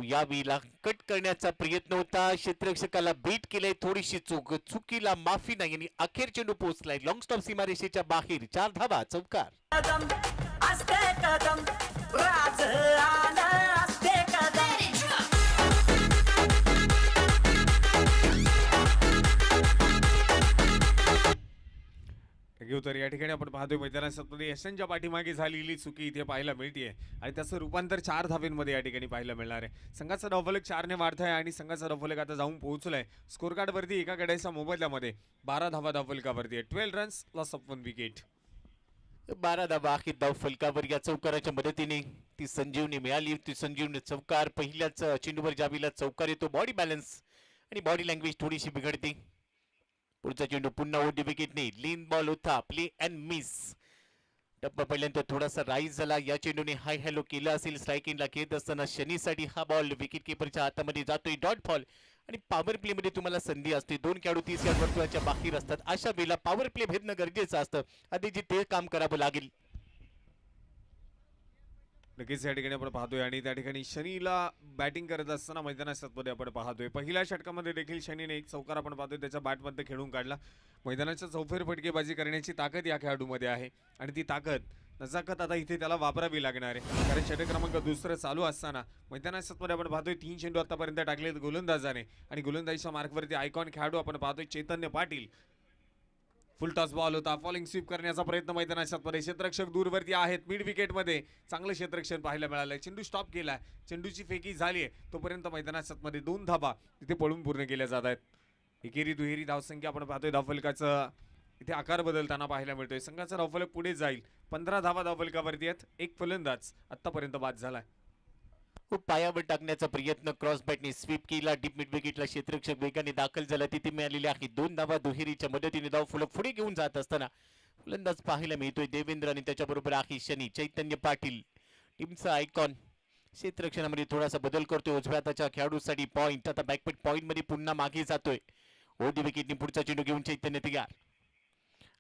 यावेळीला cut करण्याचा प्रयत्न होता, क्षेत्ररक्षकाला बीट केलंय, थोडीशी चुकीला माफी नाही आणि अखेर चेंडू पोहोचलाय लॉंग स्टॉप सीमारेषेच्या बाहेर. 4 धावा, चौकार. तर या ठिकाणी आपण पाहतोय मैदानामध्ये यशांच्या पाठीमागे झालेली चुकी इथे पाहायला मिळते आणि त्याचं रूपांतर 4 धावांमध्ये या ठिकाणी पाहायला मिळणार आहे. संघाचा धावफलक 4 ने वाढतोय आणि संघाचा धावफलक आता जाऊन पोहोचलाय स्कोर कार्ड वरती एका गड्याच्या मोबदल्यामध्ये 12 धावा धावफलकावरती. 12 रन्स लॉस ऑफ 1 विकेट. 12 धावा अखेर धावफलकावर. या चौकाराच्या मदतीने ती संजीवनी मिळाली. ती संजीवनी चौकार. पहिल्याच चेंडूवर ज्यावेळेला चौकार येतो, बॉडी बॅलन्स आणि बॉडी लँग्वेज थोडीशी बिघडते. पुढचा चेंडू पुन्हा ओडी विकेटने. लीन बॉल होता, प्ले अँड मिस. टप्पा पहिल्यांदा थोडासा राईज झाला. या चेंडूने हाय हॅलो केलं असेल. स्ट्रायकिंगला खेळत असताना शनीसाठी हा बॉल विकेट किपरच्या हातामध्ये जातोय. डॉट बॉल आणि पॉवर प्ले मध्ये तुम्हाला संधी असते. 2 खेळाडू 30 यार्ड वर्तुळाच्या बाहेर असतात. अशा वेळेला पॉवर प्ले भेदणं गरजेचं असतं. आधी जे ते काम करावं लागेल. नक्कीच या ठिकाणी आपण पाहतोय आणि त्या ठिकाणी शनीला बॅटिंग करत असताना मैदानामध्ये आपण पाहतोय पहिल्या षटकामध्ये देखील शनीने एक चौकार आपण पाहतोय त्याच्या बॅटमध्ये खेळून काढला. मैदानाच्या चौफेर फटकेबाजी करण्याची ताकद या खेळाडूमध्ये आहे आणि ती ताकद नजाकत आता इथे त्याला वापरावी लागणार आहे. कारण षटक क्रमांक 2 चालू असताना मैदानामध्ये आपण पाहतोय 3 चेंडू आतापर्यंत टाकलेत गोलंदाजाने आणि गोलंदाजीच्या मार्कवरती आयकॉन खेळाडू आपण पाहतोय चैतन्य पाटील. फुल टॉस बॉल होता. फॉलिंग स्वीप करण्याचा प्रयत्न मैदानाच्या मध्ये. क्षेत्ररक्षक दूरवरती आहेत. मिड विकेटमध्ये चांगलं क्षेत्ररक्षण पाहायला मिळालंय. चेंडू स्टॉप केलाय. चेंडूची फेकी झाली आहे तोपर्यंत मैदानाच्या मध्ये 2 धावा तिथे पळून पूर्ण केल्या जात आहेत. एकेरी दुहेरी धावसंख्या आपण पाहतोय धावफलकाचं इथे आकार बदलताना पाहायला मिळतोय. संघाचा धावफलक पुढे जाईल. 15 धावा धावफलकावरती आहेत. एक फलंदाज आतापर्यंत बाद झालाय. पायावर टाकण्याचा प्रयत्न, क्रॉस बॅटने स्वीप केला. डीप मिड विकेटला क्षेत्ररक्षक वेगाने दाखल झाला. तिथे मिळालेली आहे 2 धावा. दुहेरीच्या मदतीने धावफलक पुढे घेऊन जात असताना फलंदाज पाहायला मिळतोय देवेंद्र आणि त्याच्याबरोबर आहे शनी. चैतन्य पाटील टीमचा आयकॉन क्षेत्ररक्षणामध्ये थोडासा बदल करतोय. उजव्या हाताच्या खेळाडूसाठी पॉइंट. आता बॅकपेट पॉइंट मध्ये पुन्हा मागे जातोय. ओडी विकेटने पुढचा चेंडू घेऊन चैतन्य तयार.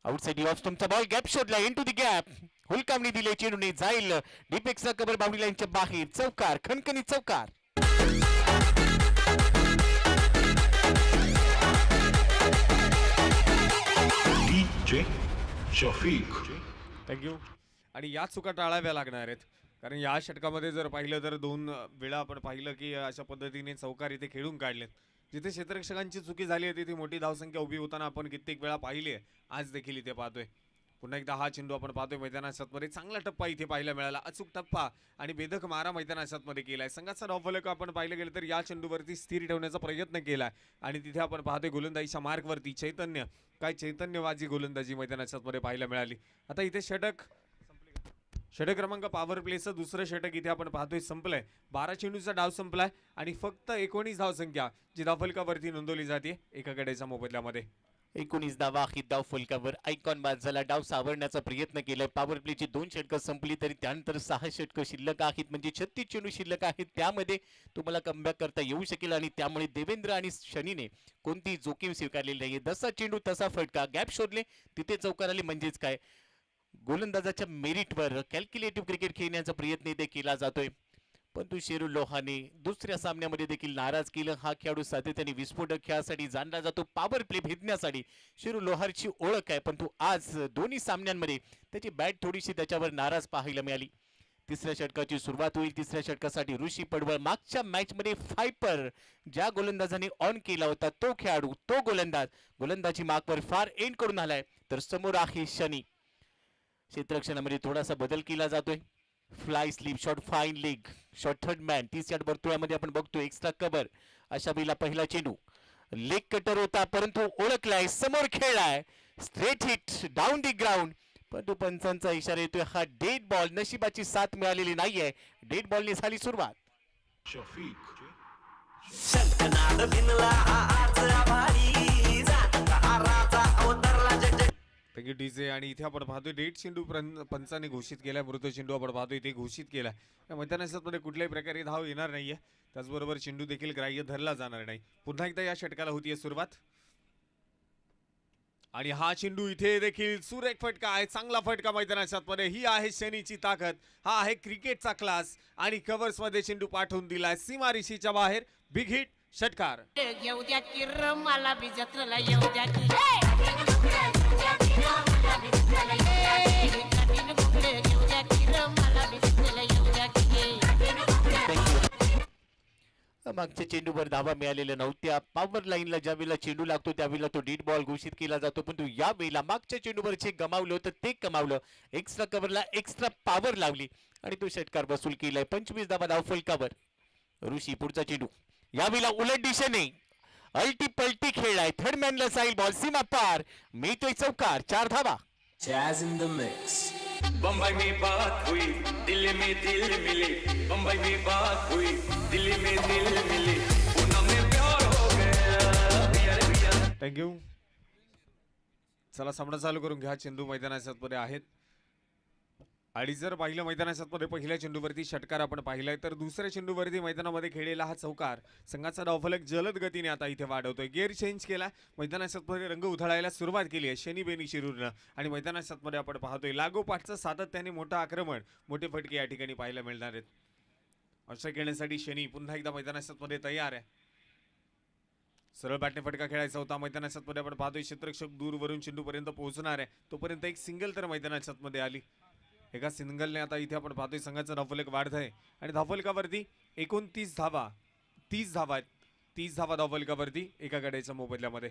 आउटसाइड ऑफ स्टंपचा बॉल गॅप शोधला. Into the gap. हुलकामणी दिले. चेंडूने जाईल डिपेक्सचा कव्हर बाउंड्री लाईनच्या बाहेर. चौकार, खणखणीत चौकार. थँक्यू. आणि या चुका टाळाव्या लागणार आहेत कारण या षटकामध्ये जर पाहिलं तर 2 वेळा आपण पाहिलं की अशा पद्धतीने चौकार इथे खेळून काढलेत. जिथे क्षेत्ररक्षकांची चुकी झाली आहे तिथे मोठी धावसंख्या उभी होताना आपण कित्येक वेळा पाहिली आहे. आज देखील इथे पाहतोय. पुन्हा एकदा हा चेंडू आपण पाहतोय मैदानामध्ये. चांगला टप्पा इथे पाहायला मिळाला. अचूक टप्पा आणि बेधक मारा मैदानामध्ये केलाय. संघाचा धावफलक आपण पाहिलं गेलं तर या चेंडूवरती स्थिर ठेवण्याचा प्रयत्न केलाय आणि तिथे आपण पाहतोय गोलंदाजीच्या मार्कवरती चैतन्य. काय चैतन्यवाजी गोलंदाजी मैदानामध्ये पाहायला मिळाली. आता इथे षटक क्रमांक पॉवर प्लेचं दुसरं षटक इथे आपण पाहतोय संपलंय. 12 चेंडूचा डाव संपलाय आणि फक्त 19 धावसंख्या जी धावफलकावरती नोंदवली जाते एका गड्याच्या मोबदल्यामध्ये. 19 धावा अखेर धावफलकावर. आयकॉन बाद झाला. डाव सावरण्याचा प्रयत्न केलाय. पॉवर प्लेची 2 षटकं संपली तरी त्यानंतर 6 षटकं शिल्लक आहेत. म्हणजे 36 चेंडू शिल्लक आहेत. त्यामध्ये तुम्हाला कमबॅक करता येऊ शकेल आणि त्यामुळे देवेंद्र आणि शनीने कोणतीही जोखीम स्वीकारलेली नाही. जसा चेंडू तसा फटका. गॅप शोधले तिथे चौकार आले. म्हणजेच काय, गोलंदाजाच्या मेरिटवर कॅल्क्युलेटिव्ह क्रिकेट खेळण्याचा प्रयत्न इथे केला जातोय. परंतु शेरू लोहाने दुसऱ्या सामन्यामध्ये देखील नाराज केलं. हा खेळाडू सातत्याने विस्फोटक खेळासाठी जाणला जातो. पॉवर प्ले भेदण्यासाठी शेरू लोहारची ओळख आहे. परंतु आज दोन्ही सामन्यांमध्ये त्याची बॅट थोडीशी त्याच्यावर नाराज पाहायला मिळाली. तिसऱ्या षटकाची सुरुवात होईल. तिसऱ्या षटकासाठी ऋषी पडवळ. मागच्या मॅच मध्ये फायपर ज्या गोलंदाजाने ऑन केला होता तो खेळाडू, तो गोलंदाजी मार्कवर फार एंड करून आलाय. तर समोर आहे शनी. क्षेत्ररक्षणामध्ये थोडासा बदल केला जातोय. Fly sleep shot, fine leg shot, third man. 30 yard वर्तुळामध्ये आपण बघतोय एक्स्ट्रा कव्हर. अशा वेळेला पहिला चेंडू लेग कटर होता परंतु ओळखलाय, समोर खेळलाय. Straight hit down the ground. परंतु पंचांचा इशारा येतोय हा डेड बॉल. नशिबाची साथ मिळालेली नाहीये. डेड बॉलने झाली सुरुवात. डीजे आणि इथे आपण पाहतोय डेड चेंडू पंचाने घोषित केलाय. मृत चेंडू आपण पाहतोय ते घोषित केलाय. या मैदानामध्ये कुठल्याही प्रकारे धाव येणार नाहीये. त्याचबरोबर चेंडू देखील ग्राह्य धरला जाणार नाही. पुन्हा एकदा या षटकाला होतीये सुरुवात. आणि हा चेंडू इथे देखील सुरेख फटका आहे, चांगला फटका मैदानाच्या आतमध्ये. ही आहे शनीची ताकद, हा आहे क्रिकेटचा क्लास. आणि कव्हर्स मध्ये चेंडू पाठवून दिलाय सीमारेषेच्या बाहेर. बिग हिट, षटकार. घेऊ द्या की र मला बी जत्रेला येऊ द्या की घेऊ द्या की र मला बी जत्रेला येऊ द्या की मागच्या चेंडूवर धावा मिळालेल्या नव्हत्या. पॉवर लाईनला ज्या वेळेला चेंडू लागतो त्यावेळेला तो डीड बॉल घोषित केला जातो, पण तू या वेळेला मागच्या चेंडूवर जे गमावलं होतं ते कमावलं. एक्स्ट्रा कव्हरला एक्स्ट्रा पॉवर लावली आणि तो षटकार वसूल केलाय. 25 धावा धावफलकावर. ऋषी पुढचा चेंडू या वेळेला उलट दिशेने अल्टी पलटी खेळलाय. थर्ड मॅनला साईल बॉल सीमा पार. मिळतोय चौकार. 4 धावा. Jazz in the mix. Bombay में बात हुई दिल्ली में दिल मिले, बम्बई में बात हुई दिल्ली में दिल मिले, पूना में प्यार हो गया. थँक्यू. चला सामना चालू करून घ्या. चेंडू मैदानाच्या आतमध्ये आहेत. आणि जर पाहिलं मैदानाच्या आतमध्ये पहिल्या चेंडूवरती षटकार आपण पाहिलाय, तर दुसऱ्या चेंडूवरती मैदानामध्ये खेळलेला हा चौकार संघाचा धावफलक जलद गतीने आता इथे वाढवतोय. गिअर चेंज केला, मैदानाच्या आतमध्ये रंग उधळायला सुरुवात केली आहे शनी बेनी शिरूरनं. आणि मैदानाच्या आतमध्ये आपण पाहतोय लागोपाठचं सातत्याने मोठं आक्रमण, मोठे फटके या ठिकाणी पाहायला मिळणार आहेत. अशा खेळण्यासाठी शनी पुन्हा एकदा मैदानाच्या आतमध्ये तयार आहे. सरळ बॅटने फटका खेळायचा होता. मैदानाच्या आतमध्ये आपण पाहतोय क्षेत्ररक्षक दूरवरून चेंडूपर्यंत पोहोचणार आहे, तोपर्यंत एक सिंगल तर मैदानाच्या आतमध्ये आली. एका सिंगलने आता इथे आपण पाहतोय संघाचा धावफलक वाढत आहे. आणि धावफलकावरती 29 धावा, 30 धावा, 30 धावा धावफलकावरती एका गड्याच्या मोबदल्यामध्ये.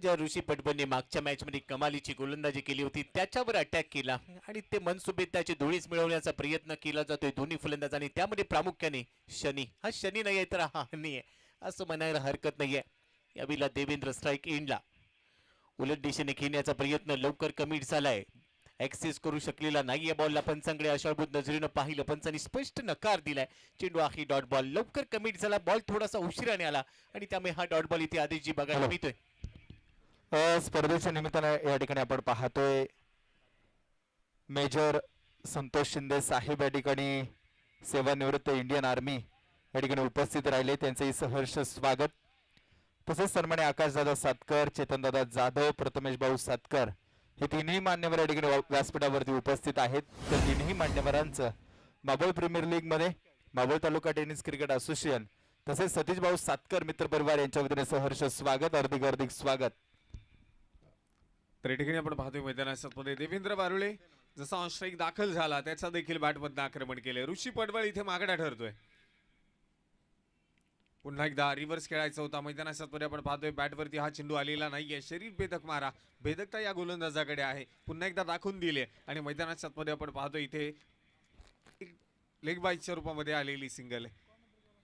ज्या ऋषी पटबनने मागच्या मॅच मध्ये कमालीची गोलंदाजी केली होती त्याच्यावर अटॅक केला आणि ते मनसुबेत त्याचे धुळीस मिळवण्याचा प्रयत्न केला जातोय दोन्ही फलंदाज. आणि त्यामध्ये प्रामुख्याने शनी, हा शनी नाही आहे तर हा हनी आहे असं म्हणायला हरकत नाहीये. यावेळेला देवेंद्र स्ट्राईक एंडला. उलट दिशेने खेळण्याचा प्रयत्न लवकर कमी झालाय. ऍक्सेस करू शकलेला नाहीये बॉलला. पंचांकडे आशाभूत नजरेनं पाहिलं, पंचांनी स्पष्ट नकार दिलाय. चेंडू आहे डॉट बॉल. लवकर कमिट झाला, बॉल थोडासा उशिराने आला आणि त्यामुळे हा डॉट बॉल इथे आदेशजी बघायला मिळतोय. स्पर्धेच्या निमित्तानं या ठिकाणी आपण पाहतोय मेजर संतोष शिंदे साहेब या ठिकाणी सेवानिवृत्त इंडियन आर्मी या ठिकाणी उपस्थित राहिले. त्यांचंही सहर्ष स्वागत. तसेच सन्मान्य आकाशदादा सातकर, चेतनदादा जाधव, प्रथमेश भाऊ सातकर हे तिन्ही मान्यवर या ठिकाणी व्यासपीठावरती उपस्थित आहेत. तर तिन्ही मान्यवरांचं माबळ प्रीमियर लीग मध्ये माबळ तालुका टेनिस क्रिकेट असोसिएशन तसेच सतीश भाऊ सातकर मित्र परिवार यांच्या वतीने सहर्ष स्वागत, हार्दिक स्वागत. तर या ठिकाणी आपण पाहतोय मैदानाच्या आतमध्ये देवेंद्र वारुळे जसा ऑन स्ट्राईक दाखल झाला त्याचा देखील बॅटमधनं आक्रमण केले. ऋषी पडवळ इथे मागडा ठरतोय. पुन्हा एकदा रिव्हर्स खेळायचा होता. मैदानाच्या आतमध्ये आपण पाहतोय बॅटवरती हा चेंडू आलेला नाहीये. शरीर भेदक मारा, भेदकता या गोलंदाजाकडे आहे. पुन्हा एकदा दाखवून दिले आणि मैदानाच्या आतमध्ये आपण पाहतोय इथे एक लेग बाईकच्या रूपामध्ये आलेली सिंगल आहे.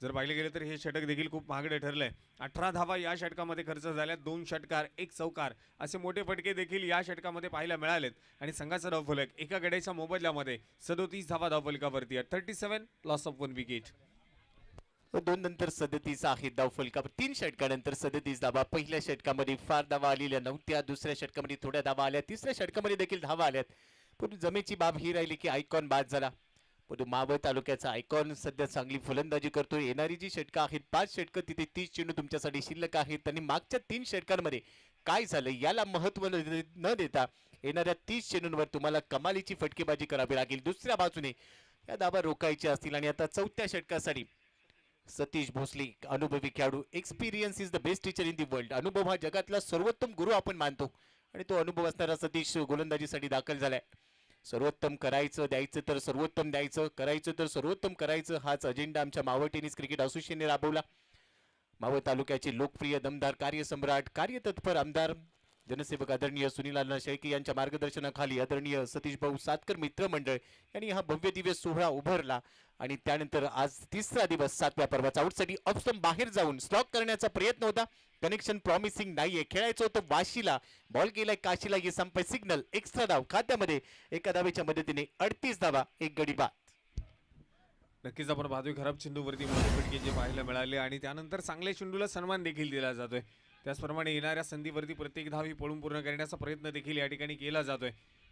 जर पाहिले गेले तर हे षटक देखील खूप महागडे ठरलंय. 18 धावा या षटकामध्ये खर्च झाल्या. 2 षटकार, 1 चौकार असे मोठे फटके देखील या षटकामध्ये पाहायला मिळालेत. आणि संघाचा धावफलक एका गड्याच्या मोबदल्यामध्ये 37 धावा धावफलकावरती आहे. 37 लॉस ऑफ 1 विकेट. 2 नंतर 37 आहे धावफलकावर. 3 षटकानंतर 37 धावा. पहिल्या षटकामध्ये फार धावा आलेल्या नव्हत्या. दुसऱ्या षटकामध्ये थोड्या धावा आल्या. तिसऱ्या षटकामध्ये देखील धावा आल्यात. पण जमेची बाब ही राहिली की आयकॉन बाद झाला. पण मावळ तालुक्याचा आयकॉन सध्या चांगली फलंदाजी करतोय. येणारी जी षटकं आहेत 5 षटकं तिथे 30 चेंडू तुमच्यासाठी शिल्लक आहेत. आणि मागच्या 3 षटकांमध्ये काय झालं याला महत्व न देता येणाऱ्या 30 चेंडूंवर तुम्हाला कमालीची फटकेबाजी करावी लागेल. दुसऱ्या बाजूने या धावा रोखायच्या असतील. आणि आता 4थ्या षटकासाठी सतीश भोसले अनुभवी खेळाडू. Experience is the best teacher in the world. अनुभव हा जगातला सर्वोत्तम गुरु आपण मानतो आणि तो अनुभव असणारा सतीश गोलंदाजीसाठी दाखल झालाय. सर्वोत्तम करायचं, द्यायचं तर सर्वोत्तम द्यायचं, करायचं तर सर्वोत्तम करायचं हाच अजेंडा आमच्या मावळ टेनिस क्रिकेट असोसिएशनने राबवला. मावळ तालुक्याचे लोकप्रिय दमदार कार्यसम्राट, कार्यतत्पर आमदार जनसेवक आदरणीय सुनील अण्णा शेळके यांच्या मार्गदर्शनाखाली आदरणीय सतीश भाऊ सातकर मित्र मंडळ यांनी हा भव्य दिव्य सोहळा उभारला. आणि त्यानंतर आज 3रा दिवस 7व्या पर्वाचा आउटसाठी ऑफस्टंप बाहेर जाऊन स्टॉक करण्याचा प्रयत्न होता. कनेक्शन प्रॉमिसिंग नाहीये. खेळायचं होतं वाशीला, बॉल गेलाय काशीला. ये संपय सिग्नल. एक्स्ट्रा धाव खात्यामध्ये एका धावेच्या मदतीने 38 धावा, 1 गडी बाद. नक्कीच आपण पाहतोय खराब चेंडूवरती मोठे फटके जे पाहायला मिळाले आणि त्यानंतर चांगल्या चेंडूला सन्मान देखील दिला जातोय. त्याचप्रमाणे येणाऱ्या संधीवरती प्रत्येक धावी पळून पूर्ण करण्याचा प्रयत्न देखील या ठिकाणी केला जातोय.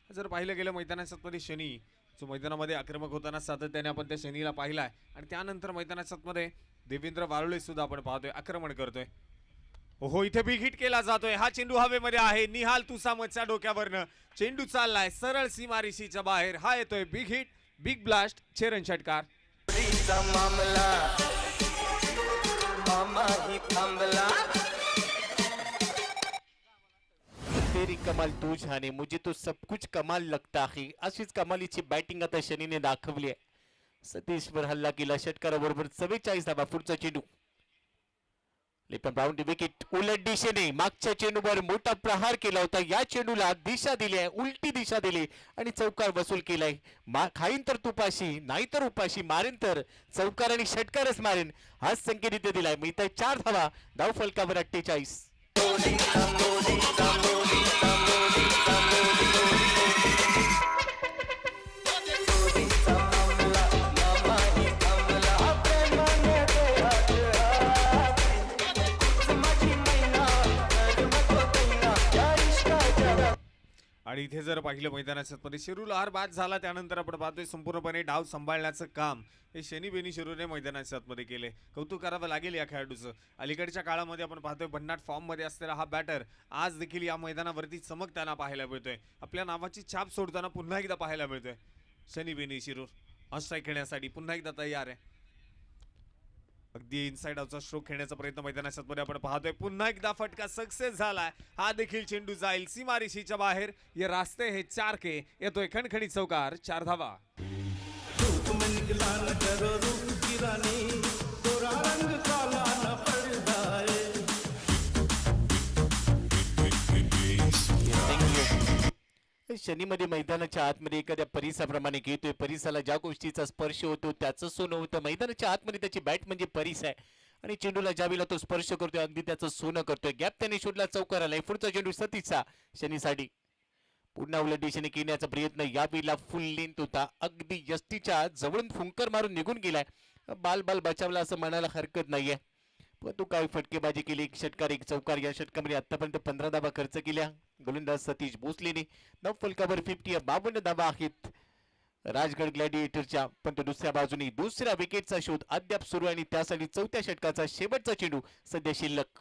जर पाहिलं गेलं मैदानाच्या आतमध्ये शनी जो मैदानामध्ये आक्रमक होताना सातत्याने आपण त्या शनीला पाहिलाय. आणि त्यानंतर मैदानाच्या आतमध्ये देवेंद्र वारुळे सुद्धा आपण पाहतोय आक्रमण करतोय. हो इथे बिग हिट केला जातोय. हा चेंडू हवेमध्ये आहे. निहाल तुसामच्या डोक्यावरनं चेंडू चाललाय सरळ सीमारेषेच्या बाहेर. हा येतोय big hit, big blast, 6 run षटकार. तेरी कमाल तू झाने मुझे तो सब कुछ कमाल लगता आहे. अशीच कमालीची बॅटिंग आता शनीने दाखवली आहे. सतीशवर हल्ला केला षटकाराबरोबर 44 धावा. पुढचा चेंडू लेफ्ट बाउंड्री विकेट. उलट दिशेने मागच्या चेंडूवर मोठा प्रहार केला होता. या चेंडूला दिशा दिली आहे, उलटी दिशा दिली आणि चौकार वसूल केलाय. खाईन तर तुपाशी, नाही तर उपाशी, मारेन तर चौकार आणि षटकारच मारेन, हाच संकेत इथे दिलाय. मिळताय 4 धावा. धाव फलकावर 48. आणि इथे जर पाहिलं मैदानाच्या मध्ये शिरूरला बाद झाला, त्यानंतर आपण पाहतोय संपूर्णपणे डाव सांभाळण्याचं काम हे शनी बेनी शिरूरने मैदानाच्या आतमध्ये केले. कौतुक करावं लागेल या खेळाडूचं. अलीकडच्या काळामध्ये आपण पाहतोय भन्नाट फॉर्म मध्ये असलेला हा बॅटर आज देखील या मैदानावरती चमकताना पाहायला मिळतोय. आपल्या नावाची छाप सोडताना पुन्हा एकदा पाहायला मिळतोय. शनी बेनी शिरूर ऑस्ट्राईक खेळण्यासाठी पुन्हा एकदा तयार आहे. अगदी इनसाइड आउटचा स्ट्रोक खेळण्याचा प्रयत्न मैदानाच्या मध्ये आपण पाहतोय. पुन्हा एकदा फटका सक्सेस झालाय. हा देखील चेंडू जाईल सीमारेषेच्या बाहेर. ये रास्ते हे 4 के. येतोय खणखणीत चौकार, 4 धावा. शनीमध्ये मैदानाच्या आतमध्ये एखाद्या परिसाप्रमाणे घेतोय. परिसाला ज्या गोष्टीचा स्पर्श होतो त्याचं सोनं होतं. मैदानाच्या आतमध्ये त्याची बॅट म्हणजे परिस आहे आणि चेंडूला ज्यावेळेला तो स्पर्श करतोय अगदी त्याचं सोनं करतोय. गॅप त्याने शोधला, चौकार आलाय. पुढचा चेंडू सतीचा शनीसाठी. पुन्हा उलट दिशेने खेळण्याचा प्रयत्न. यावेळेला फुल लेंथ होता, अगदी यष्टीच्या जवळून फुंकर मारून निघून गेलाय. बाल बचावला असं म्हणायला हरकत नाहीये. पण तो काय फटकेबाजी केली. 1 षटकार 1 चौकार. या षटकामध्ये आतापर्यंत 15 धावा खर्च केल्या गोलंदाज सतीश भोसलेने. धाव फलकावर 52 धावा आहेत राजगड ग्लॅडिएटरच्या. पण तो दुसऱ्या बाजूने दुसऱ्या विकेटचा शोध अद्याप सुरू आहे आणि त्यासाठी 4थ्या षटकाचा शेवटचा चेंडू सध्या शिल्लक.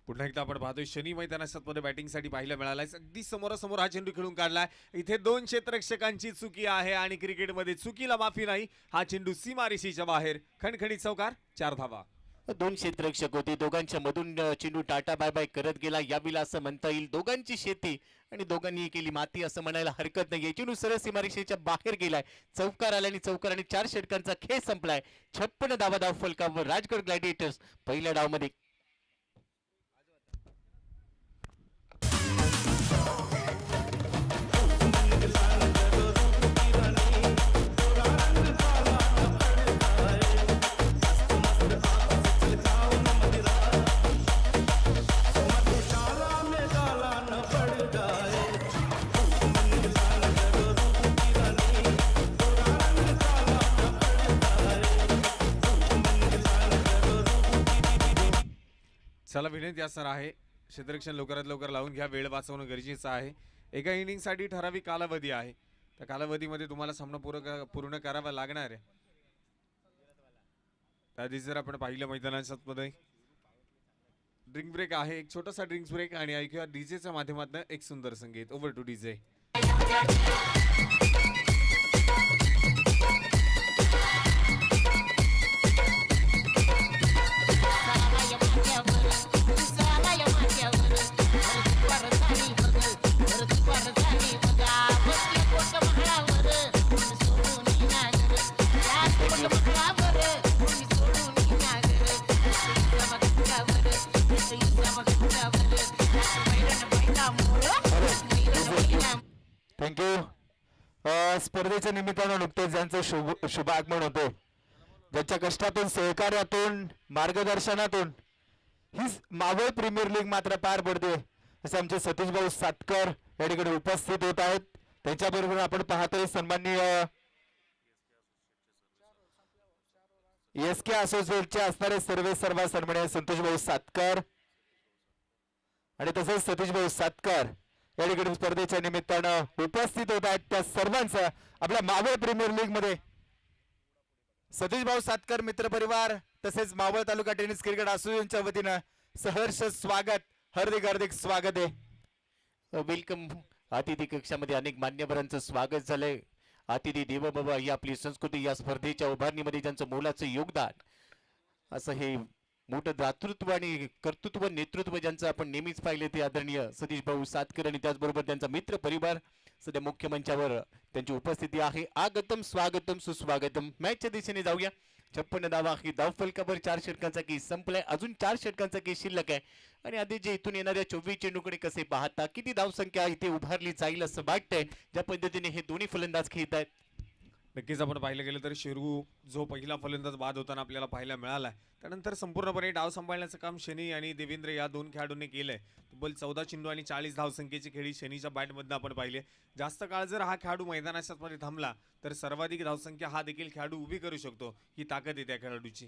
पुन्हा एकदा आपण पाहतोय शनी मैदानामध्ये बॅटिंगसाठी पाहायला मिळालाय. अगदी समोरासमोर हा चेंडू खेळून काढलाय. इथे 2 क्षेत्ररक्षकांची चुकी आहे आणि क्रिकेटमध्ये चुकीला माफी नाही. हा चेंडू सीमारेषेच्या बाहेर, खणखणीत चौकार, 4 धावा. 2 क्षेत्ररक्षक होते, दोघांच्या मधून चेंडू टाटा बाय बाय करत गेला. यावेळेला असं म्हणता येईल दोघांची शेती आणि दोघांनी केली माती असं म्हणायला हरकत नाही. चेंडू सरळ सीमारेषेच्या बाहेर गेलाय. चौकार आला आणि चौकार आणि 4 षटकांचा खेळ संपलाय. 56 धावा धाव फलकावर राजगड ग्लॅडिएटर्स पहिल्या डावमध्ये. चला विनंती असणार आहे क्षेत्ररक्षण लवकरात लवकर लावून घ्या. वेळ वाचवणं गरजेचं आहे. एका इनिंगसाठी ठराविक कालावधी आहे. त्या कालावधीमध्ये तुम्हाला सामना पूर्ण करावा लागणार आहे. त्याआधी जर आपण पाहिलं मैदानाच्या मध्ये ड्रिंक ब्रेक आहे, एक छोटासा ड्रिंक ब्रेक आणि ऐकूया डीजेच्या माध्यमातून एक सुंदर संगीत. Over two DJ. थँक्यू. स्पर्धेच्या निमित्तानं नुकतेच ज्यांचं शुभ आगमन होतो, ज्यांच्या कष्टातून, सहकार्यातून, मार्गदर्शनातून ही मावळ प्रीमियर लीग मात्र पार पडते असे आमचे सतीश भाऊ सातकर या ठिकाणी उपस्थित होत आहेत. त्यांच्याबरोबर आपण पाहतोय सन्माननीय एसके असोसिएटचे असणारे सर्व सन्माननीय संतोष भाऊ सातकर आणि तसेच सतीश भाऊ सातकर या ठिकाणी स्पर्धेच्या निमित्तानं उपस्थित होत आहेत. त्या सर्वांचं आपल्या मावळ प्रीमियर लीग मध्ये सतीश भाऊ सातकर मित्र परिवार तसेच मावळ तालुका टेनिस क्रिकेट असोसिएशनच्या वतीनं सहर्ष स्वागत, हार्दिक हार्दिक स्वागत आहे. वेलकम. अतिथी कक्षामध्ये अनेक मान्यवरांचं स्वागत झालंय. अतिथी देवो भव ही आपली संस्कृती, या स्पर्धेच्या उभारणीमध्ये ज्यांचं मोलाचं योगदान, असं हे मोठं दातृत्व आणि कर्तृत्व नेतृत्व ज्यांचं आपण नेहमीच पाहिले ते आदरणीय सतीश भाऊ सातकर आणि त्याचबरोबर त्यांचा मित्र परिवार सध्या मुख्य मंचावर त्यांची उपस्थिती आहे. आगतम स्वागतम सुस्वागतम. मॅचच्या दिशेने जाऊया. 56 धावा ही धावफलकावर 4 षटकांचा की संपलाय. अजून 4 षटकांचा की शिल्लक आहे आणि आधी जे इथून येणाऱ्या 24 चेंडूकडे कसे पाहता, किती धावसंख्या इथे उभारली जाईल असं वाटतंय ज्या पद्धतीने हे दोन्ही फलंदाज खेळत आहेत? नक्कीच आपण पाहिलं गेलं तर शिरू जो पहिला फलंदाज बाद होताना आपल्याला पाहायला मिळाला, त्यानंतर संपूर्णपणे डाव सांभाळण्याचं काम शनी आणि देवेंद्र या दोन खेळाडूंनी केलंय. तब्बल 14 चेंडू आणि 40 धावसंख्येची खेळी शनीच्या बॅटमधनं आपण पाहिले. जास्त काळ जर हा खेळाडू मैदानाच्या मध्ये थांबला तर सर्वाधिक धावसंख्या हा देखील खेळाडू उभी करू शकतो. ही ताकद आहे त्या खेळाडूची.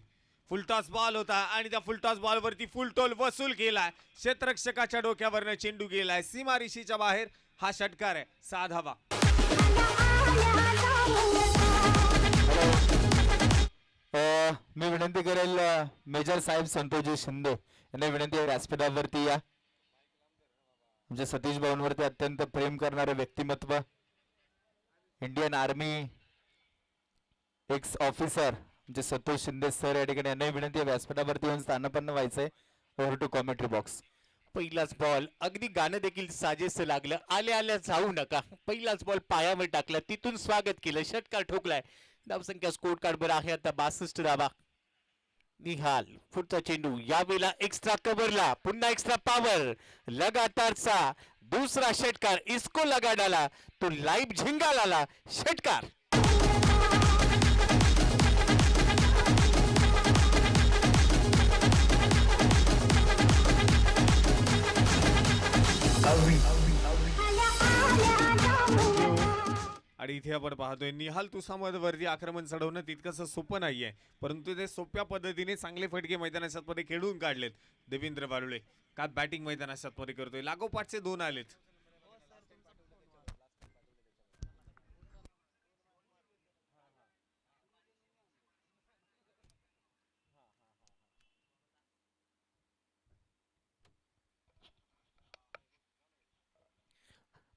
फुलटॉस बॉल होता आणि त्या फुलटॉस बॉलवरती फुलटोल वसूल केलाय. क्षेत्ररक्षकाच्या डोक्यावरनं चेंडू गेलाय सीमारेषेच्या बाहेर. हा षटकार आहे. 6 धावा. मी विनंती करेल मेजर साहेब संतोषजी शिंदे यांना विनंती आहे व्यासपीठावरती या. म्हणजे सतीश भाऊंवरती अत्यंत प्रेम करणारे व्यक्तिमत्व, इंडियन आर्मी एक्स ऑफिसर म्हणजे संतोष शिंदे सर या ठिकाणी यांना विनंती आहे व्यासपीठावरती येऊन स्थानापन्न व्हायचंय. Over to commentary box. पहिलाच बॉल अगदी गाणं देखील साजेसं लागलं. आल्या आल्या जाऊ नका. पहिलाच बॉल पायावर टाकला, तिथून स्वागत केलं, षटकार ठोकलाय. धावसंख्या स्कोर कार्ड वर आहे आता 62 धावा. निहाल पुढचा चेंडू यावेळेला एक्स्ट्रा कव्हरला, पुन्हा एक्स्ट्रा पॉवर, लगातारचा दुसरा षटकार. इसको लगा डाला तो लाईव्ह झिंगाल आला. षटकार. आणि इथे आपण पाहतोय निहाल तुसामद वरती आक्रमण चढवणं तितकंसं सोपं नाहीये, परंतु ते सोप्या पद्धतीने चांगले फटके मैदानाच्या मध्ये खेळून काढलेत. देवेंद्र वारुळे का बॅटिंग मैदानाच्या मध्ये करतोय. लागोपाठचे 2 आलेत.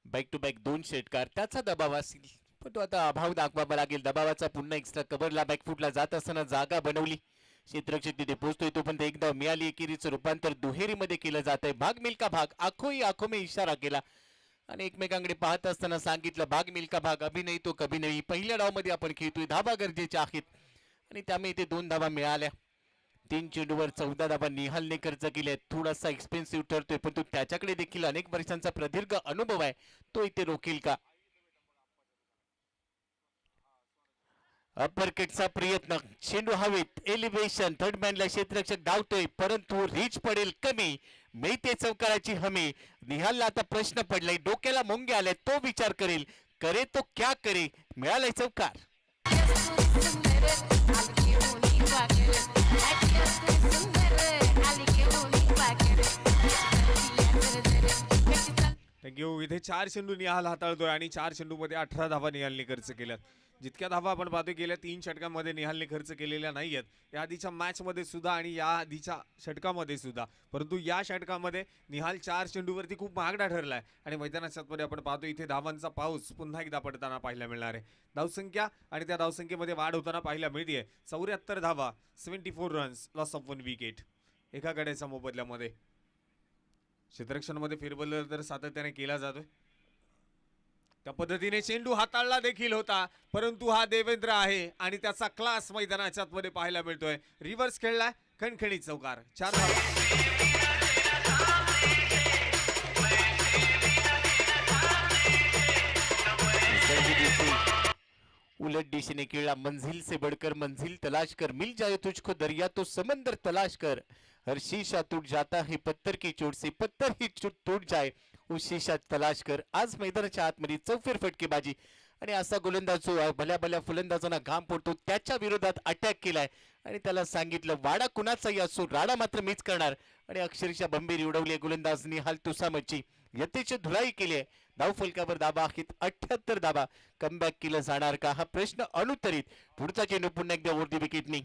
बॅक टू बॅक 2 षटकार. त्याचा दबाव असेल पण तो आता अभाव दाखवावा लागेल. दबावाचा पुन्हा एक्स्ट्रा कव्हरला बॅकफुटला जात असताना जागा बनवली. क्षेत्ररक्षक तिथे पोहोचतोय तोपर्यंत एकदा मिळाली. एकेरीचं रूपांतर दुहेरीमध्ये केलं जात आहे. भाग मिल्का भाग, आखो ही आखो में इशारा केला आणि एकमेकांकडे पाहत असताना सांगितलं भाग मिल्का भाग, अभि नाही तो कभी नाही. पहिल्या डावमध्ये आपण खेळतोय, धावा गरजेच्या आहेत आणि त्यामुळे इथे 2 धावा मिळाल्या. 3 चेंडूवर 14 धावा निहालने खर्च केले. थोडासा एक्सपेन्सिव्ह ठरतोय पण तो त्याच्याकडे देखील अनेक वर्षांचा प्रदीर्घ अनुभव आहे. तो इथे रोखेल का? अपरकटचा प्रयत्न, चेंडू हवेत, एलिव्हेशन, थर्ड मॅनला क्षेत्ररक्षक धावतोय परंतु रीच पडेल कमी. मिळते चौकाराची हमी. निहालला आता प्रश्न पडलाय, डोक्याला मुंगे आले. तो विचार करेल, करे तो क्या करे. मिळालाय चौकार. थँक्यू. इथे 4 चेंडू निहाल हाताळतोय आणि 4 चेंडू मध्ये 18 धावा निहालने खर्च केल्यात. जितक्या धावा आपण पाहतोय गेल्या 3 षटकांमध्ये निहालने खर्च केलेल्या नाहीयेत, या आधीच्या मॅच मध्ये सुद्धा आणि या आधीच्या षटकामध्ये सुद्धा. परंतु या षटकामध्ये निहाल 4 चेंडूवरती खूप महागडा ठरलाय आणि मैदानाच्या मध्ये आपण पाहतो इथे धावांचा पाऊस पुन्हा एकदा पडताना पाहायला मिळणार आहे. धावसंख्या आणि त्या धावसंख्येमध्ये वाढ होताना पाहायला मिळते. 74 धावा, 74 रन्स, लॉस ऑफ 1 विकेट. एका गड्याच्या मोबदल्यामध्ये क्षेत्ररक्षणामध्ये फेरबदल तर सातत्याने केला जातोय. त्या पद्धतीने चेंडू हाताळला देखील होता परंतु हा देवेंद्र आहे आणि त्याचा क्लास मैदानाच्या मध्ये पाहायला मिळतोय. रिव्हर्स खेळलाय, खणखणीत चौकार. 4 धावा. उलट दिशेने खेळला, मंजिल से बढ़कर मंजिल तलाश कर, मिल जाए तुझको दरिया तो समंदर तलाश कर. हर शीशा टूट जाता है पत्थर की चोट से, पत्थर ही टूट जाए उस शीशा तलाश कर. आज मैदानाच्या आतमध्ये चौफेर फटकेबाजी आणि असा गोलंदाज जो भल्या भल्या फलंदाजांना घाम पडतो त्याच्या विरोधात अटॅक केलाय आणि त्याला सांगितलं वाडा कुणाचाही असो, राडा मात्र मीच करणार आणि अक्षरशः बंबीर उडवली गोलंदाज निहाल तुसामची. यथेच धुलाई केली आहे. धाव फलकावर दाबा आहेत 78 धाबा. कमबॅक केलं जाणार का हा प्रश्न अनुत्तरित. पुढचा चेंडू पुन्हा एकदा वरती विकेटनी.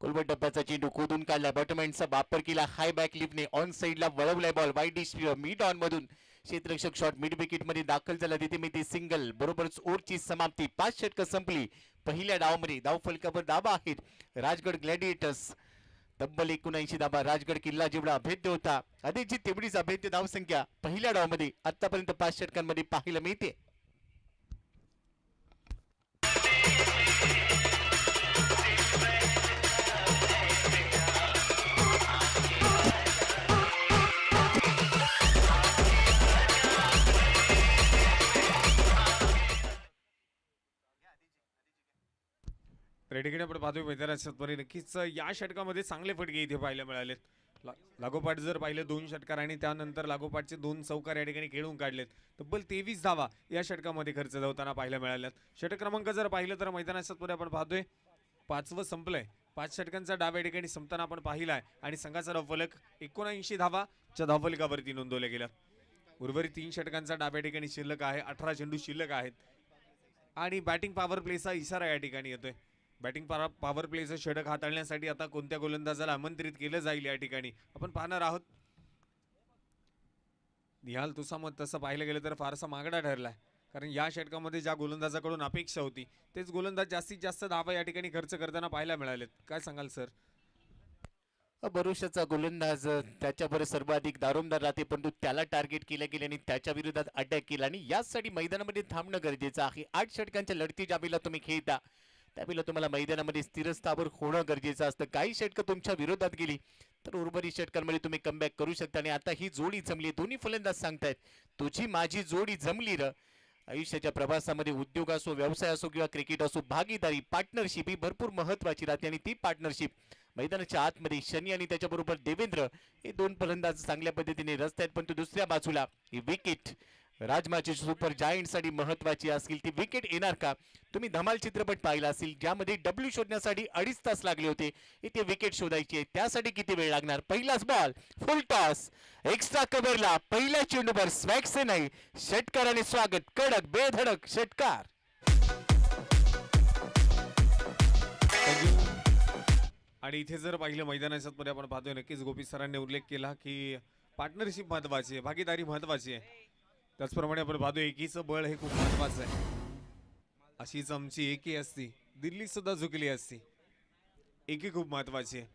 कोलबट डब्याचा चेंडू खोदून काढला. बॉटम एंडचा वापर केला. हाय बॅक लिफ्टने ऑन साइडला वळवलाय बॉल. वाईड डिश मिड ऑन मधून क्षेत्ररक्षक शॉट मिड विकेट मध्ये दाखल झाला. तिथे मी ते सिंगल बरोबरच ओव्हरची समाप्ती. 5 षटकं संपली पहिल्या डावामध्ये. धाव फलकावर दाबा आहेत राजगड ग्लॅडिएटर्स. तब्बल 79 धाबा. राजगड किल्ला जेवढा अभेद्य होता अधिकची तेवढीच अभेद्य धावसंख्या पहिल्या डावामध्ये आतापर्यंत 5 षटकांमध्ये पाहायला मिळते. रेडीकडे आपण पाहतोय मैदानात नक्कीच या षटकामध्ये चांगले फटके इथे पाहायला मिळालेत. लागोपाठ जर पाहिलं 2 षटकार आणि त्यानंतर लागोपाठचे 2 चौकार या ठिकाणी खेळून काढलेत. तब्बल 23 धावा या षटकामध्ये खर्च धावताना पाहायला मिळाल्यात. षटक क्रमांक जर पाहिलं तर मैदानात आपण पाहतोय 5वं संपलंय. 5 षटकांचा डाव या ठिकाणी संपताना आपण पाहिलाय आणि संघाचा धावफलक 79 धावाच्या धावफलकावरती नोंदवल्या गेल्या. उर्वरित 3 षटकांचा डाव या ठिकाणी शिल्लक आहे. 18 चेंडू शिल्लक आहेत आणि बॅटिंग पॉवर प्लेचा इशारा या ठिकाणी येतोय. बॅटिंग पॉवर प्लेचं षटक हाताळण्यासाठी आता कोणत्या गोलंदाजाला आमंत्रित केलं जाईल या ठिकाणी आपण पाहणार आहोत. निहाल तुझा मत तसं पाहिलं गेलं तर फारसा मागडा ठरलाय, कारण या षटकामध्ये ज्या गोलंदाजाकडून अपेक्षा होती तेच गोलंदाज जास्तीत जास्त धावा या ठिकाणी खर्च करताना पाहायला मिळालेत. काय सांगाल सर? भरोशाचा गोलंदाज त्याच्यावर सर्वाधिक दारोमदार राहते, परंतु त्याला टार्गेट केलं गेले आणि त्याच्या विरोधात अटॅक केला आणि यासाठी मैदानामध्ये थांबणं गरजेचं आहे. 8 षटकांच्या लढती ज्यावेळेला तुम्ही खेळता त्यावेळेला तुम्हाला मैदानामध्ये स्थिरस्थावर होणं गरजेचं असतं. काही षटकं तुमच्या विरोधात गेली तर उर्वरित षटकांमध्ये तुम्ही कमबॅक करू शकता आणि आता ही जोडी जमली. दोन्ही फलंदाज सांगतायत तुझी माझी जोडी जमली र. आयुष्याच्या प्रवासामध्ये उद्योग असो, व्यवसाय असो किंवा क्रिकेट असो, भागीदारी पार्टनरशिप ही भरपूर महत्वाची राहते आणि ती पार्टनरशिप मैदानाच्या आतमध्ये शनी आणि त्याच्याबरोबर देवेंद्र हे 2 फलंदाज चांगल्या पद्धतीने रचतायत. पण दुसऱ्या बाजूला ही विकेट राजमाची सुपर जायंट साठी महत्वाची असेल. ती विकेट येणार का? तुम्ही धमाल चित्रपट पाहिला असेल ज्यामध्ये डब्ल्यू शोधण्यासाठी 2.5 तास लागले होते. इथे विकेट शोधायची आहे त्यासाठी किती वेळ लागणार? पहिलाच बॉल फुल टॉस एक्स्ट्रा कव्हरला पहिल्या चेंडूवर स्वॅक्स नाही. षटकाराने स्वागत. कडक बेधडक षटकार. आणि इथे जर पाहिलं मैदानाच्या मध्ये आपण पाहतोय नक्कीच गोपी सरांनी उल्लेख केला की पार्टनरशिप महत्वाची आहे, भागीदारी महत्वाची आहे. त्याचप्रमाणे आपण पाहतोय एकीचं बळ हे खूप महत्वाचं आहे. अशीच आमची एकी असती दिल्ली सुद्धा झुकली असती. एकी खूप महत्वाची आहे.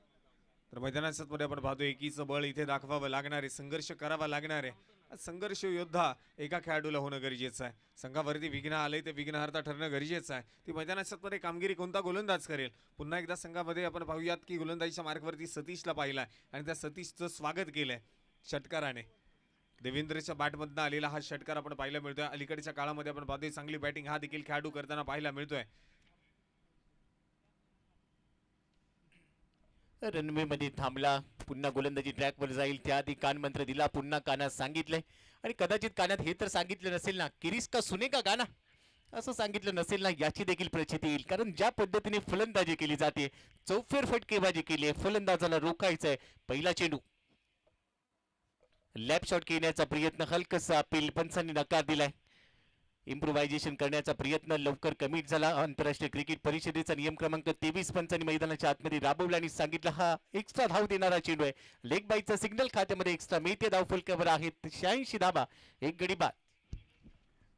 तर मैदानाच्या मध्ये आपण पाहतोय एकीचं बळ इथे दाखवावं लागणार आहे, संघर्ष करावा लागणार आहे. संघर्ष योद्धा एका खेळाडूला होणं गरजेचं आहे. संघावरती विघ्न आलंय ते विघ्नहर्ता ठरणं गरजेचं आहे. ती मैदानाच्या मध्ये कामगिरी कोणता गोलंदाज करेल? पुन्हा एकदा संघामध्ये आपण पाहूयात की गोलंदाजीच्या मार्कवरती सतीशला पाहिलाय आणि त्या सतीशचं स्वागत केलंय षटकाराने. देवेंद्रच्या बॅटमधनं आलेला हा षटकार आपण पाहायला मिळतोय. अलीकडच्या काळामध्ये आपण पाहतोय चांगली बॅटिंग हा देखील खेळाडू करताना पाहायला मिळतोय. रनवे मध्ये थांबला, पुन्हा गोलंदाजी ट्रॅकवर जाईल त्याआधी कान मंत्र दिला, पुन्हा कानात सांगितलंय आणि कदाचित कानात हे तर सांगितलं नसेल ना किरीस का सुने का गाना असं सांगितलं नसेल ना याची देखील प्रचिती येईल. कारण ज्या पद्धतीने फलंदाजी केली जाते, चौफेर फटकेबाजी केली आहे, फलंदाजाला रोखायचंय. पहिला चेंडू लॅप शॉट खेळण्याचा प्रयत्न, हलकसा अपील, पंचांनी नकार दिलाय. इम्प्रोव्हायझेशन करण्याचा प्रयत्न लवकर कमिट झाला. आंतरराष्ट्रीय क्रिकेट परिषदेचा नियम क्रमांक 23 पंचांनी मैदानाच्या आतमध्ये राबवला आणि सांगितलं हा एक्स्ट्रा धाव देणारा चेंडू आहे. लेग बाईचा सिग्नल खात्यामध्ये एक्स्ट्रा मिळते. धाव फलकावर आहेत 86 धाबा, 1 गडी बाद.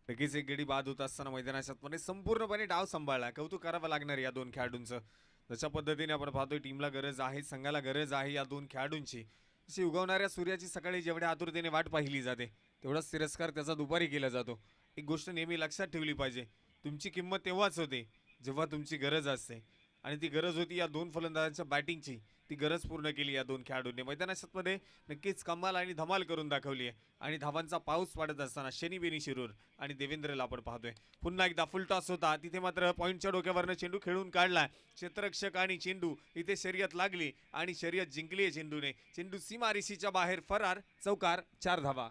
नक्कीच 1 गडी बाद होत असताना मैदानाच्या मध्ये संपूर्णपणे डाव सांभाळला. कौतुक करावं लागणार या 2 खेळाडूंचं. जशा पद्धतीने आपण पाहतोय टीमला गरज आहे, संघाला गरज आहे या 2 खेळाडूंची. अशी उगवणाऱ्या सूर्याची सकाळी जेवढ्या आतुरतेने वाट पाहिली जाते तेवढाच तिरस्कार त्याचा दुपारी केला जातो. एक गोष्ट नेहमी लक्षात ठेवली पाहिजे, तुमची किंमत तेव्हाच होते जेव्हा तुमची गरज असते आणि ती गरज होती या 2 फलंदाजांच्या बॅटिंगची. ती गरज पूर्ण केली या 2 खेळाडूंनी. मैदानाच्या मध्ये नक्कीच कमाल आणि धमाल करून दाखवली आहे आणि धावांचा पाऊस पडत असताना शनी बेनी शिरूर आणि देवेंद्रला आपण पाहतोय. पुन्हा एकदा फुल टॉस होता, तिथे मात्र पॉईंटच्या डोक्यावरनं चेंडू खेळून काढला. क्षेत्ररक्षक आणि चेंडू इथे शर्यत लागली आणि शर्यत जिंकली आहे चेंडूने. चेंडू सीमारेषेच्या बाहेर फरार. चौकार, 4 धावा.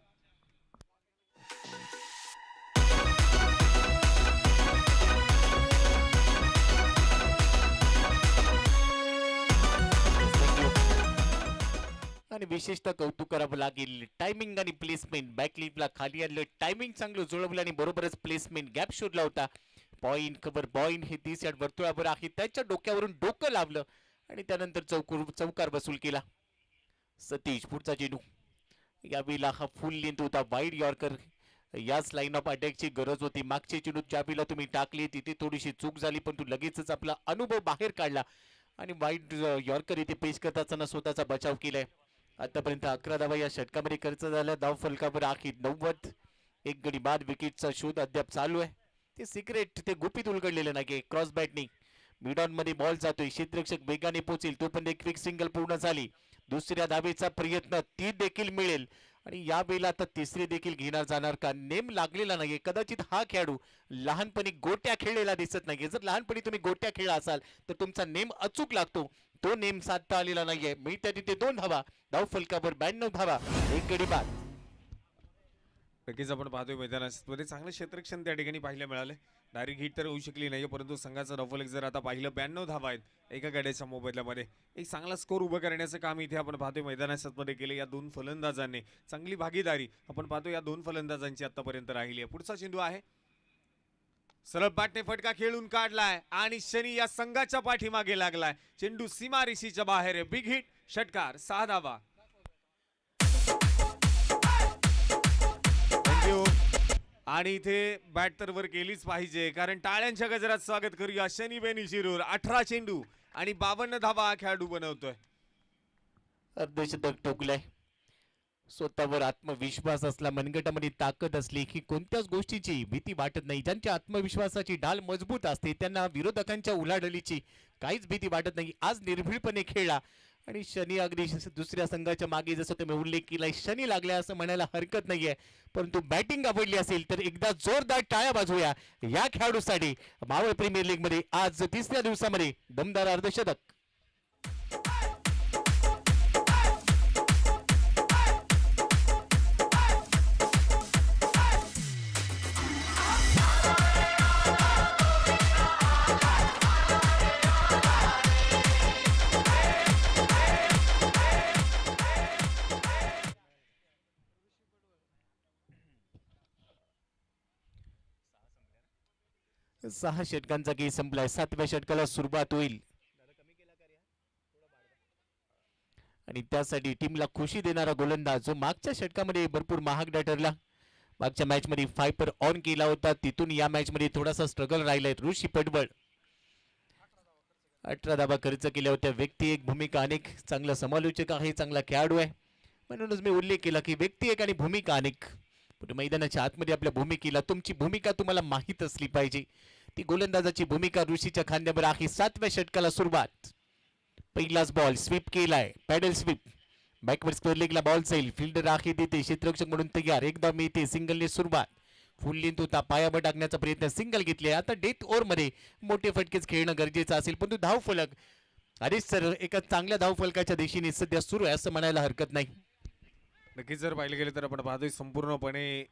आणि आणि विशेषतः कौतुक करावं लागेल टायमिंग आणि प्लेसमेंट. बॅकलिपला खाली आणलं, टायमिंग चांगलं जुळवलं आणि बरोबरच प्लेसमेंट गॅप शोधला होता. पॉईंट कव्हर बॉईंट हे 30 यार्ड वर्तुळावर आहे, त्याच्या डोक्यावरून डोकं लावलं आणि त्यानंतर चौकार वसूल केला. सतीश पुढचा चेंडू, यावेळेला हा फुल लेंथ होता, वाईड यॉर्कर. याच लाईन ऑफ अटॅकची गरज होती. मागचे चेंडू ज्यावेळेला तुम्ही टाकले तिथे थोडीशी चूक झाली, पण तू लगेचच आपला अनुभव बाहेर काढला आणि वाईड यॉर्कर इथे पेश करताना स्वतःचा बचाव केलाय. आतापर्यंत 11 धावा या षटकामध्ये खर्च झाल्या. धाव फलकावर आखिर 90. एक गडी बाद विकेटचा शोध अद्याप चालू आहे. ते सिक्रेट, ते गुपित उलगडलेलं नाही. क्रॉस बॅटनी मिड ऑन मध्ये बॉल जातोय, क्षेत्ररक्षक वेगाने पोहोचेल तोपर्यंत एक क्विक सिंगल पूर्ण झाली. दुसऱ्या धावेचा प्रयत्न, ती देखील मिळेल आणि या वेळेला आता तिसरी देखील घेणार जाणार का? नेम लागलेला नाहीये. कदाचित हा खेळाडू लहानपणी गोट्या खेळलेला दिसत नाहीये. जर लहानपणी तुम्ही गोट्या खेळला असाल तर तुमचा नेम अचूक लागतो. तो नेम साधता आलेला नाहीये. मिळत्या तिथे 2 धावा. धाव फलकावर 92 धावा, एक गडी बाद. नक्कीच आपण पाहतोय मैदानामध्ये चांगलं क्षेत्ररक्षण त्या ठिकाणी पाहायला मिळालं. डायरेक्ट हिट तर होऊ शकली नाही, परंतु संघाचा धावफलक जर आता पाहिलं 92 धावा आहेत एका गाड्याच्या मोबदल्यामध्ये. एक चांगला स्कोर उभं करण्याचं काम इथे आपण पाहतोय मैदानामध्ये केले या 2 फलंदाजांनी. चांगली भागीदारी आपण पाहतो या 2 फलंदाजांची आतापर्यंत राहिली आहे. पुढचा चेंडू आहे, सरळ बॅटने फटका खेळून काढलाय आणि शनी या संघाच्या पाठीमागे लागलाय. चेंडू सीमारेषेच्या बाहेर आहे. बिग हिट, षटकार, 6 धावा. थँक्यू. आणि इथे बॅट तर वर केलीच पाहिजे, कारण टाळ्यांच्या गजरात स्वागत करूया शनी बेनी शिरूर. 18 चेंडू आणि 52 धावा हा खेळाडू बनवतोय. अर्धशतक ठोकलंय. स्वतःवर आत्मविश्वास असला, मनगटामध्ये ताकद असली की कोणत्याच गोष्टीची भीती वाटत नाही. ज्यांच्या आत्मविश्वासाची ढाल मजबूत असते त्यांना विरोधकांच्या उलाढालीची काहीच भीती वाटत नाही. आज निर्भीडपणे खेळला आणि शनी अगदी दुसऱ्या संघाच्या मागे जसं तुम्ही उल्लेख केलाय शनी लागलाय असं म्हणायला हरकत नाहीये. परंतु बॅटिंग आवडली असेल तर एकदा जोरदार टाळ्या वाजवूया या खेळाडूसाठी. मावळ प्रीमियर लीग मध्ये आज तिसऱ्या दिवसामध्ये दमदार अर्धशतक. सहा षटकांचा गेम संपलाय. 7व्या षटकाला सुरुवात होईल आणि त्यासाठी टीमला खुशी देणारा गोलंदाज जो मागच्या षटकामध्ये भरपूर महागडा ठरला. मागच्या मॅच मध्ये फायपर ऑन केला होता, तिथून या मॅच मध्ये थोडासा स्ट्रगल राहिलाय. ऋषी पडवळ 18 धावा खर्च केल्या होत्या. व्यक्ती एक, भूमिका अनेक. चांगला समालोचक आहे, चांगला खेळाडू आहे. म्हणूनच मी उल्लेख केला की व्यक्ती एक आणि भूमिका अनेक. मैदानाच्या आतमध्ये आपल्या भूमिकेला तुमची भूमिका तुम्हाला माहीत असली पाहिजे. ती गोलंदाजाची भूमिका ऋषीच्या खांद्यावर आहे. 7व्या षटकाला सुरुवात. पहिलाच बॉल स्वीप केलाय, पॅडल स्वीप. बॅकवर्ड स्क्वेअर लेगला बॉल जाईल. फिल्डर आहे तिथे, क्षेत्ररक्षक म्हणून तयार. एकदा मिळते सिंगलने सुरुवात. फुल लेंथ होता, पायावर टाकण्याचा प्रयत्न, सिंगल घेतले. आता डेथ ओव्हर मध्ये मोठे फटकेच खेळणं गरजेचं असेल, परंतु धावफलक अरेच सर एका चांगल्या धावफलकाच्या दिशेने सध्या सुरू आहे असं म्हणायला हरकत नाही. नक्कीच जर पाहिलं गेलं तर आपण पाहतोय संपूर्णपणे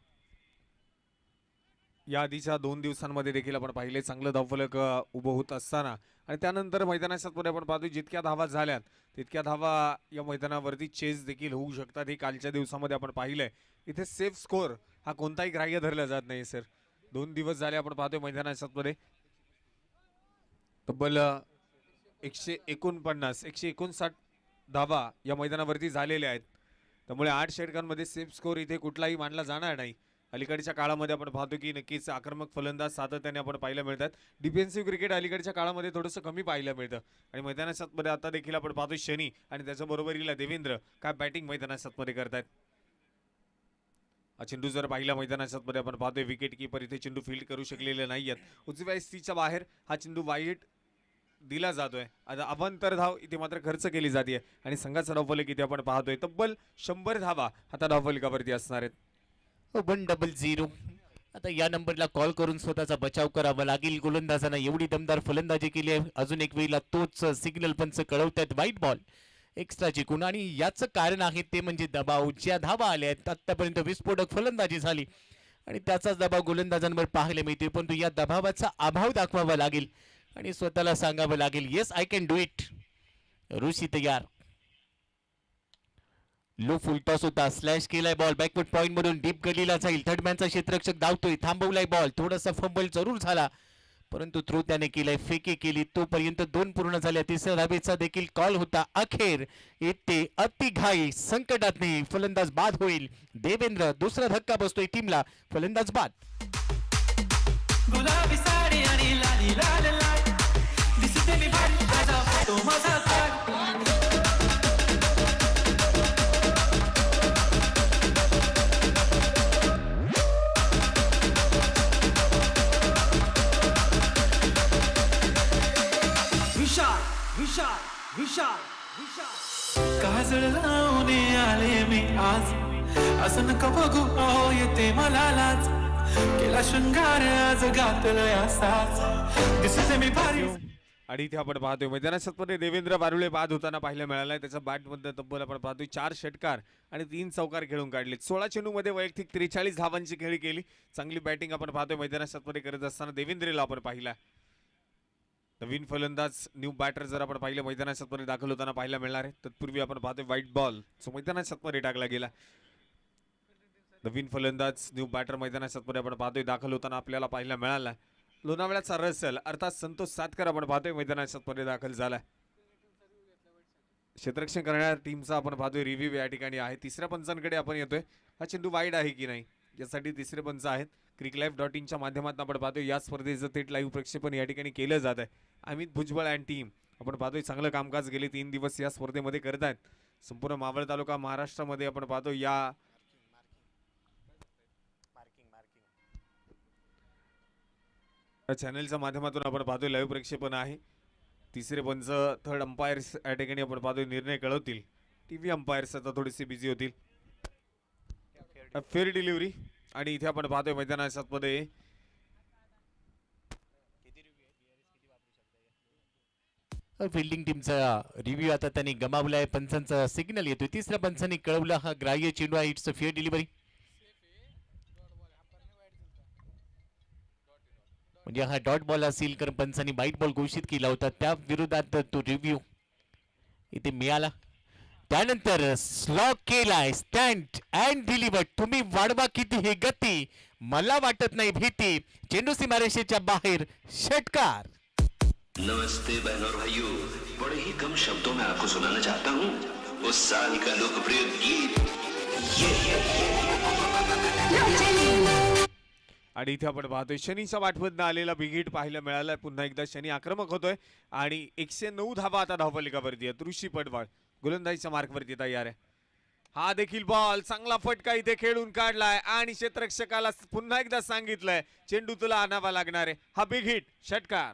या आधीच्या 2 दिवसांमध्ये देखील आपण पाहिले चांगलं धावफलक उभं होत असताना आणि त्यानंतर मैदानाच्या पुढे आपण पाहतोय जितक्या धावा झाल्यात तितक्या धावा या मैदानावरती चेस देखील होऊ शकतात. हे कालच्या दिवसामध्ये आपण पाहिलंय. इथे सेफ स्कोर हा कोणताही ग्राह्य धरला जात नाही सर. 2 दिवस झाले आपण पाहतोय मैदानाच्या पुढे तब्बल 149 159 धावा या मैदानावरती झालेल्या आहेत. त्यामुळे 8 षटकांमध्ये सेफ स्कोर इथे कुठलाही मानला जाणार नाही. अलीकडच्या काळामध्ये आपण पाहतो की नक्कीच आक्रमक फलंदाज सातत्याने आपण पाहायला मिळतात. डिफेन्सिव्ह क्रिकेट अलीकडच्या काळामध्ये थोडंसं कमी पाहायला मिळतं आणि मैदानामध्ये आता देखील आपण पाहतो शनी आणि त्याच्या बरोबरीला देवेंद्र काय बॅटिंग मैदानामध्ये करतात. हा चेंडू जर पाहिला मैदानामध्ये आपण पाहतोय विकेट कीपर इथे चेंडू फील्ड करू शकलेले नाहीयेत. उजव्या स्थितीच्या बाहेर हा चेंडू वाईट दिला जातोय. आता अवांतर धाव इथे मात्र खर्च केली जाते आणि संघाचा धावफलक इथे आपण पाहतोय तब्बल 100 धावा आता धावफलकावरती असणार आहेत. 100. आता या नंबरला कॉल करून स्वतःचा बचाव करावा लागेल. गोलंदाजांना एवढी दमदार फलंदाजी केली आहे. अजून एक वेळेला तोच सिग्नल पंच कळवतात व्हाईट बॉल एक्स्ट्रा जिंकून आणि याचं कारण आहे ते म्हणजे दबाव. ज्या धावा आल्या आहेत आतापर्यंत विस्फोटक फलंदाजी झाली आणि त्याचाच दबाव गोलंदाजांवर पाहायला मिळते. परंतु या दबावाचा अभाव दाखवावा लागेल आणि स्वतःला सांगावं लागेल yes I can do it. Rishi तयार. लो फुलटॉस होता, स्लॅश केलाय बॉल, बॅकवर्ड पॉइंट मधून डीप गलीला जाईल. थर्ड मॅनचा क्षेत्ररक्षक धावतोय, थांबवलाय बॉल, थोडासा फंबल जरूर झाला परंतु थ्रो त्याने केलाय, फेकी केली, तोपर्यंत 2 पूर्ण झाल्या. तिसऱ्या धावेचा देखील कॉल होता. अखेर येते अति घाई, संकटात नाही, फलंदाज बाद होईल. देवेंद्र, दुसरा धक्का बसतोय टीमला, फलंदाज बाद. गुलाबी साडी आणि लाली लाल लाल दिसते मी भारी माझा फोटो माझा काढ. विशाल विशाल विशाल विशाल काजळ लावून आले मी आज, असं नका बघू अहो येते मला लाज. केला शृंगार आज घातलंय असाच दिसते मी भारी. आणि इथे आपण पाहतोय मैदानात देवेंद्र बारुळे बाद होताना पाहायला मिळालाय. त्याचा बॅट मध्ये तब्बल आपण पाहतोय 4 षटकार आणि 3 चौकार खेळून काढले. 16 चेंडूमध्ये वैयक्तिक 43 धावांची खेळी केली. चांगली बॅटिंग आपण पाहतोय मैदानात करत असताना देवेंद्रला आपण पाहिला. नवीन फलंदाज न्यू बॅटर जर आपण पाहिलं मैदानात दाखल होताना पाहायला मिळणार आहे. तत्पूर्वी आपण पाहतोय व्हाईट बॉल जो मैदानात टाकला गेला. नवीन फलंदाज न्यू बॅटर मैदानात आपण पाहतोय दाखल होताना आपल्याला पाहायला मिळाला. लोणावळ्याचा रसल अर्थात संतोष सातकर आपण पाहतोय मैदानात दाखल झाला. क्षेत्ररक्षण करणाऱ्या टीमचा आपण पाहतोय रिव्ह्यू या ठिकाणी आहे. तिसऱ्या पंचांकडे आपण येतोय. हा चेंडू वाईड आहे की नाही यासाठी तिसरे पंच आहेत. cricklife.in माध्यमातून आपण पाहतोय या स्पर्धेचं थेट लाईव्ह प्रक्षेपण या ठिकाणी केलं जात आहे. अमित भुजबळ अँड टीम आपण पाहतोय चांगलं कामकाज गेले 3 दिवस या स्पर्धेमध्ये करत आहेत. संपूर्ण मावळ तालुका महाराष्ट्रामध्ये आपण पाहतो या चॅनलच्या माध्यमातून आपण पाहतोय लाईव्ह प्रक्षेपण आहे. तिसरे पंच थर्ड अंपायर्स या ठिकाणी आपण पाहतोय निर्णय कळवतील. टीव्ही अंपायर्स आता थोडेसे बिझी होतील. फेअर डिलिव्हरी आणि इथे आपण पाहतोय मैदानात फिल्डिंग टीमचा रिव्ह्यू आता त्यांनी गमावलाय. पंचांचा सिग्नल येतोय. तिसऱ्या पंचांनी कळवला हा ग्राह्य चेंडू आहे. It's a fair delivery. म्हणजे हा डॉट बॉल असेल कारण पंचांनी वाईट बॉल घोषित केला होता त्या विरोधात तो रिव्ह्यू इथे मिळाला. त्यानंतर स्लॉक केलाय, स्टँड अँड डिलिव्हर्ड. तुम्ही वाढवा किती हे गती, मला वाटत नाही भीती. चेंडू सीमारेषेच्या बाहेर, षटकार. नमस्ते बहनों और भाइयों, बड़े ही कम शब्दों में आपको सुनाना चाहता हूँ उस साल का लोकप्रिय गीत आणि इथे आपण पाहतोय शनीच्या वाटमधनं आलेला बिग हिट पाहायला मिळालाय. पुन्हा एकदा शनी आक्रमक होतोय आणि 109 धावा आता धावफलकावरती आहेत. ऋषी पडवाळ गोलंदाजीच्या मार्कवरती तयार आहे. हा देखील बॉल चांगला फटका इथे खेळून काढलाय आणि क्षेत्ररक्षकाला पुन्हा एकदा सांगितलंय चेंडू तुला आणावा लागणार आहे. हा बिग हिट, षटकार.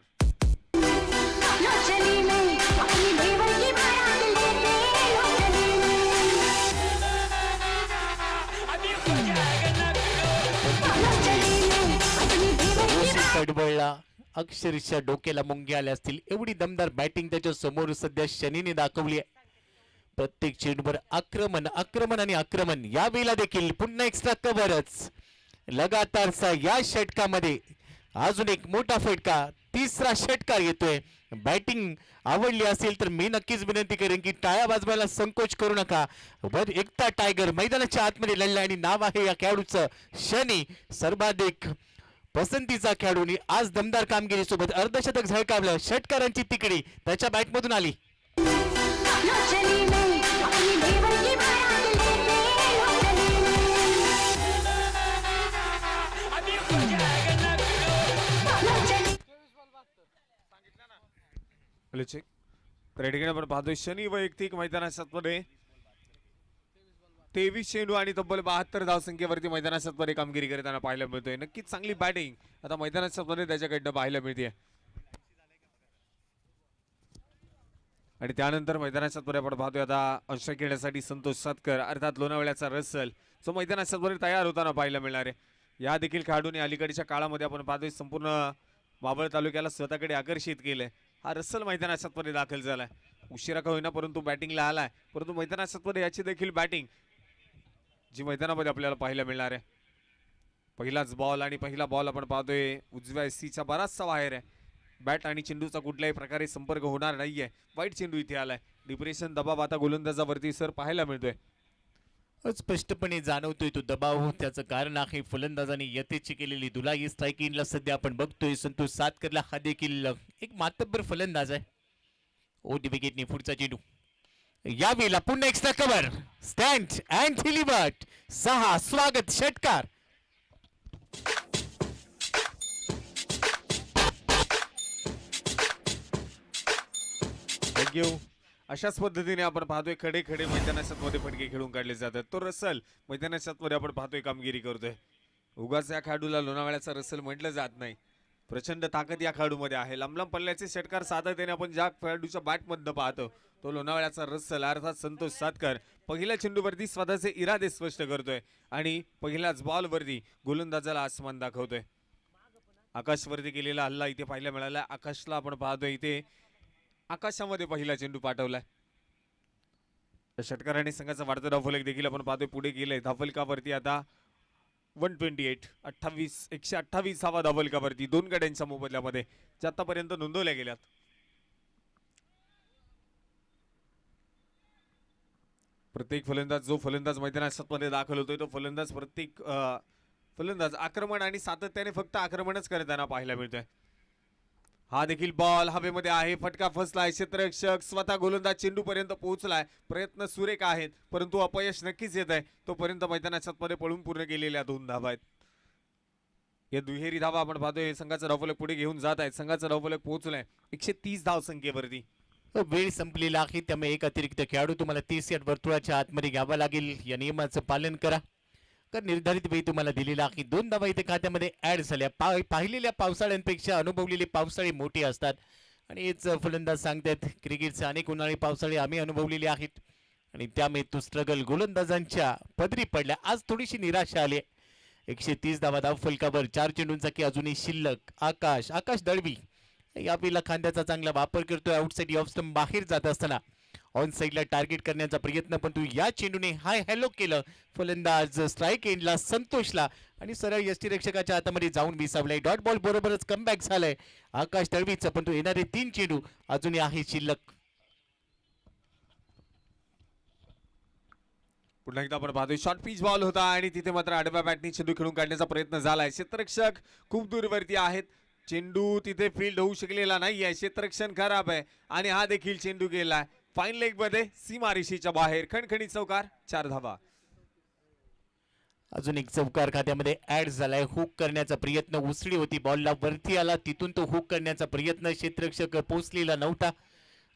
पडवळला अक्षरशः डोक्याला मुंग्या आल्या असतील एवढी दमदार बॅटिंग त्याच्या समोर सध्या शनीने दाखवली आहे. प्रत्येक चेंडूवर आक्रमण आक्रमण आणि आक्रमण. या वेळेला देखील पुन्हा एक्स्ट्रा कव्हरच लगातारचा या षटकामध्ये अजून एक मोठा फटका. तिसरा षटकार येतोय. बॅटिंग आवडली असेल तर मी नक्कीच विनंती करेन की टाळ्या वाजवायला संकोच करू नका. वर एकटा टायगर मैदानाच्या आतमध्ये लढला आणि नाव आहे या खेळाडूचं शनी. सर्वाधिक पसंतीचा खेळाडूने आज दमदार कामगिरी सोबत अर्धशतक झळकावलं. षटकारांची तिकडी त्याच्या बॅटमधून आली. आपण पाहतोय शनी वैयक्तिक मैदानात 23 चेंडू आणि तब्बल 72 धावसंख्येवरती मैदानात कामगिरी करताना पाहायला मिळतोय. नक्कीच चांगली बॅटिंग आता मैदानात त्याच्याकडनं पाहायला मिळते. आणि त्यानंतर मैदानात आपण पाहतोय आता अंश खेळण्यासाठी संतोष सातकर अर्थात लोणावळ्याचा रसल जो मैदानात तयार होताना पाहायला मिळणार आहे. या देखील खेळाडूने अलीकडच्या काळामध्ये आपण पाहतोय संपूर्ण मावळ तालुक्याला स्वतःकडे आकर्षित केलंय. हा रसल मैदानात दाखल झालाय. उशिरा का होईना परंतु बॅटिंगला आलाय. परंतु मैदानात याची देखील बॅटिंग जी मैदानामध्ये आपल्याला पाहायला मिळणार आहे. पहिलाच बॉल आणि पहिला बॉल आपण पाहतोय उजव्या सीच्या बराचसा बाहेर आहे. बॅट आणि चेंडूचा कुठल्याही प्रकारे संपर्क होणार नाहीये. वाईट चेंडू इथे आलाय. डिप्रेशन दबाव आता गोलंदाजावरती सर पाहायला मिळतोय. स्पष्टपणे जाणवतोय तो दबाव. त्याचं कारण आहे फलंदाजाने यथेची केलेली दुलाई. स्ट्राईक इनला सध्या आपण बघतोय संतोष सातकरला. हा देखील एक मातब्बर फलंदाज आहे. ओटी विकेटने पुढचा चेंडू. यावेळेला पुन्हा extra cover. Stand and delivered. 6 स्वागत षटकार. थँक्यू. अशाच पद्धतीने आपण पाहतोय खडे खडे मैदानात मध्ये फटके खेळून काढले जातात. तो रसल मैदानात मध्ये आपण पाहतोय कामगिरी करतोय. उगाच या खेळाडूला लोणावळ्याचा रसल म्हटलं जात नाही. प्रचंड ताकद या खेळाडूमध्ये आहे. लांब लांब पल्ल्याचे षटकार सातत्याने आपण ज्या खेळाडूच्या बॅटमधनं पाहतो तो लोणावळ्याचा रसल अर्थात संतोष सातकर पहिल्या चेंडूवरती स्वतःचे इरादे स्पष्ट करतोय आणि पहिल्याच बॉलवरती गोलंदाजाला आसमान दाखवतोय. आकाशवरती केलेला हल्ला इथे पाहायला मिळाला. आकाशला आपण पाहतोय इथे आकाशामध्ये पहिला चेंडू पाठवलाय. षटकाराने संघाचा वाढता धावफलक देखील आपण पाहतोय पुढे गेलाय. धावफलकावरती आता 128 धावा धावफलकावरती 2 गड्यांच्या मोबदल्यामध्ये जे आतापर्यंत नोंदवल्या गेल्यात. प्रत्येक फलंदाज जो फलंदाज मैदानात मध्ये दाखल होतोय तो फलंदाज प्रत्येक फलंदाज आक्रमण आणि सातत्याने फक्त आक्रमणच करताना पाहायला मिळतोय. हा देखील बॉल हवेमध्ये आहे. फटका फसलाय. क्षेत्ररक्षक स्वतः गोलंदाज चेंडू पर्यंत पोहोचलाय. प्रयत्न सुरेख आहेत परंतु अपयश नक्कीच येत आहे. तोपर्यंत मैदानात मध्ये पळून पूर्ण केलेल्या 2 धावा आहेत. या दुहेरी धावा आपण पाहतोय संघाचा धावफलक पुढे घेऊन जात आहेत. संघाचा धावफलक पोहोचलाय 130 धाव संख्येवरती. वेळ संपलेला आहे त्यामुळे एक अतिरिक्त खेळाडू तुम्हाला 30 या वर्तुळाच्या आतमध्ये घ्यावा लागेल. या नियमाचं पालन करा. तर निर्धारित वेळी तुम्हाला दिलेला आहे. 2 धावा इथे खात्यामध्ये ऍड झाल्या. पाहिलेल्या पावसाळ्यांपेक्षा अनुभवलेले पावसाळे मोठे असतात आणि हेच फलंदाज सांगतात. क्रिकेटचे अनेक उन्हाळी पावसाळे आम्ही अनुभवलेले आहेत आणि त्यामुळे तो स्ट्रगल गोलंदाजांच्या पदरी पडल्या. आज थोडीशी निराशा आली. 130 धावा धावफलकावर 4 चेंडूंचा की अजूनही शिल्लक. आकाश दळवी यावेळेला खांद्याचा चांगला वापर करतोय. आउटसाइड ऑफ स्टंप बाहेर जात असताना ऑन साइडला टार्गेट करण्याचा प्रयत्न पण तू या चेंडूने हाय हॅलो केलं. फलंदाज स्ट्राईक एंडला संतोषला आणि सरळ यष्टीरक्षकाच्या हातामध्ये जाऊन विसावलाय. डॉट बॉल बरोबरच कमबॅक झालाय आकाश दळवीचं. पण तो येणारे 3 चेंडू अजूनही आहे शिल्लक. पुन्हा एकदा आपण पाहतोय शॉर्ट पिच बॉल होता आणि तिथे मात्र आडव्या बॅटनी चेंडू खेळून काढण्याचा प्रयत्न झालाय. क्षेत्ररक्षक खूप दूरवरती आहेत. चेंडू तिथे फील्ड होऊ शकलेला नाहीये. क्षेत्ररक्षण खराब आहे आणि हा देखील चेंडू गेलाय फाईन लेग मध्ये सीमारेषेच्या बाहेर. खणखणीत चौकार. 4 धावा. अजून एक चौकार खात्यामध्ये ऍड झालाय. हुक करण्याचा प्रयत्न. उसळी होती बॉलला वरती आला तिथून तो हुक करण्याचा प्रयत्न क्षेत्ररक्षक पोहोचलेला नव्हता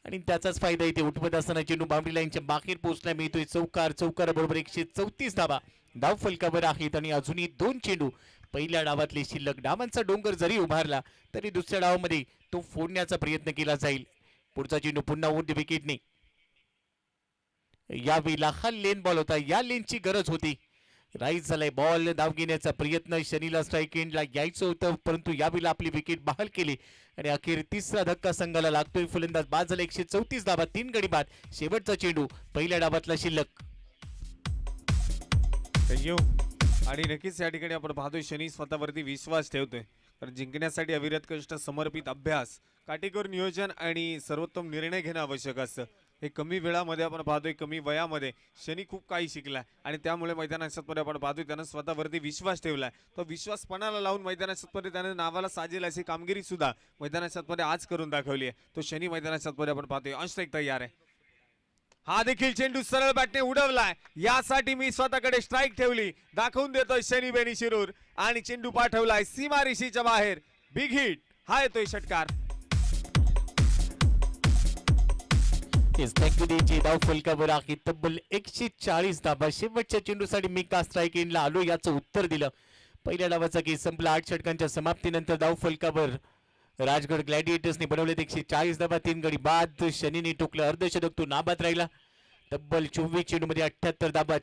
आणि त्याचाच फायदा इथे उठवत असताना चेंडू बाउंड्री लाईनच्या बाहेर पोहोचला मिळतोय. चौकार बरोबर 134 धावा धावफलकावर आहेत आणि अजूनही 2 चेंडू पहिल्या डावातले शिल्लक. डावांचा डोंगर जरी उभारला तरी दुसऱ्या डावामध्ये तो फोडण्याचा प्रयत्न केला जाईल. पुढचा चेंडू पुन्हा ओटी विकेटने. यावेळेला हा लेन बॉल होता. या लेनची गरज होती. राईज झालाय बॉल. धाव घेण्याचा प्रयत्न. शनीला स्ट्राईक एंडला यायचं होतं परंतु यावेळेला आपली विकेट बहाल केली आणि अखेर तिसरा धक्का संघाला लागतोय. फलंदाज बाद झाला. 134 धावा 3 गडी बाद. शेवटचा चेंडू पहिल्या डावातला शिल्लक. थँक्यू. आणि नक्कीच या ठिकाणी आपण पाहतोय शनी स्वतःवरती विश्वास ठेवतोय. कारण जिंकण्यासाठी अविरत कष्ट, समर्पित अभ्यास, काटेकोर नियोजन आणि सर्वोत्तम निर्णय घेणं आवश्यक असतं. हे कमी वेळामध्ये आपण पाहतोय, कमी वयामध्ये शनी खूप काही शिकलाय आणि त्यामुळे मैदानात आपण पाहतोय त्यानं स्वतःवरती विश्वास ठेवलाय. तो विश्वास पणाला लावून मैदानात त्याने नावाला साजेल अशी कामगिरी सुद्धा मैदानात आज करून दाखवली आहे. तो शनी मैदानात आपण पाहतोय ऑन स्ट्राईक तयार आहे. हा देखील चेंडू सरळ बॅटने उडवलाय. यासाठी मी स्वतःकडे स्ट्राईक ठेवली दाखवून देतोय शनी बेनी शिरूर आणि चेंडू पाठवलाय सीमारेषेच्या बाहेर. Big hit. हा येतोय षटकार. धावफलकावर आहे तब्बल 140 धावा. शेवटच्या चेंडूसाठी मी का स्ट्राईक एंडला आलो याचं उत्तर दिलं. पहिल्या डावाचा केस संपला. 8 षटकांच्या समाप्तीनंतर धावफलकावर राजगड ग्लॅडिएटर्सने बनवले 140 धावा 3 गडी बाद. शनीने टोकलं अर्धशतक. तो नाबाद राहिला. तब्बल 24 चेंडूमध्ये 78 धावा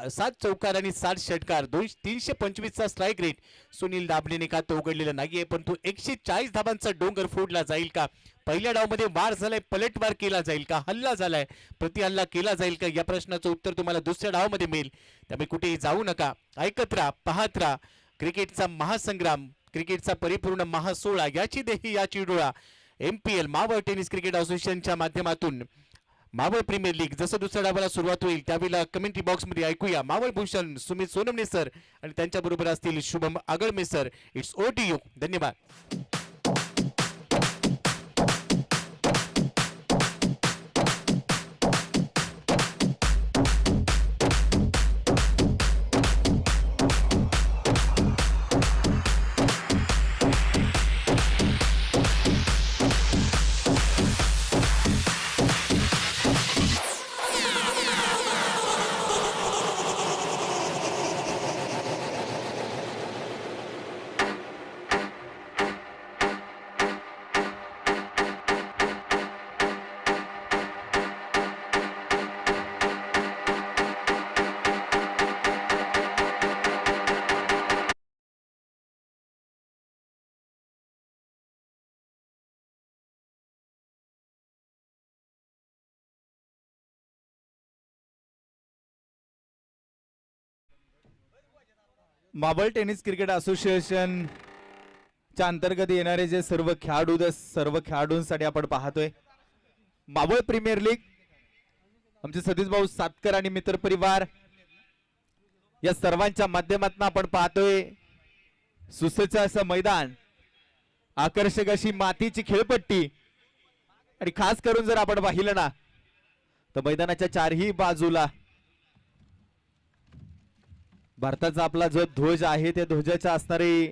7 चौकार आणि 60 षटकार. 325 चा स्ट्राईक रेट. सुनील दाबलेने का तो उघडलेला नाहीये पण तो 140 धावांचा डोंगर फोडला जाईल का? पहिल्या डावमध्ये वार झालाय, पलटवार केला जाईल का? हल्ला झालाय, प्रतिहल्ला केला जाईल का? या प्रश्नाचं उत्तर तुम्हाला दुसऱ्या डावामध्ये मिळेल. त्यामुळे कुठेही जाऊ नका. ऐकत राहा, पाहत राहा. क्रिकेटचा महासंग्राम, क्रिकेटचा परिपूर्ण महासोळा याची देही याची डोळा MPL मावळ टेनिस क्रिकेट असोसिएशनच्या माध्यमातून मावळ प्रीमियर लीग जसं दुसऱ्या डावाला सुरुवात होईल त्यावेळेला कमेंट्री बॉक्स मध्ये ऐकूया मावळ भूषण सुमित सोनमने सर आणि त्यांच्या बरोबर असतील Shubham Agalme sir. It's O T U. धन्यवाद. मावळ टेनिस क्रिकेट असोसिएशन च्या अंतर्गत येणारे जे सर्व खेळाडू सर्व खेळाडूंसाठी आपण पाहतोय मावळ प्रीमियर लीग. आमचे सतीश भाऊ सातकर आणि मित्र परिवार या सर्वांच्या माध्यमातून आपण पाहतोय सुसज्ज असं मैदान, आकर्षक अशी मातीची खेळपट्टी आणि खास करून जर आपण पाहिलं ना तर मैदानाच्या चारही बाजूला भारताचा आपला जो ध्वज आहे त्या ध्वजाच्या असणारी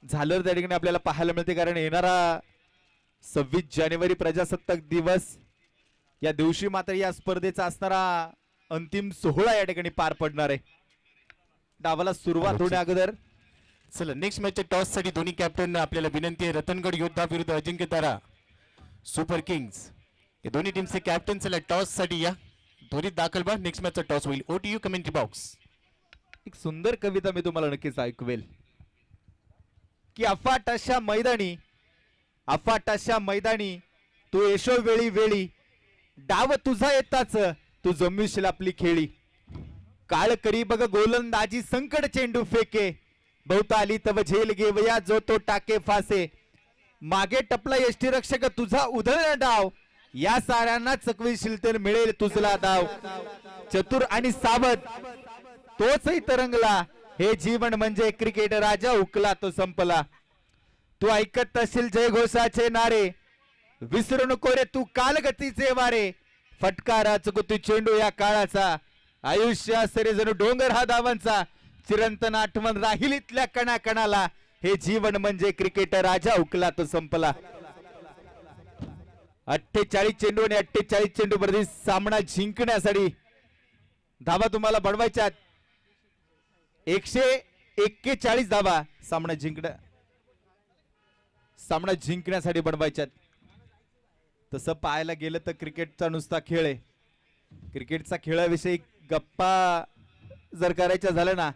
झालर त्या ठिकाणी आपल्याला पाहायला मिळते. कारण येणारा 26 जानेवारी प्रजासत्ताक दिवस या दिवशी मात्र या स्पर्धेचा असणारा अंतिम सोहळा या ठिकाणी पार पडणार आहे. डावाला सुरुवात होण्या अगोदर चला नेक्स्ट मॅचच्या टॉस साठी दोन्ही कॅप्टन आपल्याला विनंती आहे. रतनगड योद्धा विरुद्ध अजिंक्य तारा सुपर किंग्स या दोन्ही टीमचे कॅप्टन चला टॉस साठी या त्वरित दाखल व्हा. नेक्स्ट मॅचचा टॉस होईल. ओटीयू कमेंट्री बॉक्स. एक सुंदर कविता मी तुम्हाला नक्कीच ऐकवेल की अफाट अशा मैदानी तू येशो वेळी वेळी डाव तुझा येताच तू जमविशील आपली खेळी. काळ करी बघ गोलंदाजी संकट चेंडू फेके बहुताली तव झेल घेवया जो तो टाके फासे. मागे टपला यष्टीरक्षक तुझा उधळला डाव या साऱ्यांना चकविशील तर मिळेल तुझला डाव. चतुर आणि सावध तोचही तरंगला हे जीवन म्हणजे क्रिकेट राजा हुकला तो संपला. तू ऐकत असशील जयघोषाचे नारे विसरू नको रे तू कालगतीचे वारे. फटकारा चुकतू चेंडू या काळाचा आयुष्य असरे जणू डोंगर हा धावांचा. चिरंतन आठवण राहील इथल्या कणा कणाला हे जीवन म्हणजे क्रिकेट राजा हुकला तो संपला. 48 चेंडू आणि 48 चेंडू वरती सामना जिंकण्यासाठी धावा तुम्हाला बनवायच्या 141 धावा सामना जिंकण्यासाठी बनवायच्यात. तसं पाहायला गेलं तर क्रिकेटचा नुसता खेळ आहे. क्रिकेटचा खेळाविषयी गप्पा जर करायच्या झाल्या ना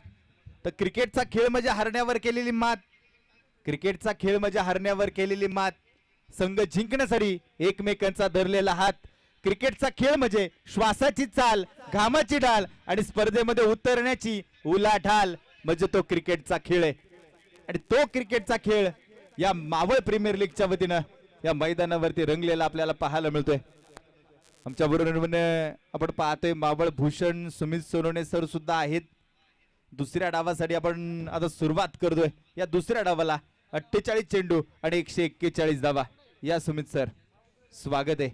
तर क्रिकेटचा खेळ म्हणजे हरण्यावर केलेली मात. क्रिकेटचा खेळ म्हणजे हरण्यावर केलेली मात. संघ जिंकण्यासाठी एकमेकांचा धरलेला हात. क्रिकेटचा खेळ म्हणजे श्वासाची चाल, घामाची ढाल आणि स्पर्धेमध्ये उतरण्याची उलाढाल म्हणजे तो क्रिकेटचा खेळ आहे. आणि तो क्रिकेटचा खेळ या मावळ प्रीमियर लीगच्या वतीनं या मैदानावरती रंगलेला आपल्याला पाहायला मिळतोय. आमच्या बरोबर आपण पाहतोय मावळ भूषण सुमित सोनवणे सर सुद्धा आहेत. दुसऱ्या डावासाठी आपण आता सुरुवात करतोय. या दुसऱ्या डावाला 48 चेंडू आणि 141 धावा. या सुमित सर स्वागत आहे.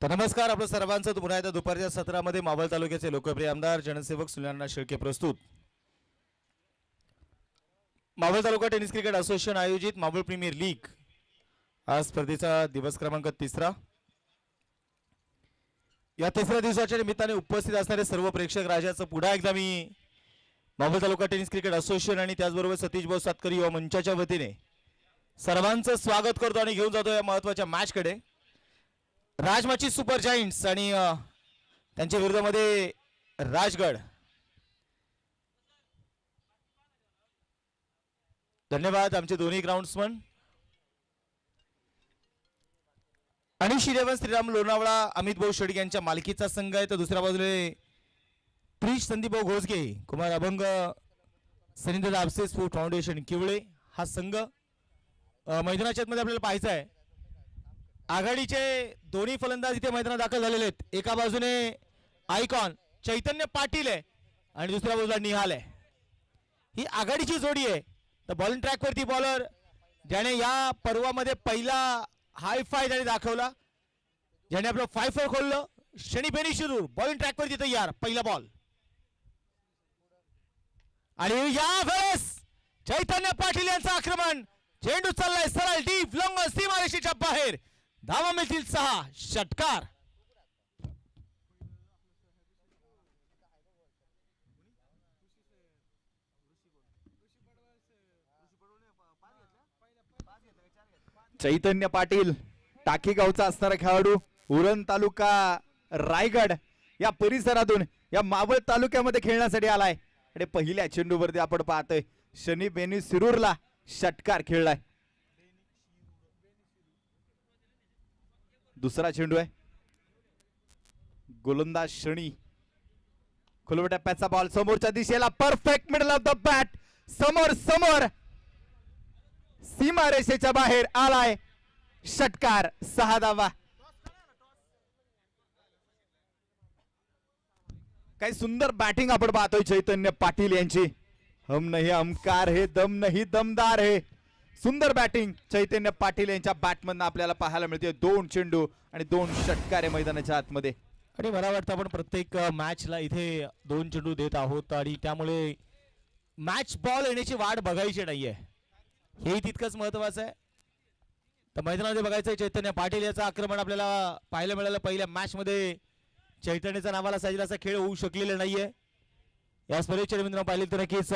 तर नमस्कार आपलं सर्वांचं पुन्हा एकदा दुपारच्या सत्रामध्ये मावळ तालुक्याचे लोकप्रिय आमदार जनसेवक सुनील शेळके प्रस्तुत. मावळ तालुका टेनिस क्रिकेट असोसिएशन आयोजित मावळ प्रीमियर लीग आज स्पर्धेचा दिवस क्रमांक 3. या 3ऱ्या दिवसाच्या निमित्ताने उपस्थित असणारे सर्व प्रेक्षक राजाचं पुन्हा एकदा मी मावळ तालुका टेनिस क्रिकेट असोसिएशन आणि त्याचबरोबर सतीश भाऊ सातकर युवा मंचाच्या वतीने सर्वांचं स्वागत करतो आणि घेऊन जातो या महत्वाच्या मॅच कडे. राजमाची सुपर जायंट्स आणि त्यांच्या विरोधामध्ये राजगड. धन्यवाद आमचे दोन्ही ग्राउंड्समन. अनिश इलेव्हन श्रीराम लोणावळा अमित भाऊ शेडगे यांच्या मालकीचा संघ आहे. तर दुसऱ्या बाजूला प्रिश संदीप भाऊ घोसगे कुमार अभंग सनिंद्र दाबसे स्पोर्ट फाउंडेशन किवळे हा संघ मैदानाच्या मध्ये आपल्याला पाहायचा आहे. आघाडीचे दोन्ही फलंदाज इथे मैदानात दाखल झालेले आहेत. एका बाजूने आयकॉन चैतन्य पाटील आहे आणि दुसऱ्या बाजूला निहाल आहे. ही आघाडीची जोडी आहे. तर बॉलिंग ट्रॅकवरती बॉलर ज्याने या पर्वामध्ये पहिला हाय फाय त्याने दाखवला, ज्याने आपलं 5-4 खोललं, शनी बेनी शिरूर बॉलिंग ट्रॅकवरती तयार. पहिला बॉल आणि या वेळेस चैतन्य पाटील यांचं आक्रमण. चेंडू चाललाय सरळ डीप लॉंग सीमारेषेच्या बाहेर. धावा मिळतील 6. षटकार. चैतन्य पाटील टाकीगावचा असणारा खेळाडू, उरण तालुका रायगड या परिसरातून या मावळ तालुक्यामध्ये खेळण्यासाठी आलाय आणि पहिल्या चेंडूवरती आपण पाहतोय शनी बेनी सिरूरला षटकार खेळलाय. दुसरा चेंडू आहे, गोलंदाज शनी, खुलवट टप्प्याचा बॉल समोरच्या दिशेला, perfect middle of the bat, समोर समोर सीमारेषेच्या बाहेर आलाय. षटकार. 6 धावा. काही सुंदर बॅटिंग आपण पाहतोय चैतन्य पाटील यांची. हम नहीं हमकार है, दम नहीं दमदार है. सुंदर बॅटिंग चैतन्य पाटील यांच्या बॅटमधून आपल्याला पाहायला मिळते. 2 चेंडू आणि 2 षटकार आहे मैदानाच्या आतमध्ये. आणि मला वाटतं आपण प्रत्येक मॅचला इथे 2 चेंडू देत आहोत आणि त्यामुळे मॅच बॉल येण्याची वाट बघायची नाहीये, हेही तितकंच महत्वाचं आहे. तर मैदानामध्ये बघायचंय चैतन्य पाटील याचं आक्रमण आपल्याला पाहायला मिळालं. पहिल्या मॅच मध्ये चैतन्याच्या नावाला साजेल असा खेळ होऊ शकलेला नाहीये. या स्पर्धेच्या निमित्तानं पाहिले तर नक्कीच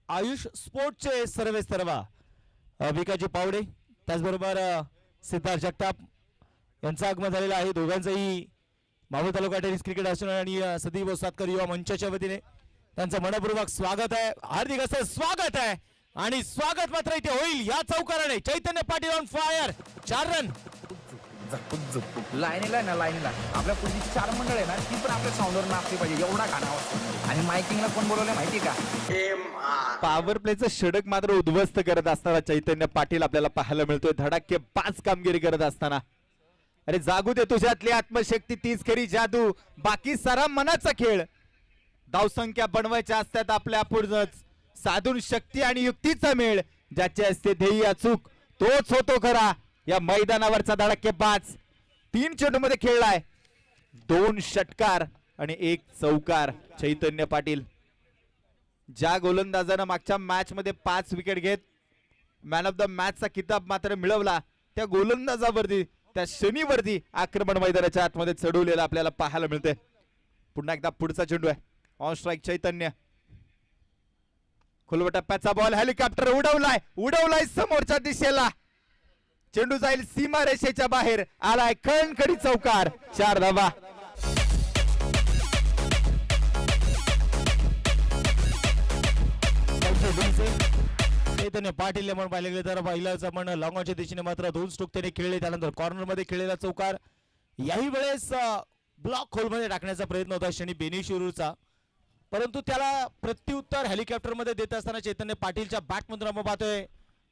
आयुष स्पोर्टचे सर्वे सर्वा भिकाजी पावडे त्याचबरोबर सिद्धार्थ जगताप यांचं आगमन झालेलं आहे. दोघांचंही मावळ तालुका टेनिस क्रिकेट असोसिएशन आणि सदीव सातकर युवा मंचाच्या वतीने त्यांचं मनपूर्वक स्वागत आहे, हार्दिक असं स्वागत आहे. आणि स्वागत मात्र इथे होईल या चौकाराने. चैतन्य पाटील ऑन फायर. 4 रन. लाईनीला ना लाईनीला आपल्या पुढची 4 मंडळ आहे ना, ती पण आपल्या साऊंडवर नाचली पाहिजे एवढा गाणं आवडतं. आणि मायकिंगला कोण बोलवलं माहिती का? पॉवर प्लेचं षटक मात्र उद्ध्वस्त करत असताना चैतन्य पाटील आपल्याला पाहायला मिळतोय. धडाकेबाज कामगिरी करत असताना. अरे जागू दे तुझ्यातली आत्मशक्ती, तीच खरी जादू, बाकी सारा मनाचा खेळ. धावसंख्या बनवायच्या असतात आपल्या पुढच, साधून शक्ती आणि युक्तीचा मेळ. ज्याचे असते ध्येय अचूक तोच होतो खरा. या मैदानावरचा धडाकेबाज 3 चेंडू मध्ये खेळलाय. 2 षटकार आणि 1 चौकार. चैतन्य पाटील ज्या गोलंदाजानं मागच्या मॅच मध्ये 5 विकेट घेत मॅन ऑफ द मॅचचा किताब मात्र मिळवला, त्या गोलंदाजावरती, त्या शनीवरती आक्रमण मैदानाच्या आतमध्ये चढवलेलं आपल्याला पाहायला मिळते. पुन्हा एकदा पुढचा चेंडू आहे. ऑन स्ट्राईक चैतन्य. खुलवट टप्प्याचा बॉल, हेलिकॉप्टर उडवलाय समोरच्या दिशेला. चेंडू जाईल सीमारेषेच्या बाहेर. आलाय खणखणी चौकार. 4 धावा. चैतन्य पाटील म्हणून पाहिले गेले तर पहिल्याच आपण लॉंगॉनच्या दिशेने मात्र 2 स्ट्रोक त्याने खेळले. त्यानंतर कॉर्नर मध्ये खेळलेला चौकार. याही वेळेस ब्लॉक होल मध्ये टाकण्याचा प्रयत्न होता शनी बेनी शिरूरचा, परंतु त्याला प्रत्युत्तर हेलिकॉप्टर मध्ये देत असताना चैतन्य पाटीलच्या बॅटमधून आपण पाहतोय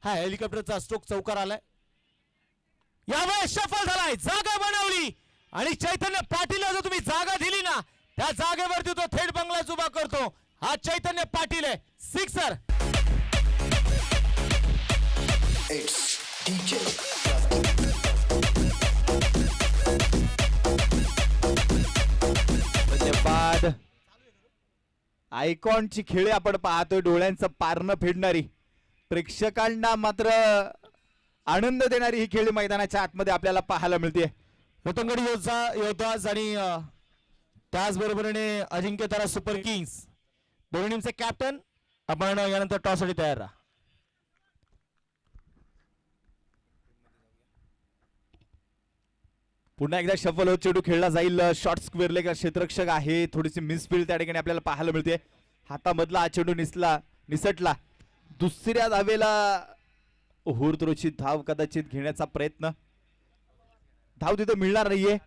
हा हेलिकॉप्टरचा स्ट्रोक चौकार आलाय. यावेळेस सफल झालाय, जागा बनवली आणि चैतन्य पाटीलला जर तुम्ही जागा दिली ना, त्या जागेवरती तो थेट बंगलाच उभा करतो. हा चैतन्य पाटील आहे. 6 धन्यवाद. आयकॉनची खेळी आपण पाहतोय, डोळ्यांचं पारणं फेडणारी, प्रेक्षकांना मात्र आनंद देणारी ही खेळी मैदानाच्या आतमध्ये आपल्याला पाहायला मिळते. रतनगडी योद्धाज आणि त्याचबरोबरीने अजिंक्य तारा सुपर किंग्स दोन्ही टीमचे कॅप्टन. आपण यानंतर टॉस साठी तयार राहा. पुन्हा एकदा शफल होत चेंडू खेळला जाईल. शॉर्ट स्क्वेअर लेग क्षेत्ररक्षक आहे, थोडीशी मिसफील्ड त्या ठिकाणी आपल्याला पाहायला मिळते. हातामधला हा चेंडू निसटला. दुसऱ्या धावेला हुरतुरुची धाव कदाचित घेण्याचा प्रयत्न. धाव तिथं मिळणार नाहीये.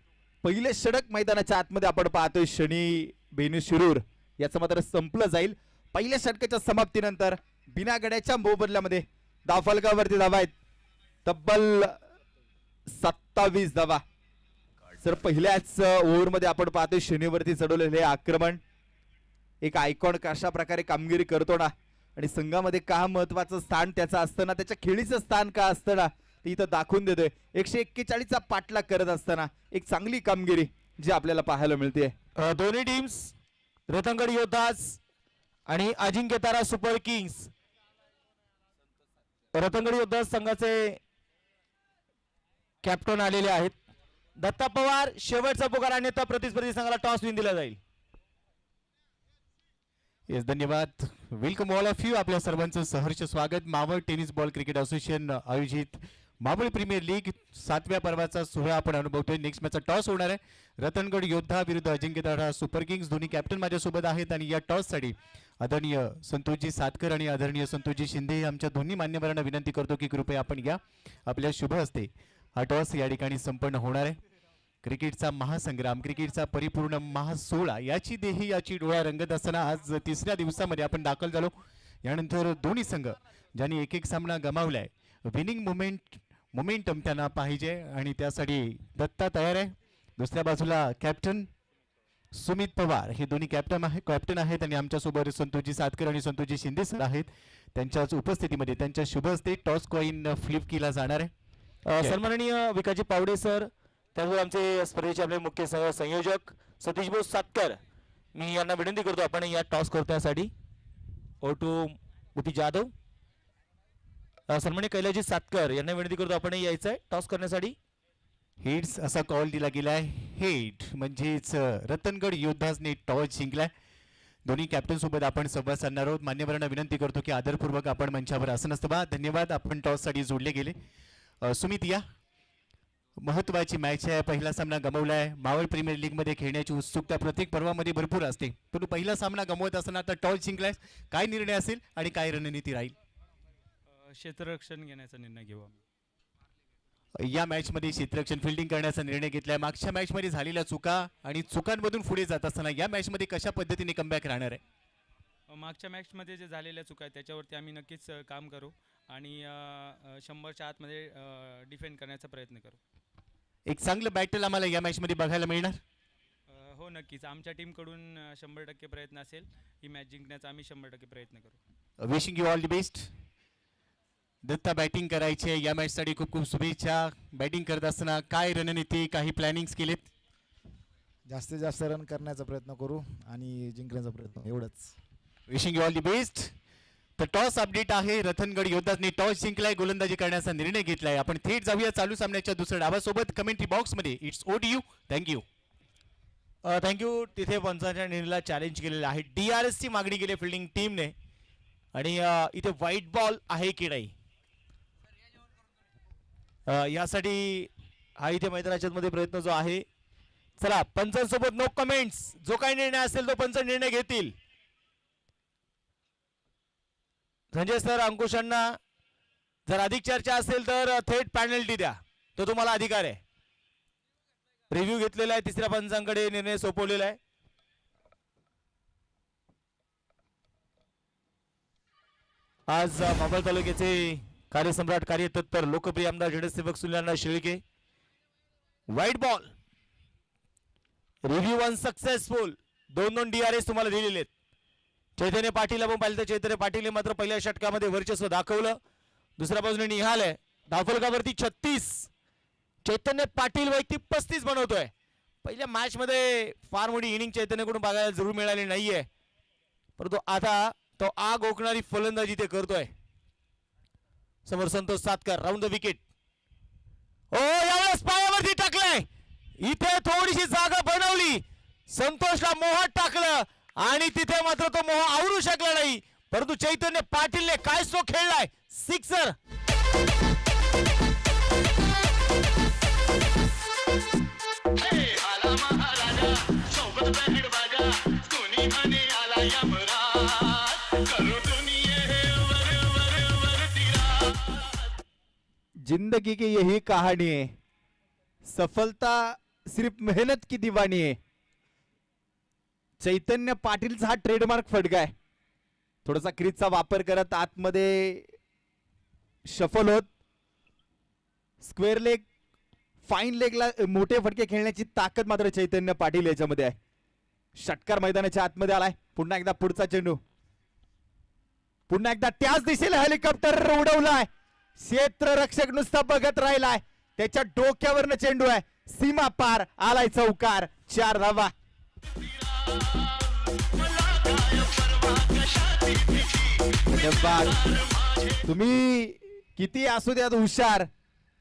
पहिले षटक मैदानाच्या आतमध्ये आपण पाहतोय शनी बेनू शिरूर याचं मात्र संपलं जाईल. पहिल्या षटकाच्या समाप्तीनंतर बिना गड्याच्या मोबदल्यामध्ये धावफलकावरती धावा आहेत तब्बल 27 धावा. सर पहिल्याच ओव्हरमध्ये आपण पाहतोय शनीवरती चढवलेले आक्रमण. एक आयकॉन कशा प्रकारे कामगिरी करतो ना आणि संघामध्ये का महत्वाचं स्थान त्याचं असताना त्याच्या खेळीचं स्थान का असतं ना ते इथं दाखवून देतोय. 141चा पाठलाग करत असताना एक चांगली कामगिरी जी आपल्याला पाहायला मिळते. दोन्ही टीम्स रतनगड योद्धास आणि अजिंक्य तारा सुपर किंग्स. रतनगड योद्धास संघाचे कॅप्टन आलेले आहेत. दत्ता पवार शेवटचा पुकार अन्यथा प्रतिस्पर्धी संघाला टॉस विन दिला जाईल. येस धन्यवाद. Welcome all of you. आपल्या सर्वांचं सहर्ष स्वागत. Maval tennis ball cricket association आयोजित मावळ प्रीमियर लीग 7व्या पर्वाचा सोहळा आपण अनुभवतोय. नेक्स्ट मॅचचा टॉस होणार आहे. रतनगड योद्धा विरुद्ध अजिंक्य तारा सुपर किंग्स. दोन्ही कॅप्टन माझ्यासोबत आहेत आणि या टॉससाठी आदरणीय संतोषजी सातकर आणि आदरणीय संतोषजी शिंदे आमच्या दोन्ही मान्यवरांना विनंती करतो की कृपया आपण या. आपल्या शुभ हस्ते हा टॉस या ठिकाणी संपन्न होणार आहे. क्रिकेटचा महासंग्राम, क्रिकेटचा परिपूर्ण महासोहळा याची देही याची डोळा रंगत असताना आज तिसऱ्या दिवसामध्ये आपण दाखल झालो. यानंतर दोन्ही संघ ज्यांनी एक एक सामना गमावलाय विनिंग मोमेंटम त्यांना पाहिजे आणि त्यासाठी दत्ता तयार आहे. दुसऱ्या बाजूला कॅप्टन सुमित पवार हे दोन्ही कॅप्टन आहेत आणि आमच्यासोबत संतोषजी सातकर आणि संतोषजी शिंदे सर आहेत. त्यांच्याच उपस्थितीमध्ये त्यांच्या शुभ हस्ते टॉस कॉइन फ्लिप केला जाणार आहे. सन्माननीय विकाजी पावडे सर, त्याचबरोबर आमचे स्पर्धेचे आपले मुख्य संयोजक सतीश भाऊ सातकर, मी यांना विनंती करतो आपण या टॉस करण्यासाठी. ओटू मुती जाधव, सन्माननीय कैलाजी सातकर यांना विनंती करतो आपण यायचं आहे टॉस करण्यासाठी. हेड्स असा कॉल दिला गेलाय. हेड म्हणजेच रतनगड योद्धासने टॉस जिंकलाय. दोन्ही कॅप्टन सोबत आपण संवाद साधणार आहोत. मान्यवरांना विनंती करतो की आदरपूर्वक आपण मंचावर आसन असतं. धन्यवाद. आपण टॉस साठी जोडले गेले. सुमित या. महत्वाची मॅच आहे. पहिला सामना गमावलाय. मावळ प्रीमियर लीग मध्ये खेळण्याची उत्सुकता प्रत्येक पर्वामध्ये भरपूर असते, परंतु पहिला सामना गमवत असताना आता टॉस जिंकलाय. काय निर्णय असेल आणि काय रणनीती राहील? क्षेत्ररक्षण घेण्याचा निर्णय घेऊ. या मॅच मध्ये क्षेत्ररक्षण फिल्डिंग करण्याचा निर्णय घेतलाय. मागच्या मॅच मध्ये झालेल्या चुका आणि चुकांमधून पुढे जात असताना या मॅच मध्ये कशा पद्धतीने कमबॅक राहणार आहे? मागच्या मॅचमध्ये जे झालेल्या चुका आहेत त्याच्यावरती आम्ही नक्कीच काम करू आणि 100च्या आतमध्ये डिफेंड करण्याचा प्रयत्न करू. एक चांगलं बॅटल आम्हाला या मॅच मध्ये बघायला मिळणार. हो नक्कीच. आमच्या टीमकडून 100% प्रयत्न असेल. ही मॅच जिंकण्याचा आम्ही 100% प्रयत्न करू. Wishing you all the best. Datta batting करायचे या मॅच साठी खूप खूप शुभेच्छा. बॅटिंग करत असताना काय रणनीती, काही प्लॅनिंग केलेत? जास्तीत जास्त रन करण्याचा प्रयत्न करू आणि जिंकण्याचा प्रयत्न, एवढंच. Wishing you all the best. तर टॉस अपडेट आहे. रतनगड योद्धाने टॉस जिंकलाय, गोलंदाजी करण्याचा निर्णय घेतलाय. आपण थेट जाऊया चालू सामन्याच्या दुसऱ्या डावासोबत. कमेंट्री बॉक्स मध्ये it's over to you. Thank you. Thank you. तिथे पंचांच्या निर्णयाला चॅलेंज केलेलं आहे. DRS ची मागणी केली फिल्डिंग टीमने आणि इथे व्हाईट बॉल आहे की नाही यासाठी हा इथे मैदानाच्या मध्ये प्रयत्न जो आहे. चला पंचांसोबत नो कमेंट्स. जो काही निर्णय असेल तो पंच निर्णय घेतील. संजय सर, अंकुशांना जर अधिक चर्चा असेल तर थेट पॅनल्टी द्या, तो तुम्हाला अधिकार आहे. रिव्ह्यू घेतलेला आहे. तिसऱ्या पंचांकडे निर्णय सोपवलेला आहे. आज मावळ तालुक्याचे कार्यसम्राट, कार्यतत्पर, लोकप्रिय आमदार जनसेवक Sunil Shelke. White ball. Review unsuccessful. 2-2 DRS तुम्हाला दिलेले आहेत. चैतन्य पाटील आपण पाहिलं तर चैतन्य पाटील मात्र पहिल्या षटकामध्ये वर्चस्व दाखवलं. दुसऱ्या बाजूने निहाल आहे. धावफलकावरती 36. चैतन्य पाटील वैयक्तिक 35 बनवतोय. पहिल्या मॅच मध्ये फार मोठी इनिंग चैतन्यकडून बघायला जरूर मिळाली नाहीये, परंतु आता तो आग ओकणारी फलंदाजी ते करतोय. समोर Santosh Satkar, round the wicket. ओ यावेळेस पायावरती टाकलाय. इथे थोडीशी जागा बनवली, संतोषला मोहात टाकलं आणि तिथे मात्र तो मोह आवरू शकला नाही, परंतु चैतन्य पाटीलने काय सो खेळलाय. सिक्सर. जिंदगी की यही कहानी है, सफलता सिर्फ मेहनत की दीवानी आहे. चैतन्य पाटीलचा हा ट्रेडमार्क फटका आहे. थोडासा क्रीजचा वापर करत आतमध्ये शफल होत स्क्वेअर लेग फाईन लेगला मोठे फटके खेळण्याची ताकद मात्र चैतन्य पाटील याच्यामध्ये आहे. षटकार मैदानाच्या आतमध्ये आलाय. पुन्हा एकदा पुढचा चेंडू. पुन्हा एकदा त्याच दिशेला हेलिकॉप्टर उडवलाय. क्षेत्ररक्षक नुसता बघत राहिलाय. त्याच्या डोक्यावरनं चेंडू आहे. सीमा पार आलाय चौकार. 4 धावा. तुम्ही किती असू द्यात हुशार,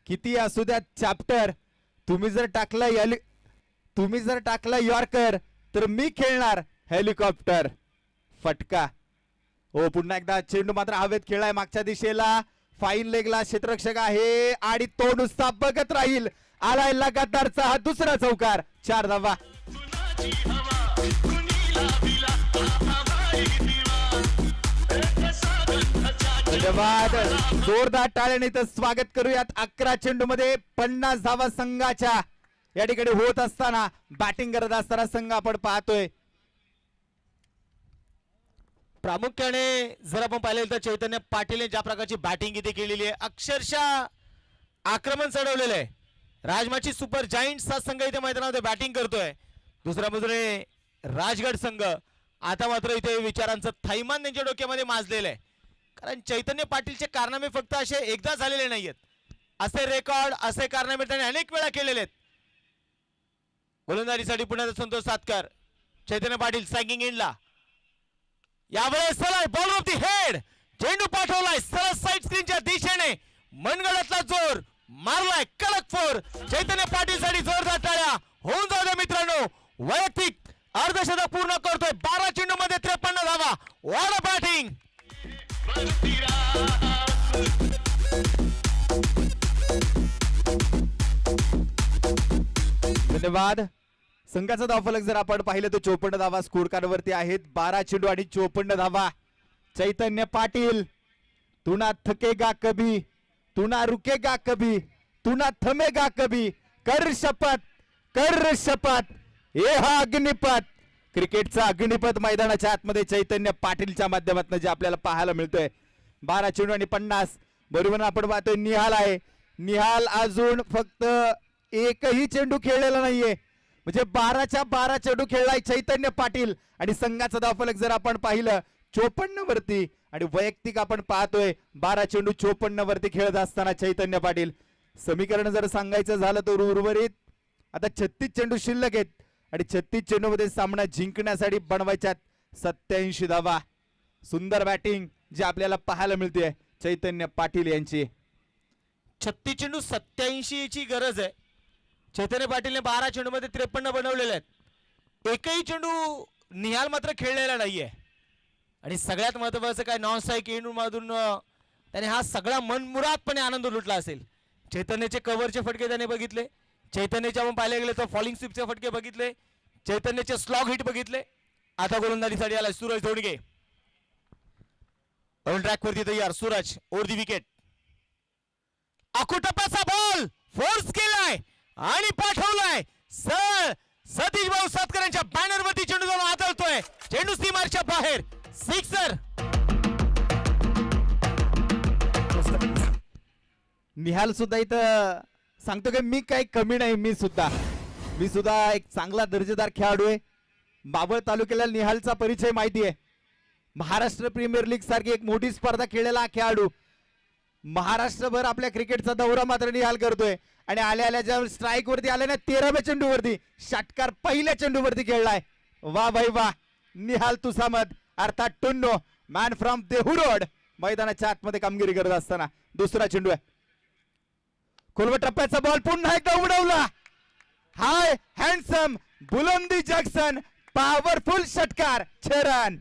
किती असू द्यात चॅप्टर, तुम्ही जर टाकला यॉर्कर तर मी खेळणार हेलिकॉप्टर. फटका. ओ पुन्हा एकदा चेंडू मात्र हवेत खेळलाय मागच्या दिशेला. फाईन लेगला क्षेत्ररक्षक आहे आणि तो नुसता बघत राहील. आलाय लगातारचा हा दुसरा चौकार. 4 धावा. धन्यवाद. जोरदार टाळ्याने तर स्वागत करूयात. 11 चेंडू मध्ये 50 धावा संघाच्या या ठिकाणी होत असताना बॅटिंग करत असताना संघ आपण पाहतोय. प्रामुख्याने जर आपण पाहिलं तर चैतन्य पाटीलने ज्या प्रकारची बॅटिंग इथे केलेली आहे, अक्षरशः आक्रमण चढवलेलं आहे. राजमाची सुपर जायंट्स हा संघ इथे मैदानामध्ये बॅटिंग करतोय. दुसऱ्या बाजूने राजगड संघ. आता मात्र इथे विचारांचं थैमान त्यांच्या डोक्यामध्ये माजलेलं आहे. कारण चैतन्य पाटीलचे कारनामे फक्त असे एकदा झालेले नाहीयेत. असे रेकॉर्ड असे कारनामे त्यांनी अनेक वेळा केलेले आहेत. गोलंदाजीसाठी पुन्हा संतोष सातकर. चैतन्य पाटील स्ट्रायकिंग एंडला. यावेळेस सरळ बॉल ऑफ दी हेड. चेंडू पाठवलाय सरळ साइड स्क्रीनच्या दिशेने. मनगडातला जोर मारलाय कडक फोर. चैतन्य पाटील साठी जोरदार टाळ्या होऊन जाऊ द्या मित्रांनो. वैयक्तिक अर्धशतक पूर्ण करतोय. 12 चेंडू मध्ये 53 धावा. What a batting. धन्यवाद. संघाचा धावफलक जर आपण पाहिलं तर 54 धावा स्कोर कार्ड वरती आहेत. 12 चेंडू आणि 54 धावा. चैतन्य पाटील तू ना थकेगा कभी, तू ना रुकेगा कभी, तू ना थमेगा कभी. कर शपथ, कर शपथ. हे हा अग्निपथ. क्रिकेटचा अग्निपथ मैदानाच्या आतमध्ये चैतन्य पाटीलच्या माध्यमातून जे आपल्याला पाहायला मिळतोय. 12 चेंडू आणि 50. बरोबर आपण पाहतोय निहाल आहे. निहाल अजून फक्त एकही चेंडू खेळलेला नाहीये. म्हणजे 12च्या 12 चेंडू खेळलाय चैतन्य पाटील. आणि संघाचा धावफलक जर आपण पाहिलं 54 वरती आणि वैयक्तिक आपण पाहतोय 12 चेंडू 54 वरती खेळत असताना चैतन्य पाटील. समीकरण जर सांगायचं झालं तर उर्वरित आता 36 चेंडू शिल्लक आहेत आणि 36 चेंडू मध्ये सामना जिंकण्यासाठी बनवायच्यात 87 धावा. सुंदर बॅटिंग जी आपल्याला पाहायला मिळते चैतन्य पाटील यांची. 36 चेंडू 87 ची गरज आहे. चैतन्य पाटीलने 12 चेंडू मध्ये 53 बनवलेले आहेत. एकही चेंडू निहाल मात्र खेळलेला नाहीये. आणि सगळ्यात महत्वाचं काय नॉन स्ट्राईक एंड मधून त्याने हा सगळा मनमुरादपणे आनंद लुटला असेल. चैतन्याचे कव्हरचे फटके त्याने बघितले. चैतन्याचे आपण पाहायला गेले तर फॉलिंग स्वीपचे फटके बघितले. चैतन्याचे स्लॉग हिट बघितले. आता गोलंदाजीसाठी आलाय सूरज धोडगे. ऑन ट्रॅक वरती तयार सूरज. Over the wicket. आकुटप्पाचा बॉल फोर्स केलाय आणि पाठवलाय सर सतीश भाऊ सातकरांच्या बॅनर वरती चेंडू जाऊन आदळतोय. चेंडू सीमारच्या बाहेर. सिक्सर. निहाल सुद्धा इथं सांगतो की मी काही कमी नाही. मी सुद्धा एक चांगला दर्जेदार खेळाडू आहे. बाभळ तालुक्याला निहालचा परिचय माहिती आहे. महाराष्ट्र प्रीमियर लीग सारखी एक मोठी स्पर्धा खेळलेला खेळाडू. महाराष्ट्रभर आपल्या क्रिकेटचा दौरा मात्र निहाल करतोय. आणि आल्या ज्या स्ट्राईक वरती आले ना 13व्या चेंडूवरती षटकार पहिल्या चेंडूवरती खेळलाय. वा भाई वा. निहाल तुसामत अर्थात टुन्नो मॅन फ्रॉम देहू रोड मैदानाच्या आतमध्ये कामगिरी करत असताना दुसरा चेंडू आहे. खोलवर टप्प्याचा बॉल पुन्हा एकदा उडवला. हाय हँडसम बुलंदी जॅक्सन. पॉवरफुल षटकार. 6 रन.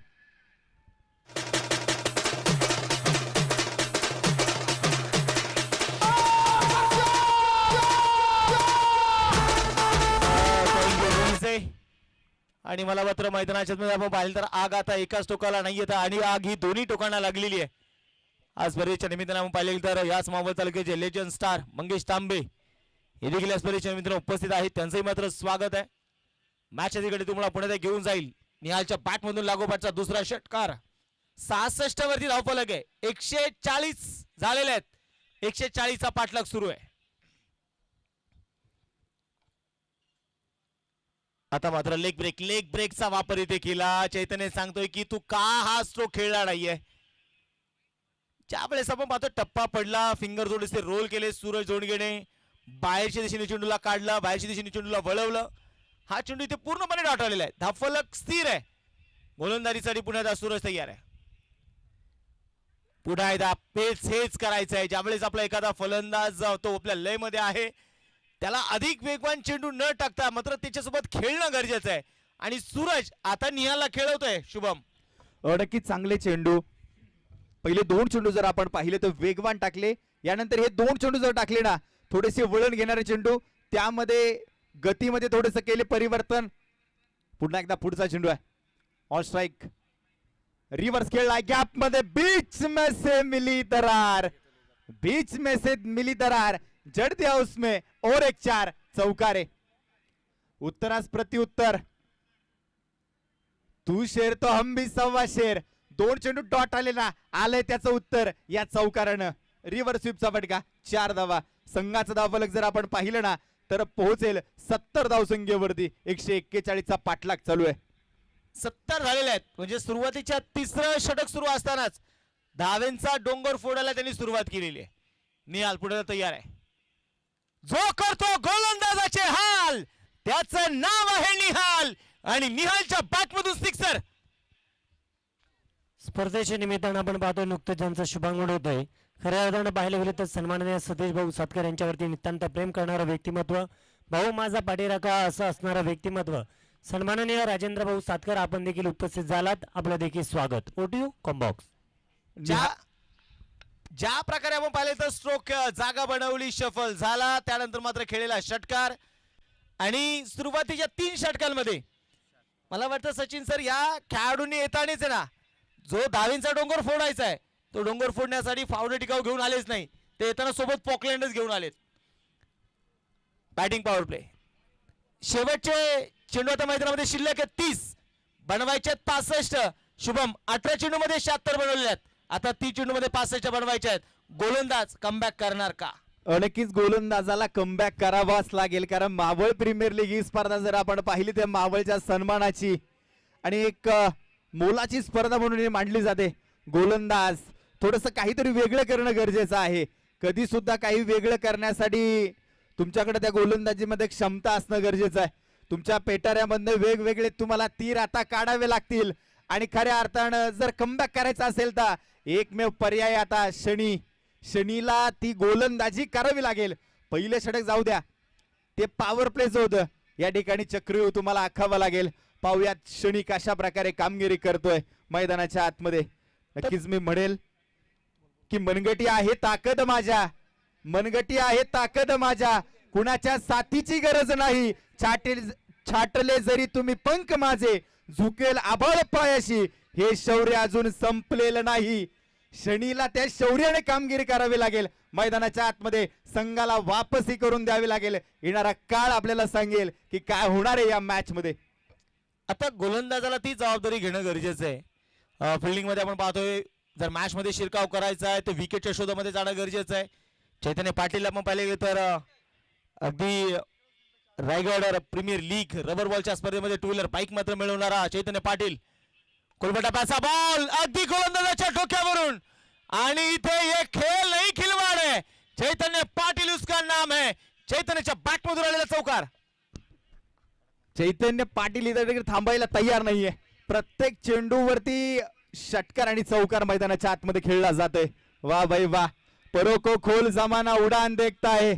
आणि मला मात्र मैदानाच्या मध्ये आपण पाहिलं तर आग आता एकाच टोकाला नाही येत आणि आग ही दोन्ही टोकांना लागलेली आहे. आज बरेचच्या निमित्ताने आपण पाहिले तर याच मावळ तालुक्याचे लेजंड स्टार मंगेश तांबे हे देखील या स्पर्धेच्या मित्रांनो उपस्थित आहेत, त्यांचंही मात्र स्वागत आहे. मॅच अधिकारी तुम्हाला पुण्यात घेऊन जाईल. निहालच्या बॅट मधून लागोपाठचा दुसरा षटकार. 66 वरती धावफलक आहे. 140 झालेले आहेत. 140 चा पाठलाग सुरू आहे. आता मात्र लेग ब्रेकचा वापर इथे केला. चैतन्य सांगतोय की तू का हा स्ट्रोक खेळला नाहीये. ज्या वेळेस आपण पाहतो टप्पा पडला, फिंगर थोडेसे रोल केले सूरज जोडगेने, बाहेरच्या दिशेने चेंडूला काढला, बाहेरच्या दिशेने चेंडूला वळवलं. हा चेंडू इथे पूर्णपणे डॉट आलेला आहे. धावफलक स्थिर आहे. गोलंदाजीसाठी पुण्याचा सूरज तयार आहे. पुन्हा एकदा हेच करायचं आहे. ज्यावेळेस आपला एखादा फलंदाज तो आपल्या लय मध्ये आहे, त्याला अधिक वेगवान चेंडू न टाकता मात्र त्याच्यासोबत खेळणं गरजेचं आहे. आणि सूरज आता निहालला खेळवतोय. शुभम नक्कीच चांगले चेंडू. पहिले 2 चेंडू जर आपण पाहिले तर वेगवान टाकले. यानंतर हे 2 चेंडू जर टाकले ना, थोडेसे वळण घेणारे चेंडू, त्यामध्ये गतीमध्ये थोडेसे केले परिवर्तन. पुन्हा एकदा पुढचा चेंडू आहे. ऑन स्ट्राइक, रिव्हर्स खेळला, गॅप मध्ये बीच में से मिली दरार, बीच में से मिली दरार, जड़ दिया उसमें और एक 4 चौकारे. उत्तरास प्रत्युत्तर, तू शेर तो हम भी सव्वा शेर. 2 चेंडू डॉट आले ना, आलंय त्याचं उत्तर या चौकारानं. रिव्हर्स स्वीपचा फटका, 4 धावा. संघाचा धावफलक जर आपण पाहिलं ना तर पोहोचेल 70 धावसंख्येवरती. 141 चा पाठलाग चालू आहे. 70 झालेले आहेत. म्हणजे सुरुवातीच्या 3रं षटक सुरू असतानाच धावेंचा डोंगर फोडायला त्यांनी सुरुवात केलेली आहे. निहाल पुढे तयार आहे. जो करतो गोलंदाजाचे हाल त्याचं नाव आहे निहाल. आणि निहालच्या बॅटमधून सिक्सर. स्पर्धेच्या निमित्तानं आपण पाहतो नुकतंच ज्यांचा शुभागमन होतोय. खऱ्या अर्थानं पाहिलं गेलं तर सन्माननीय सतीश भाऊ सातकर यांच्यावरती नितांत प्रेम करणारं व्यक्तिमत्व, भाऊ माझा पाठीराखा असं असणारं व्यक्तिमत्व सन्माननीय राजेंद्र भाऊ सातकर, आपण देखील उपस्थित झालात. आपलं देखील स्वागत. ओटीयू कॉम्बॉक्स. ज्या प्रकारे आपण पाहिले तर स्ट्रोक जागा बनवली, शफल झाला, त्यानंतर मात्र खेळलेला षटकार. आणि सुरुवातीच्या 3 षटकांमध्ये मला वाटतं सचिन सर या खेळाडूंनी येतानीच ना जो धावेंचा डोंगर फोडायचा आहे तो डोंगर फोडण्यासाठी फावडे टिकाऊ घेऊन आलेच नाही, ते येताना सोबत पॉकलँडच घेऊन आलेत. Batting power play. शेवटचे चेंडू आता मैदानामध्ये शिल्लक आहेत 30, बनवायचे 65. शुभम 18 चेंडू मध्ये 76 बनवलेले आहेत. आता 30 चेंडू मध्ये 65 बनवायचे आहेत. गोलंदाज कमबॅक करणार का? नक्कीच गोलंदाजाला कमबॅक करावाच लागेल, कारण मावळ प्रीमियर लीग ही स्पर्धा जर आपण पाहिली तर मावळच्या सन्मानाची आणि एक मोलाची स्पर्धा म्हणून मांडली जाते. गोलंदाज थोडंसं काहीतरी वेगळं करणं गरजेचं आहे. कधी सुद्धा काही वेगळं करण्यासाठी तुमच्याकडे त्या गोलंदाजीमध्ये क्षमता असणं गरजेचं आहे. तुमच्या पेटाऱ्यामधनं वेगवेगळे तुम्हाला तीर आता काढावे लागतील. आणि खऱ्या अर्थानं जर कमबॅक करायचं असेल तर एकमेव पर्याय आता शनीला ती गोलंदाजी करावी लागेल. पहिलं षटक जाऊ द्या, ते पॉवर प्लेच होतं. या ठिकाणी चक्रव्यूह तुम्हाला आखावा लागेल. पाहूयात शनी कशा प्रकारे कामगिरी करतोय मैदानाच्या आतमध्ये. नक्कीच मी म्हणेल की मनगटी आहे ताकद माझ्या, मनगटी आहे ताकद माझ्या, कुणाच्या साथीची गरज नाही. छाटले जरी तुम्ही पंख माझे, झुकेल आभाळ पायाशी, हे शौर्य अजून संपलेलं नाही. शनीला त्या शौर्याने कामगिरी करावी लागेल. मैदानाच्या आतमध्ये संघाला वापसी करून द्यावी लागेल. येणारा काळ आपल्याला सांगेल की काय होणार आहे या मॅच मध्ये. आता गोलंदाजाला ती जबाबदारी घेणं गरजेचं आहे. फिल्डिंग मध्ये आपण पाहतोय जर मॅच मध्ये शिरकाव करायचा आहे तर विकेटच्या शोधामध्ये जाणं गरजेचं आहे. चैतन्य पाटील आपण पाहिले तर अगदी रायगड प्रीमियर लीग रबर बॉलच्या स्पर्धेमध्ये 2 व्हीलर बाईक मात्र मिळवणारा चैतन्य पाटील. कोलबटा पासा बॉल अगदी गोलंदाजाच्या डोक्यावरून. आणि इथे ये खेळ नाही खिलवाड है. चैतन्य पाटील उसका नाम है. चैतन्यच्या बॅट मधून आलेला चौकार. चैतन्य पाटील इथे थांबायला तयार नाहीये. प्रत्येक चेंडूवरती षटकार आणि चौकार मैदानाच्या आतमध्ये खेळला जातोय. वाह भाई वाह. परो को खोल जमाना उड़ान देखता है,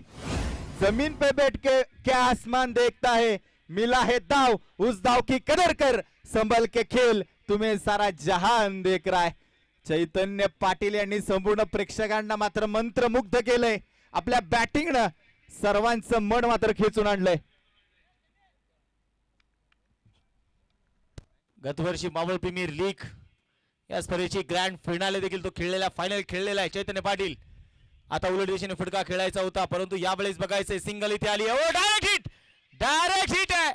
जमीन पे बैठ के क्या आसमान देखता है, मिला है दाव उस दाव की कदर कर, संभल के खेल तुम्हें सारा जहान देख रहा है. चैतन्य पाटील यांनी संपूर्ण प्रेक्षकांना मात्र मंत्रमुग्ध केलंय. आपल्या बॅटिंगनं सर्वांचं मन मात्र खेचून आणलंय. गतवर्षी मावळ प्रीमियर लीग या स्पर्धेची ग्रँड फिनाले देखील तो खेळलेला, फायनल खेळलेला आहे चैतन्य पाटील. आता उलट दिशेने फटका खेळायचा होता, परंतु यावेळेस बघायचंय सिंगल इथे आली आहे. डायरेक्ट हिट आहे.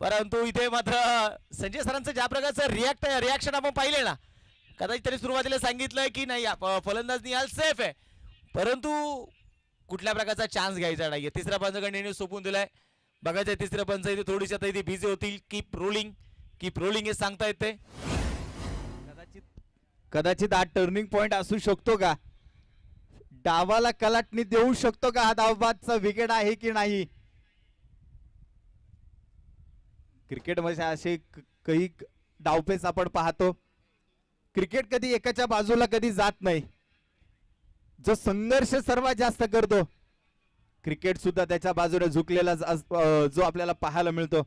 परंतु इथे मात्र संजय सरांचं ज्या प्रकारचं रिॲक्शन आपण पाहिले ना, कदाचित त्यांनी सुरुवातीला सांगितलंय की नाही फलंदाज निहाल सेफ आहे, परंतु कुठल्या प्रकारचा चान्स घ्यायचा नाहीये. तिसऱ्या पंचाकडे सोपून दिलाय. बघायचंय तिसऱ्या पंच इथे थोडीशी आता इथे बिझी होतील. कीप रोलिंग हे सांगता येते. कदाचित हा टर्निंग पॉइंट असू शकतो का, डावाला कलाटणी देऊ शकतो का हा धावबादचा विकेट आहे की नाही. क्रिकेटमध्ये असे काही डावपेच आपण पाहतो. क्रिकेट कधी एकाच्या बाजूला कधी जात नाही. जो संघर्ष सर्वात जास्त करतो क्रिकेट सुद्धा त्याच्या बाजूने झुकलेला जो आपल्याला पाहायला मिळतो.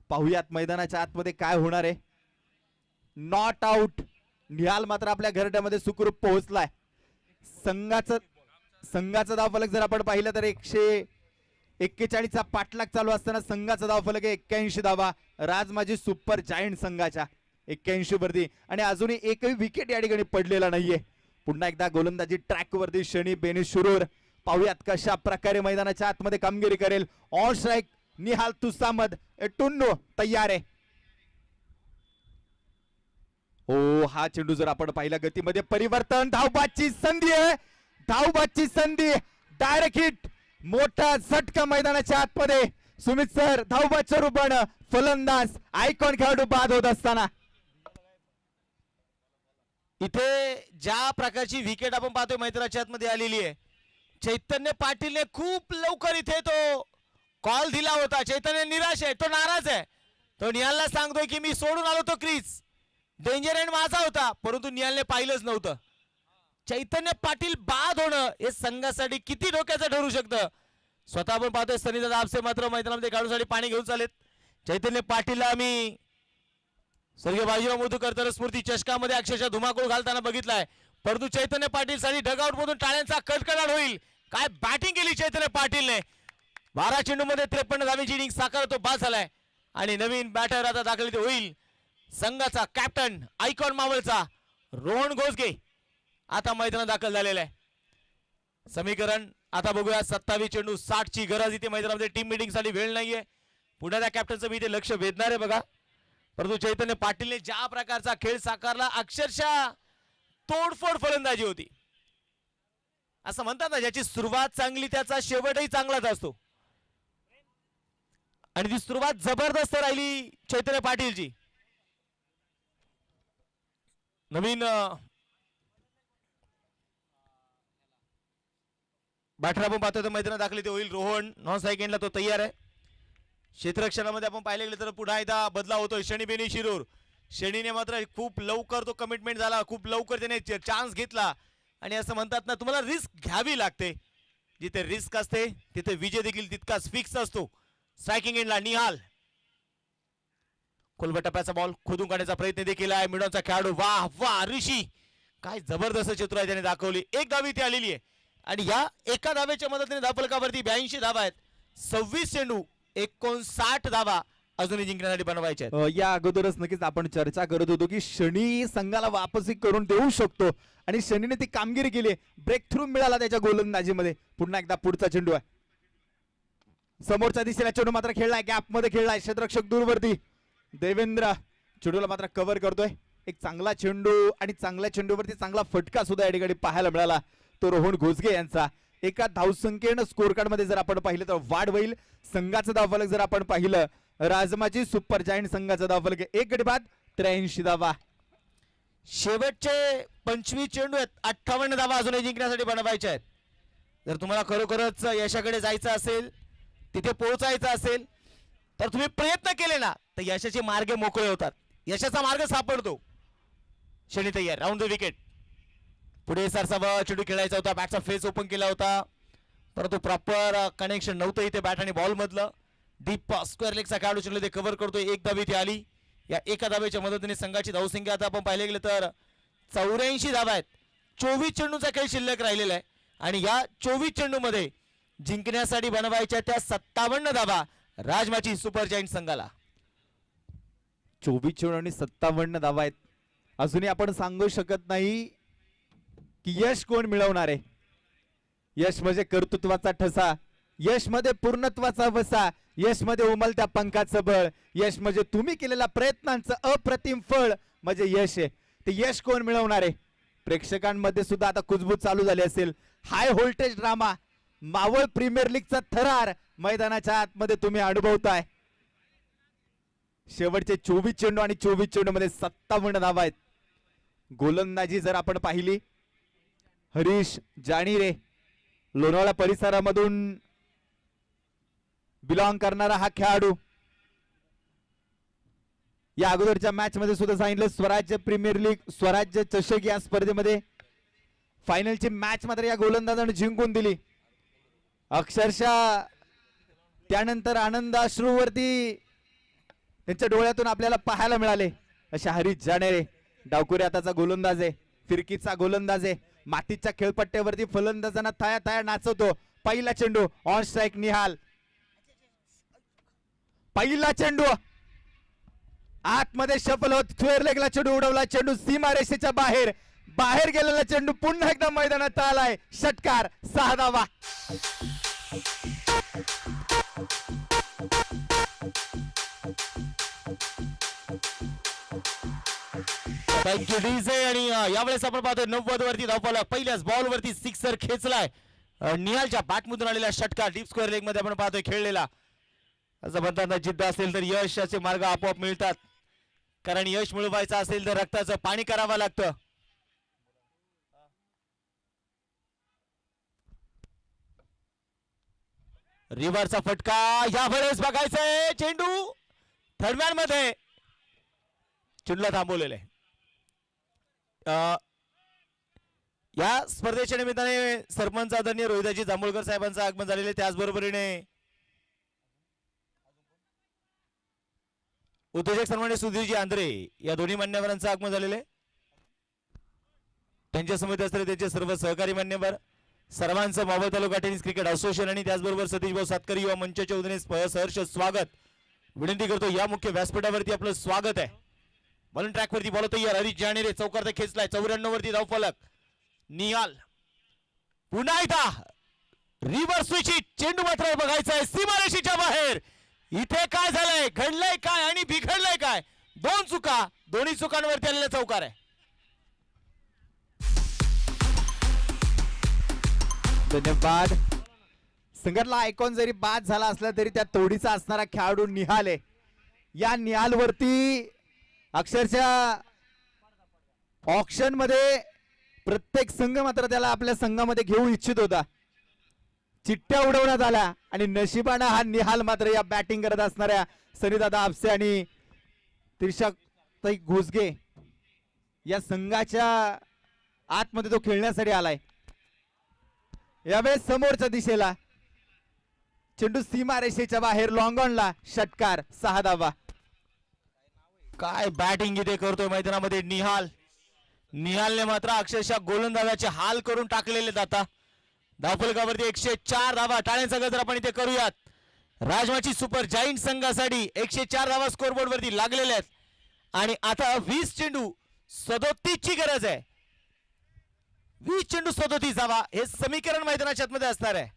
पाहुयात मैदानाच्या आतमध्ये काय होणार आहे. Not out. निहाल मात्र आपल्या घरट्यामध्ये सुखरूप पोहोचलाय. संघाचा धावफलक जर आपण पाहिलं तर 141चा पाठलाग चालू असताना संघाचा धावफलक आहे 81 धावा. राजमाजी सुपर जायंट संघाच्या 81 वरती आणि अजूनही एकही विकेट या ठिकाणी पडलेला नाहीये. पुन्हा एकदा गोलंदाजी ट्रॅक वरती शनी बेनिशिरोर. पाहूयात कशा प्रकारे मैदानाच्या आतमध्ये कामगिरी करेल. ऑन स्ट्राईक निहाल तुसामद टुन्नो तयार आहे. हो, हा चेंडू जर आपण पाहिला गतीमध्ये परिवर्तन. धावबादची संधी आहे. धावबादची संधी. Direct hit. मोठा झटका मैदानाच्या आतमध्ये. सुमित सर धावबादच्या रूपानं फलंदाज आयकॉन खेळाडू बाद होत असताना इथे ज्या प्रकारची विकेट आपण पाहतोय मैदानाच्या आतमध्ये आलेली आहे. चैतन्य पाटीलने खूप लवकर इथे तो कॉल दिला होता. चैतन्य निराश आहे, तो नाराज आहे. तो निहालला सांगतोय की मी सोडून आलो तो क्रीज. डेंजर एंड माझा होता, परंतु निहालने पाहिलंच नव्हतं. चैतन्य पाटील बाद होणं हे संघासाठी किती धोक्याचं ठरू शकतं. स्वतः आपण पाहतोय सनीदादा आपसे मात्र मैदानामध्ये खेळाडूसाठी पाणी घेऊन चालेत. चैतन्य पाटीलला आम्ही स्वर्गीय बाजीराव मोदूकर तर स्मृती चषकामध्ये अक्षरशः धुमाकूळ घालताना बघितलाय, परंतु चैतन्य पाटील साठी डगआउट मधून टाळ्यांचा कडकडाट होईल. काय बॅटिंग केली चैतन्य पाटीलने. 12 चेंडूमध्ये 53 धावेची इनिंग साकारत तो बाद झालाय आणि नवीन बॅटर आता दाखल होईल. संघाचा कॅप्टन आयकॉन मावळचा रोहन घोसगे आता मैदानात दाखल झालेला आहे. समीकरण आता बघूया. 27 चेंडू 60 ची गरज इथे मैदानामध्ये. टीम मीटिंग साठी वेळ नाहीये. पुन्हा त्या कॅप्टनचं मी इथे लक्ष वेधणार आहे बघा. परंतु चैतन्य पाटीलने ज्या प्रकारचा खेळ साकारला, अक्षरशः तोडफोड फलंदाजी होती. असं म्हणतात ना, ज्याची सुरुवात चांगली त्याचा शेवटही चांगलाच असतो आणि ती सुरुवात जबरदस्त राहिली चैतन्य पाटीलची. नवीन बॅटर आपण पाहतोय तर मैदानात दाखल ते होईल. रोहन नॉन स्ट्राईक तो तयार आहे. क्षेत्ररक्षणामध्ये आपण पाहिले गेले तर पुन्हा एकदा बदलाव होतोय. शनी बेनिशिरोर. शनीने मात्र खूप लवकर तो कमिटमेंट झाला, खूप लवकर त्याने चान्स घेतला आणि असं म्हणतात ना, तुम्हाला रिस्क घ्यावी लागते. जिथे रिस्क असते तिथे विजय देखील तितकाच फिक्स असतो. स्ट्रायकिंग एंडला निहाल. खोलबट टप्प्याचा बॉल खोदून काढण्याचा प्रयत्न देखील आहे. मिडॉनचा खेळाडू. वाह वाह ऋषी, काय जबरदस्त चतुराई त्याने दाखवली. एक धाव इथे आलेली आहे आणि या एका धावेच्या मदतीने धावफलकावरती 82 धावा आहेत. 26 चेंडू 59 धावा अजूनही जिंकण्यासाठी बनवायचे आहेत. या अगोदरच नक्कीच आपण चर्चा करत होतो की शनी संघाला वापसी करून देऊ शकतो आणि शनीने ती कामगिरी केली. ब्रेक थ्रू मिळाला त्याच्या गोलंदाजीमध्ये. पुन्हा एकदा पुढचा चेंडू आहे. समोरच्या दिशेला चेंडू मात्र खेळलाय, गॅप मध्ये खेळलाय. क्षेत्ररक्षक दूरवरती देवेंद्र चेंडूला मात्र कव्हर करतोय. एक चांगला चेंडू आणि चांगल्या चेंडूवरती चांगला फटका सुद्धा या ठिकाणी पाहायला मिळाला, तो रोहन घोसगे यांचा. एका धावसंख्येनं स्कोर कार्ड मध्ये जर आपण पाहिलं तर वाढ होईल. संघाचं धावफलक जर आपण पाहिलं, राजमाची सुपर जायंट संघाचा धावफलक 1 गडी बाद 83 धावा. शेवटचे 25 चेंडू आहेत. 58 धावा अजूनही जिंकण्यासाठी बनवायच्या आहेत. जर तुम्हाला खरोखरच यशाकडे जायचं असेल, तिथे पोहोचायचं असेल, तर तुम्ही प्रयत्न केले ना तर यशाचे मार्ग मोकळे होतात. यशाचा मार्ग सापडतो. शनी तयार. Round the wicket. पुढे सरसा चेंडू खेळायचा होता. बॅटचा फेस ओपन केला होता, परंतु प्रॉपर कनेक्शन नव्हतं इथे बॅट आणि बॉल मधलं. डीप स्क्वेअर लेगचा खेळाडू चेंडू ते कव्हर करतोय. एक धाव इथे आली. या एका धावेच्या मदतीने संघाची धावसंख्या आता आपण पाहिले गेले तर 84 धावा आहेत. 24 चेंडूचा खेळ शिल्लक राहिलेला आहे आणि या 24 चेंडू मध्ये जिंकण्यासाठी बनवायच्या त्या 57 धावा राजमाची सुपर जायंट संघाला. 24 चेंडू आणि 57 धावा आहेत. अजूनही आपण सांगू शकत नाही की यश कोण मिळवणार आहे. यश म्हणजे कर्तृत्वाचा ठसा, यश मध्ये पूर्णत्वाचा वसा, यश मध्ये उमलत्या पंखाचं बळ, यश म्हणजे तुम्ही केलेल्या प्रयत्नांचं अप्रतिम फळ म्हणजे यश आहे. ते यश कोण मिळवणार आहे. प्रेक्षकांमध्ये सुद्धा आता कुजबूज चालू झाली असेल. High voltage drama, Maval premier लीगचा थरार मैदानाच्या आतमध्ये तुम्ही अनुभवताय. शेवटचे 24 चेंडू आणि 24 चेंडू मध्ये 57 धावा आहेत. गोलंदाजी जर आपण पाहिली, हरीश जाणीरे लोणावळा परिसरामधून बिलॉंग करणारा हा खेळाडू, या अगोदरच्या मॅच मध्ये सुद्धा सांगितलं स्वराज्य प्रीमियर लीग स्वराज्य चषक या स्पर्धेमध्ये फायनलची मॅच मात्र या गोलंदाजाने जिंकून दिली. अक्षरशः त्यानंतर आनंदाश्रूवरती त्यांच्या डोळ्यातून आपल्याला पाहायला मिळाले. अशा हरीश जाणेरे डावकुरे आताचा गोलंदाज आहे, फिरकीचा गोलंदाज आहे, मातीच्या खेळपट्ट्यावरती फलंदाजांना थाया थाया नाचवतो. पहिला चेंडू ऑन स्ट्राईक निहाल, पहिला चेंडू आतमध्ये शफल होत स्क्वेअर लेगला चेंडू उडवला. चेंडू सीमा रेषेच्या बाहेर, बाहेर गेलेला चेंडू पुन्हा एकदा मैदानात आलाय. षटकार, 6 धावा. Thank you DJ. आणि यावेळेस आपण पाहतोय 90 वरती धावफलक, पहिल्याच बॉल वरती सिक्सर खेचलाय. निहालच्या बॅटमधून आलेला षटकार डीप स्क्वेअर लेग मध्ये आपण पाहतोय खेळलेला. असं म्हणताना जिद्द असेल तर यशाचे मार्ग आपोआप मिळतात, कारण यश मिळवायचं असेल तर रक्ताचं पाणी करावं लागतं. रिव्हरचा फटका यावेळेस बघायचंय. चेंडू थर्डमॅन मध्ये, चेंडूला थांबवलेलं आहे. या स्पर्धेच्या निमित्ताने सरपंच आदरणीय रोहिदाजी जांभूळकर साहेबांचं आगमन झालेले, त्याचबरोबरीने उद्योजक सन्मान्य सुधीरजी आंध्रे या दोन्ही मान्यवरांचं आगमन झालेले. त्यांच्या समिती असलेले त्यांचे सर्व सहकारी मान्यवर सर्वांचं मावळ तालुका टेनिस क्रिकेट असोसिएशन आणि त्याचबरोबर सतीश भाऊ सातकरी युवा मंचाच्या वतीने सहर्ष स्वागत. विनंती करतो या मुख्य व्यासपीठावरती आपलं स्वागत आहे. बॉलिंग ट्रॅक वरती बॉल तयार, हरीश जाणेरे चौकार खेचलाय. 94 वरती धावफलक. निहाल पुन्हा एकदा रिव्हर स्विच, चेंडू मात्र बघायचाय सीमारेषेच्या बाहेर. इथे काय झालंय, घडलंय काय आणि बिघडलंय काय. दोन चुका, दोन्ही चुकांवरती आलेला चौकार आहे. धन्यवाद. संघटना आयकॉन जरी बाद झाला असला तरी त्या तोडीचा असणारा खेळाडू निहाल आहे. या निहाल वरती अक्षरशः ऑक्शन मध्ये प्रत्येक संघ मात्र त्याला आपल्या संघामध्ये घेऊ इच्छित होता. चिठ्ठ्या उडवण्यात आल्या आणि नशिबानं हा निहाल मात्र या बॅटिंग करत असणाऱ्या सनीदादा आपसे आणि त्रिशाताई घोसगे या संघाच्या आतमध्ये तो खेळण्यासाठी आलाय. यावेळेस समोरच्या दिशेला चेंडू सीमा रेषेच्या बाहेर लॉंग ऑनला. षटकार, 6 धावा. काय बॅटिंग इथे करतोय मैदानामध्ये निहाल. निहालने मात्र अक्षरशः गोलंदाजाचे हाल करून टाकलेले जाता. धावफलकावरती 104 धावा. टाळ्यांचा गजर आपण इथे करूयात. राजमाची सुपर जाईंट संघासाठी 104 धावा स्कोरबोर्ड वरती लागलेल्या आहेत. आणि आता 20 चेंडू 37 ची गरज आहे. 20 चेंडू 37 धावा हे समीकरण मैदानाच्या आतमध्ये असणार आहे.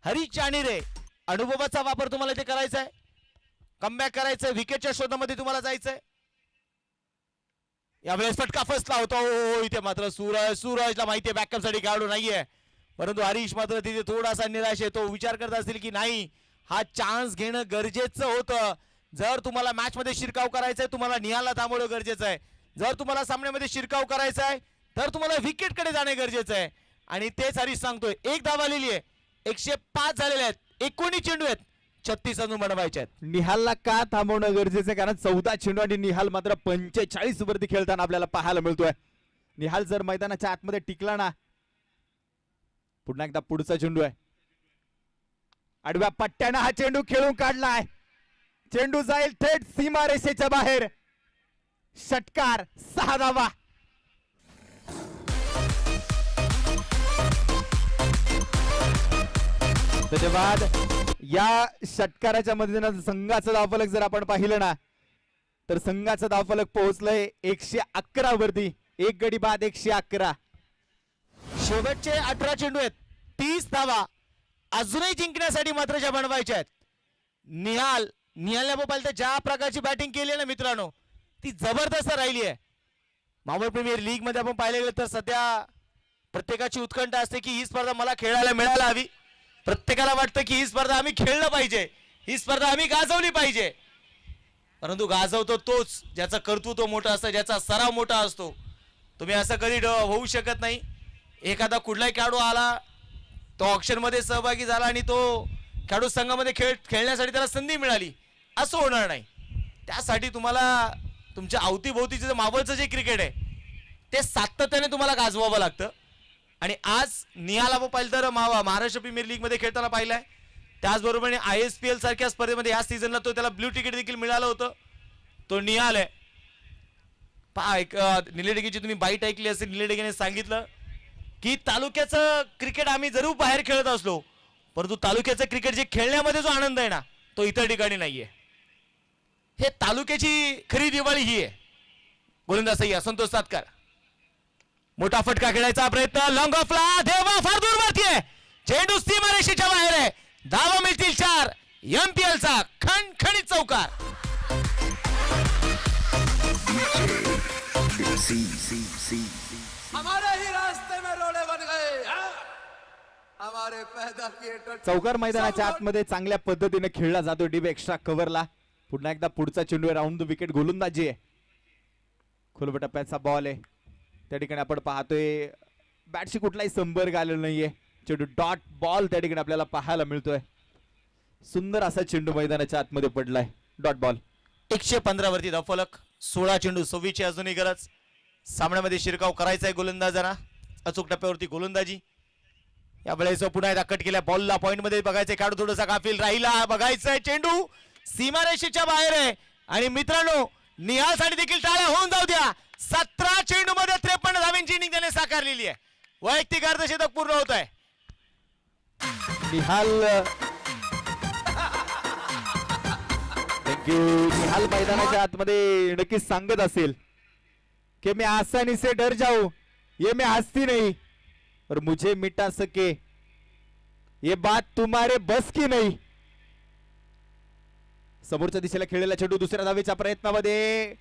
हरीश जाणेरे, अनुभवाचा वापर तुम्हाला इथे करायचा आहे, कमबॅक करायचंय, विकेटच्या शोधामध्ये तुम्हाला जायचंय. यावेळेस फटका फसला होता. इथे मात्र सूरजला माहितीये बॅकअप साठी खेळाडू नाहीये, परंतु हरीश मात्र तिथे थोडासा निराश आहे. तो विचार करत असेल की नाही, हा चान्स घेणं गरजेचं होतं. जर तुम्हाला मॅच मध्ये शिरकाव करायचा आहे, तुम्हाला निहालला थांबवणं गरजेचं आहे. जर तुम्हाला सामन्यामध्ये शिरकाव करायचा आहे तर तुम्हाला विकेट कडे जाणे गरजेचं आहे. आणि तेच हरीश सांगतोय. 1 धावा लिहिली आहे, 105 झालेले आहेत, 19 चेंडू आहेत, 36 अजून बनवायचे आहेत. निहालला का थांबवणं गरजेचं आहे, कारण 14 चेंडू आणि निहाल मात्र 45 वरती खेळताना आपल्याला पाहायला मिळतोय. निहाल जर मैदानाच्या आतमध्ये टिकला ना, पुन्हा एकदा पुढचा चेंडू आहे. आडव्या पट्ट्यानं हा चेंडू खेळून काढलाय. चेंडू जाईल थेट सीमा रेषेच्या बाहेर. षटकार, 6 धावा. धन्यवाद. या षटकाराच्या मदतीनं संघाचं धावफलक जर आपण पाहिलं ना, तर संघाचं धावफलक पोहोचलंय 111 वरती. 1 गडी बाद 111. शेवटचे 18 चेंडू आहेत, 30 धावा अजूनही जिंकण्यासाठी मात्र ज्या बनवायच्या आहेत. निहालने पाहिलं तर ज्या प्रकारची बॅटिंग केली आहे ना मित्रांनो, ती जबरदस्त राहिली आहे. मावळ प्रीमियर लीग मध्ये आपण पाहिलं गेलं तर सध्या प्रत्येकाची उत्कंठा असते की ही स्पर्धा मला खेळायला मिळायला हवी. प्रत्येकाला वाटतं की ही स्पर्धा आम्ही खेळलं पाहिजे, ही स्पर्धा आम्ही गाजवली पाहिजे. परंतु गाजवतो तोच ज्याचं कर्तृत्व मोठं असतं, ज्याचा सराव मोठा असतो. तुम्ही असं कधी होऊ शकत नाही. एखादा कुठलाही खेळाडू आला, तो ऑक्शन मध्ये सहभागी झाला आणि तो खेळाडू संघामध्ये खेळण्यासाठी त्याला संधी मिळाली, असं होणार नाही. त्यासाठी तुम्हाला तुमच्या अवतीभोवतीचे जे मावळचं जे क्रिकेट आहे ते सातत्याने तुम्हाला गाजवावं लागतं. आणि आज निहाला पाहिलं तर महाराष्ट्र प्रीमियर लीग मध्ये खेळताना पाहिलाय. त्याचबरोबर ISPL सारख्या स्पर्धेमध्ये या सीझनला तो त्याला ब्ल्यू तिकीट देखील मिळालं होतं. तो निहाल आहे. निलेडेगेची तुम्ही बाईट ऐकली असेल. निलेडेगेने सांगितलं की तालुक्याचं क्रिकेट आम्ही जरूर बाहेर खेळत असलो, परंतु तालुक्याचं क्रिकेट जे खेळण्यामध्ये जो आनंद आहे ना, तो इतर ठिकाणी नाहीये. हे तालुक्याची खरी दिवाळी ही आहे. गोलंदाज सही संतोष सातकर, मोठा फटका खेळायचा प्रयत्न, लॉंग ऑफला, देवा फार दूर वरती आहे, चेंडू सीमारेषेच्या बाहेर आहे. धावा मिळतील 4. MPL चा खणखणीत चौकार. हमारे ही रास्ते में रोडे बन गए, हमारे पैदा किए चौकार मैदानाच्या आतमध्ये चांगल्या पद्धतीने खेळला जातो. डीप एक्स्ट्रा कव्हरला पुन्हा एकदा पुढचा चेंडू राऊंड द विकेट, गोलंदाजी आहे. खोलबट टप्प्याचा बॉल आहे. त्या ठिकाणी आपण पाहतोय बॅटशी कुठलाही संपर्क आलेला नाहीये. चेंडू डॉट बॉल त्या ठिकाणी आपल्याला पाहायला मिळतोय. सुंदर असा चेंडू मैदानाच्या आतमध्ये पडलाय. Dot ball. 115 वरती धावफलक. 16 चेंडू 26 ची अजूनही गरज. सामन्यामध्ये शिरकाव करायचा आहे गोलंदाजांना. अचूक टप्प्यावरती गोलंदाजी. या वेळेस पुन्हा एकदा कट केल्या बॉलला पॉइंट मध्ये बघायचं. खेळाडू थोडासा गाफील राहिला. बघायचंय चेंडू सीमारेषेच्या बाहेर आहे. आणि मित्रांनो निहालसाठी देखील टाळ्या होऊन जाऊ द्या. 17 चेंडू मध्ये 53 धावांची इनिंग त्याने साकारलेली आहे. वैयक्तिक अर्धशतक पूर्ण होत आहे. निहाल मैदानाच्या आतमध्ये नक्कीच सांगत असेल की मी आसानी से डर जाऊ, ये मैं हस्ती नहीं और मुझे मिटा सके, ये बात तुम्हारे बस की नहीं. समोरच्या दिशेला खेळलेला चेंडू दुसऱ्या धावेच्या प्रयत्नामध्ये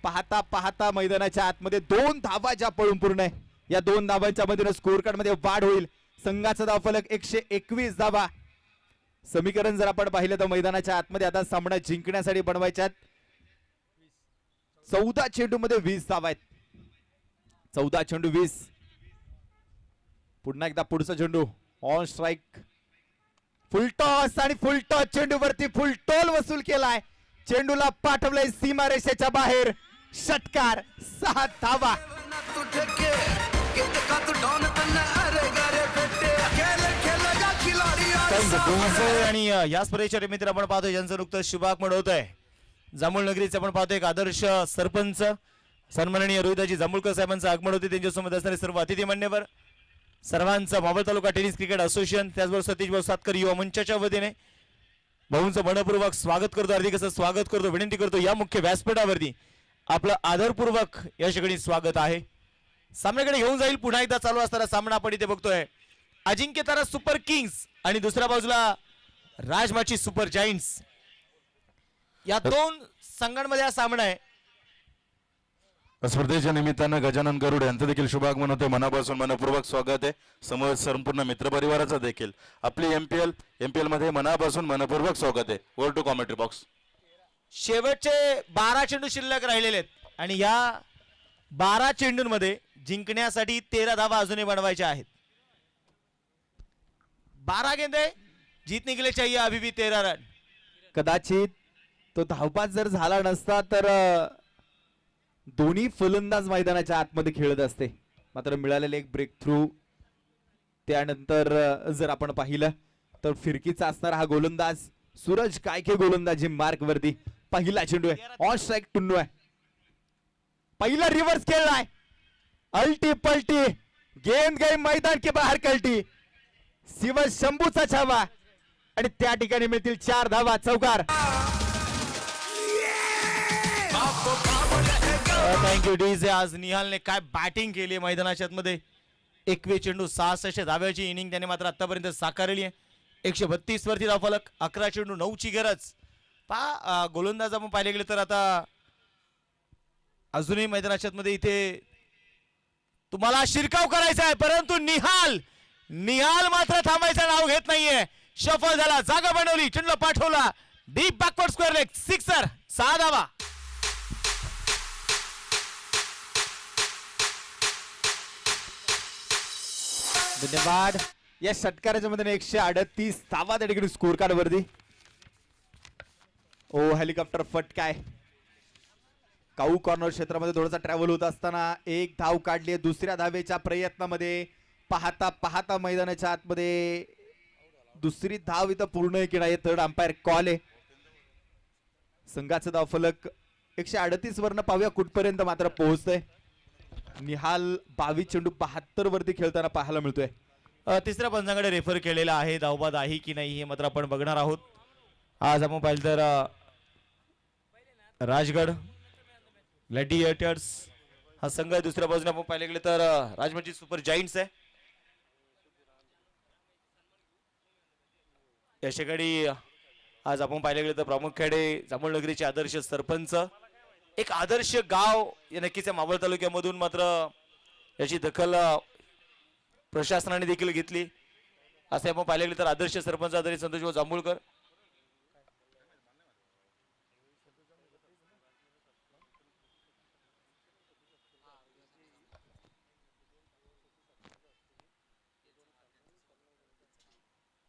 पाहता पाहता मैदानाच्या आतमध्ये 2 धावा ज्या पळून पूर्ण आहे. या 2 धावांच्या मध्ये स्कोर कार्ड मध्ये वाढ होईल. संघाचा धावफलक 121 धावा. समीकरण जर आपण पाहिलं तर मैदानाच्या आतमध्ये आता सामना जिंकण्यासाठी बनवायच्यात 14 चेंडू मध्ये 20 धावा आहेत. 14 चेंडू 20. पुन्हा एकदा पुढचा चेंडू ऑन स्ट्राइक, फुल टॉस आणि फुल टॉस चेंडू वरती फुल टोल वसूल केलाय. चेंडूला पाठवलंय सीमारेषेच्या बाहेर. षटकार. 6 धावा. आणि या स्पर्धेच्या मित्र आपण पाहतोय ज्यांचं नुकतं शुभागमन होत आहे. जांभूळ नगरीचे आपण पाहतोय एक आदर्श सरपंच सन्माननीय रोहिदाजी जांभूळकर साहेबांचं आगमन होते. त्यांच्यासोबत असणारे सर्व अतिथी मान्यवर, सर्वांचं मावळ तालुका टेनिस क्रिकेट असोसिएशन, त्याचबरोबर सतीश भाऊ सातकर युवा मंचाच्या वतीने भाऊंचं मनपूर्वक स्वागत करतो. हार्दिक असं स्वागत करतो. विनंती करतो या मुख्य व्यासपीठावरती आपलं आदरपूर्वक या ठिकाणी स्वागत आहे. सामन्याकडे घेऊन जाईल पुन्हा एकदा चालू असताना सामना आपण इथे बघतोय. अजिंक्यतारा सुपर किंग्स आणि दुसऱ्या बाजूला राजमाची सुपर जायंट्स. या 2 संघांमध्ये हा सामना आहे. स्पर्धेच्या निमित्तानं गजानन गरुड यांचं देखील शुभागमन होते. मनापासून मनपूर्वक स्वागत आहे. समोर संपूर्ण मित्रपरिवाराचं देखील आपली MPL मध्ये मनापासून मनपूर्वक स्वागत आहे. Over to commentary box. शेवटचे 12 चेंडू शिल्लक राहिलेले आहेत आणि या 12 चेंडूंमध्ये जिंकण्यासाठी 13 धावा अजूनही बनवायच्या आहेत. 12 गेंदे जीतने के लिए चाहिए अभी भी 13 रन. कदाचित तो धावपास जर झाला नसता तर दोन्ही फलंदाज मैदानाच्या आतमध्ये खेळत असते. मात्र मिळालेले एक ब्रेक थ्रू त्यानंतर जर आपण पाहिलं तर फिरकीचा असणारा हा गोलंदाज सूरज कायके गोलंदाजी मार्क वरती. पहिला चेंडू आहे ऑन स्ट्राइक टुन्नू आहे. पहिला रिव्हर्स खेळलाय. अल्टी पलटी गेंद गई मैदान के बाहेर कल्टी. शिव शंभूचा छावा आणि त्या ठिकाणी मिळतील 4 धावा. चौकार. Thank you DJ. आज निहालने काय बॅटिंग केली मैदानाच्या मध्ये. 21 चेंडू 66 धाव्याची इनिंग त्याने मात्र आतापर्यंत साकारली आहे. 132 वरती धावफलक, 11 चेंडू 9 ची गरज. गोलंदाज आपण पाहिले गेले तर आता अजूनही मैदानाच्या मध्ये इथे तुम्हाला शिरकाव करायचा आहे, परंतु निहाल मात्र थांबायचं नाव घेत नाहीये. शफल झाला, जागा बनवली, चेंडूला पाठवला deep backward square leg, sixer, 6 धावा. धन्यवाद. या षटकाराच्या मध्ये 138 धावा त्या ठिकाणी स्कोर कार्ड वरती. ओ हेलिकॉप्टर फटकाय. काऊ कॉर्नर क्षेत्रामध्ये थोडासा ट्रॅव्हल होत असताना एक धाव काढली. दुसऱ्या धावेच्या प्रयत्नामध्ये पाहता पाहता मैदानाच्या आतमध्ये दुसरी धाव इथं पूर्ण की नाही थर्ड अंपायर कॉल आहे. संघाचं धाव फलक 138 वरनं पाहूया कुठपर्यंत मात्र पोहोचतंय. निहाल 22 चेंडू 72 वरती खेळताना पाहायला मिळतोय. तिसऱ्या पंचांकडे रेफर केलेला आहे, धावबाद आहे की नाही हे मात्र आपण बघणार आहोत. आज आपण पाहिलं तर राजगड ग्लॅडिएटर्स हा संघ आहे. दुसऱ्या बाजूने आपण पाहिले गेले तर राजमंची सुपर जायंट्स आहे. या ठिकाणी आज आपण पाहिले गेले तर प्रामुख्याने जांभूळनगरीचे आदर्श सरपंच, एक आदर्श गाव या नक्कीच मावळ तालुक्यामधून मात्र याची दखल प्रशासनाने देखील घेतली. असे आपण पाहिले गेले तर आदर्श सरपंच आधारित संतोष जांभूळकर.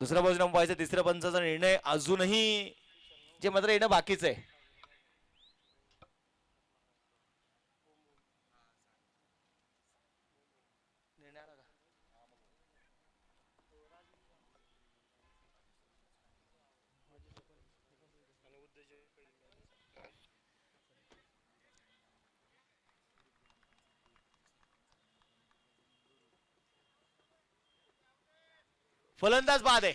दुसऱ्या बाजूने आपण पाहायचं तिसऱ्या पंचाचा निर्णय अजूनही जे मात्र येणं बाकीच आहे. फलंदाज बाद आहे.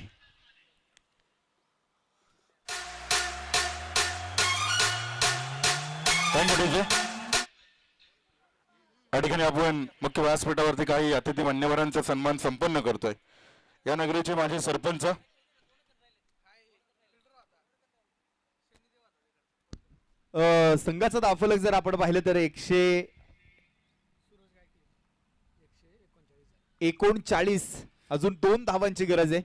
या ठिकाणी आपण मुख्य व्यासपीठावरती काही अतिथी मान्यवरांचा सन्मान संपन्न करतोय. या नगरीचे माझे सरपंच संघाचा धावफलक जर आपण पाहिलं तर 139. अजून 2 धावांची गरज आहे.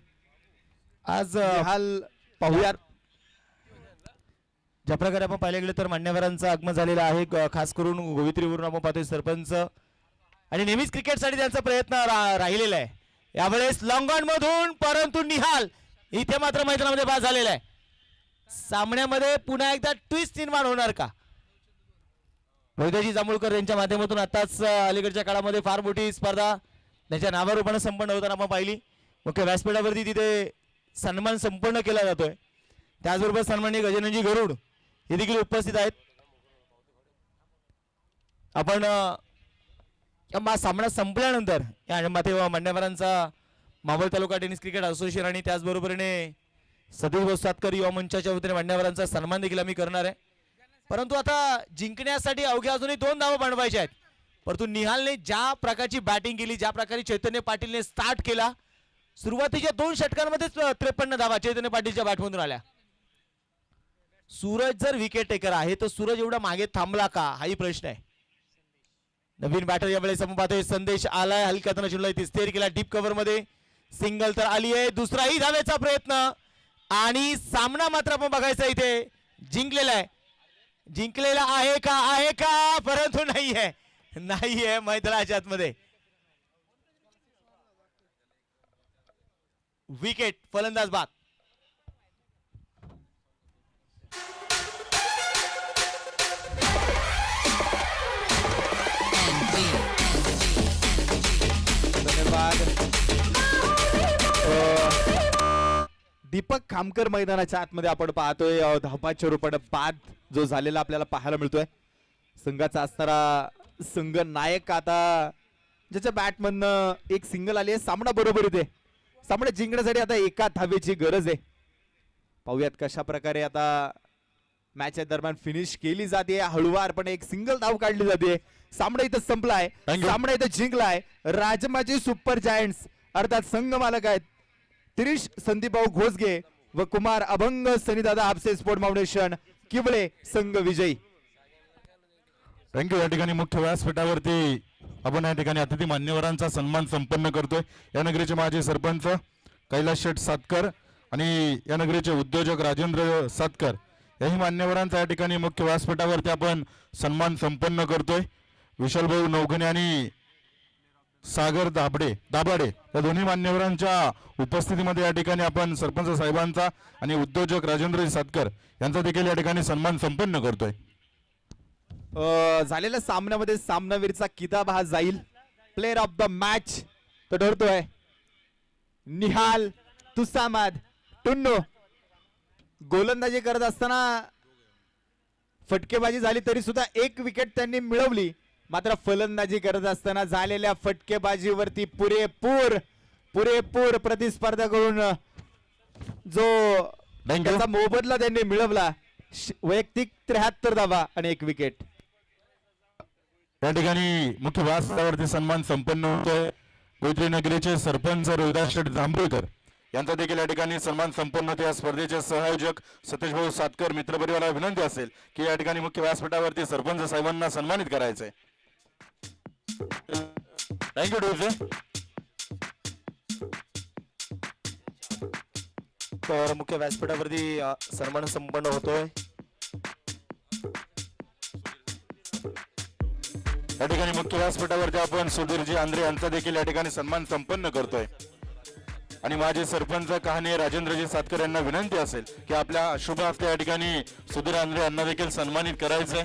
आज हाल पाहूया. ज्या प्रकारे आपण पाहिले गेले तर मान्यवरांचं आगमन झालेलं आहे, खास करून गोवित्रीवरून आपण पाहतोय सरपंच, आणि नेहमीच क्रिकेटसाठी त्यांचा प्रयत्न राहिलेला आहे. यावेळेस लॉंग ऑन मधून, परंतु निहाल इथे मात्र मैदानामध्ये बाद झालेला आहे. सामन्यामध्ये पुन्हा एकदा ट्विस्ट निर्माण होणार का? वैद्यजी जांभूळकर यांच्या माध्यमातून आताच अलीकडच्या काळामध्ये फार मोठी स्पर्धा त्यांच्या नावारूपाने संपन्न होताना आपण पाहिली. मुख्य व्यासपीठावरती तिथे सन्मान संपन्न केला जातोय. त्याचबरोबर सन्माननीय गजाननजी गरुड हे देखील उपस्थित आहेत. आपण सामना संपल्यानंतर या मान्यवरांचा मावळ तालुका टेनिस क्रिकेट असोसिएशन आणि त्याचबरोबरीने सतीश भाऊ सातकर युवा मंचाच्या वतीने मान्यवरांचा सन्मान देखील आम्ही करणार आहे. परंतु आता जिंकण्यासाठी अवघ्या अजूनही 2 धावा बनवायच्या आहेत. परंतु निहालने ज्या प्रकारची बॅटिंग केली, ज्या प्रकारे चैतन्य पाटीलने स्टार्ट केला, सुरुवातीच्या 2 षटकांमध्येच 53 धावा चैतन्य पाटीलच्या बॅटमधून आल्या. सूरज जर विकेट टेकर आहे तर सूरज एवढा मागे थांबला का हाही प्रश्न आहे. नवीन बॅटर यावेळेस आपण पाहतोय संदेश आलाय, हलक्या हाताने चेंडूला स्थिर केला डीप कव्हर मध्ये, सिंगल तर आली आहे. दुसराही धावेचा प्रयत्न आणि सामना मात्र आपण बघायचा इथे जिंकलेला आहे. जिंकलेला आहे का? परंतु नाहीये मैदानाच्या आतमध्ये. विकेट, फलंदाज बाद. दीपक खामकर मैदानाच्या आतमध्ये आपण पाहतोय धावपाच्या रूपाने बाद जो झालेला आपल्याला पाहायला मिळतोय. संघाचा असणारा संघ नायक आता ज्याच्या बॅटमधनं एक सिंगल आली आहे. सामना बरोबर येते. सामना जिंकण्यासाठी आता 1 धावेची गरज आहे. पाहूयात कशा प्रकारे आता मॅच दरम्यान फिनिश केली जाते. हळूवारपणे एक सिंगल धाव काढली जाते. सामना इथं संपलाय, सामना इथं जिंकलाय राजमाजी सुपर जायंट्स अर्थात संघ मालक आहेत तिरीश संदीपभाऊ घोसगे व कुमार अभंग सनीदादा आपसे स्पोर्ट फाउंडेशन किवळे संघ विजयी. थँक्यू. या ठिकाणी मुख्य व्यासपीठावरती आपण या ठिकाणी अतिथी मान्यवरांचा सन्मान संपन्न करतोय. या नगरीचे माजी सरपंच कैलास शेठ सातकर आणि या नगरीचे उद्योजक राजेंद्र सातकर याही मान्यवरांचा या ठिकाणी मुख्य व्यासपीठावरती आपण सन्मान संपन्न करतोय. विशालभाऊ नवघणे आणि सागर दाभाडे या दोन्ही मान्यवरांच्या उपस्थितीमध्ये या ठिकाणी आपण सरपंच साहेबांचा आणि उद्योजक राजेंद्र सातकर यांचा देखील या ठिकाणी सन्मान संपन्न करतोय. झालेल्या सामन्यामध्ये सामनावीरचा किताब हा जाईल. प्लेअर ऑफ द मॅच तो ठरतोय निहाल तुसामाद टुन्नो. गोलंदाजी करत असताना फटकेबाजी झाली तरी सुद्धा एक विकेट त्यांनी मिळवली. मात्र फलंदाजी करत असताना झालेल्या फटकेबाजीवरती पुरेपूर प्रतिस्पर्धा करून जो त्याचा मोबदला त्यांनी मिळवला वैयक्तिक 73 धावा आणि 1 विकेट. या ठिकाणी मुख्य व्यासपीठावरती सन्मान संपन्न होतोय. गोत्री नगरीचे सरपंच रोहिदास शेठ जांभूळकर यांचा देखील या ठिकाणी सन्मान संपन्न होते. या स्पर्धेचे सहआयोजक सतीश भाऊ सातकर मित्रपरिवाराला विनंती असेल की या ठिकाणी मुख्य व्यासपीठावरती सरपंच साहेबांना सन्मानित करायचंय. Thank you Doge. तर मुख्य व्यासपीठावरती सन्मान संपन्न होतोय. या ठिकाणी मुख्य व्यासपीठावरती आपण सुधीरजी आंद्रे यांचा देखील या ठिकाणी सन्मान संपन्न करतोय. आणि माझे सरपंच कहाणे राजेंद्रजी सातकर यांना विनंती असेल की आपल्या शुभ हस्ते या ठिकाणी सुधीर आंद्रे यांना देखील सन्मानित करायचंय.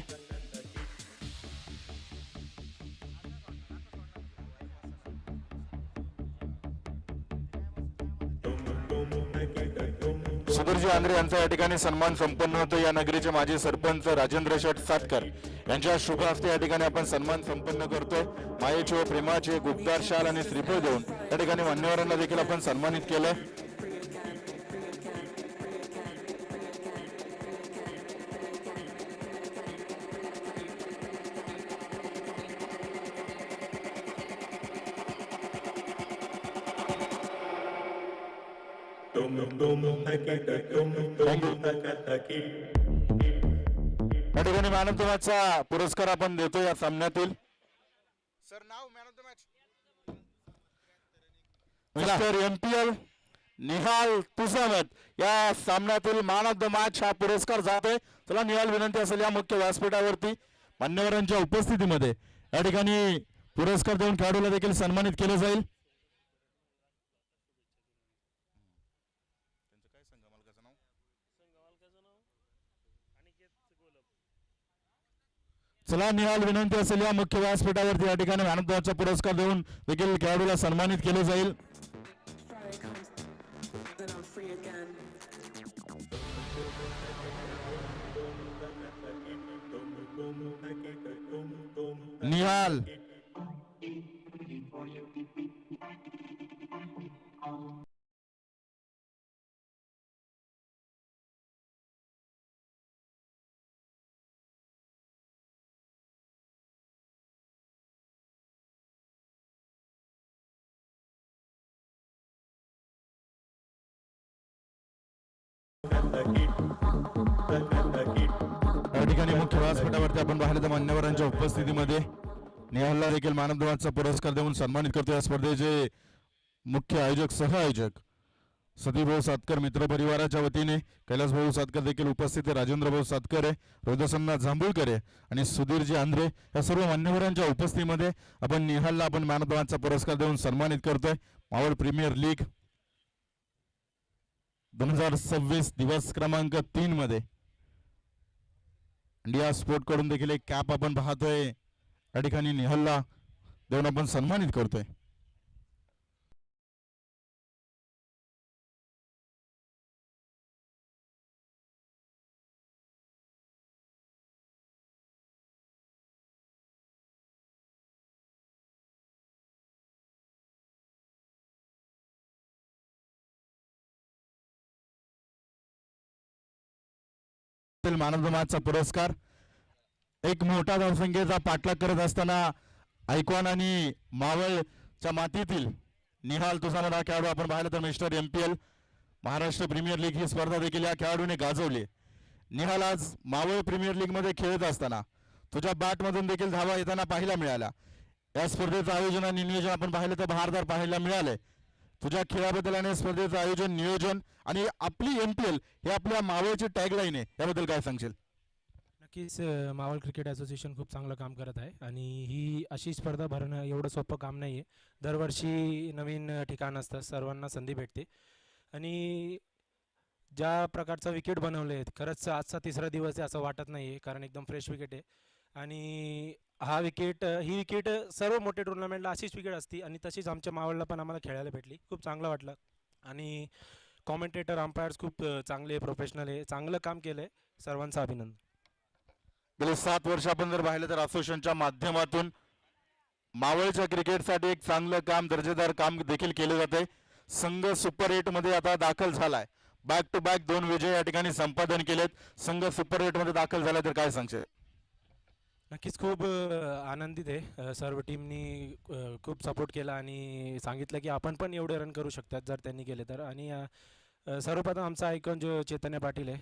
सुधीरजी आंद्रे यांचा या ठिकाणी सन्मान संपन्न होतो. या नगरीचे माजी सरपंच राजेंद्र शेठ सातकर यांच्या शुभ हस्ते या ठिकाणी आपण सन्मान संपन्न करतोय. मायेचे व प्रेमाचे गुप्तार शाल आणि श्रीफळ देऊन या ठिकाणी मान्यवरांना देखील आपण सन्मानित केलंय. या ठिकाणी मॅन ऑफ द मॅचचा पुरस्कार आपण देतो या सामन्यातील. सर नाव man of the match mister MPL Nihal Tusamat या सामन्यातील मॅन ऑफ द मॅच हा पुरस्कार जातोय. चला निहाल, विनंती असेल या मुख्य व्यासपीठावरती मान्यवरांच्या उपस्थितीमध्ये या ठिकाणी पुरस्कार देऊन खेळाडूला देखील सन्मानित केलं जाईल. चला निहाल, विनंती असेल या मुख्य व्यासपीठावरती या ठिकाणी मॅन ऑफ द मॅचचा पुरस्कार देऊन देखील खेळाडूला सन्मानित केले जाईल. निहाल या ठिकाणी मुख्य व्यासपीठावरती आपण पाहिलं तर मान्यवरांच्या उपस्थितीमध्ये निहालला देखील मॅन ऑफ द मॅचचा पुरस्कार देऊन सन्मानित करतो. या स्पर्धेचे मुख्य आयोजक सहआयोजक सतीश भाऊ सातकर मित्र परिवाराच्या वतीने कैलास भाऊ सातकर देखील उपस्थित आहे. राजेंद्र भाऊ सातकर आहे, रोहिदासन्ना जांभूळकर आहे आणि सुधीरजी आंद्रे या सर्व मान्यवरांच्या उपस्थितीमध्ये आपण निहालला आपण मॅन ऑफ द मॅचचा पुरस्कार देऊन सन्मानित करतोय. मावळ प्रीमियर लीग 2026 दिवस क्रमांक 3 मध्ये इंडिया स्पोर्ट कडून देखील एक कॅप आपण पाहतोय. या ठिकाणी निहालला देऊन आपण सन्मानित करतोय. मॅन ऑफ द मॅचचा पुरस्कार एक मोठा धावसंख्येचा पाठलाग करत असताना आयकॉन आणि मावळच्या मातीतील निहाल तुसामत हा खेळाडू आपण पाहिलं तर mister MPL Maharashtra premier league ही स्पर्धा देखील या खेळाडूने गाजवली. निहाल आज मावळ प्रीमियर लीग मध्ये खेळत असताना तुझ्या बॅटमधून देखील धावा येताना पाहायला मिळाल्या. या स्पर्धेचं आयोजन आणि नियोजन आपण पाहिलं तर बहारदार पाहायला मिळालंय. तुझ्या खेळाबद्दल आणि स्पर्धेचं आयोजन नियोजन आणि आपली MPL हे आपल्या मावळची टॅगलाईन आहे, याबद्दल काय सांगशील? नक्कीच मावळ क्रिकेट असोसिएशन खूप चांगलं काम करत आहे आणि ही अशी स्पर्धा भरणं एवढं सोपं काम नाही आहे. दरवर्षी नवीन ठिकाण असतं, सर्वांना संधी भेटते आणि ज्या प्रकारचं विकेट बनवले आहेत खरंच आजचा तिसरा दिवस आहे असं वाटत नाही आहे, कारण एकदम फ्रेश विकेट आहे आणि ही विकेट सर्व मोठे टुर्नामेंटला अशीच विकेट असती आणि तशीच आमच्या मावळला पण आम्हाला खेळायला भेटली. खूप चांगलं वाटलं आणि कॉमेंटेटर अंपायर्स खूप चांगले प्रोफेशनल आहे, चांगलं काम केलं आहे. सर्वांचं अभिनंदन. गेले 7 वर्ष आपण जर पाहिलं तर असोसिएशनच्या माध्यमातून मावळच्या क्रिकेटसाठी एक चांगलं काम, दर्जेदार काम देखील केले जाते. संघ सुपर 8 मध्ये आता दाखल झालाय. बॅक टू बॅक 2 विजय या ठिकाणी संपादन केलेत. संघ सुपर 8 मध्ये दाखल झाला तर काय सांगशील? नक्कीच खूप आनंदित आहे. सर्व टीमनी खूप सपोर्ट केला आणि सांगितलं की आपण पण एवढे रन करू शकतात जर त्यांनी केले तर. आणि सर्वप्रथम आमचा आयकॉन जो चैतन्य पाटील आहे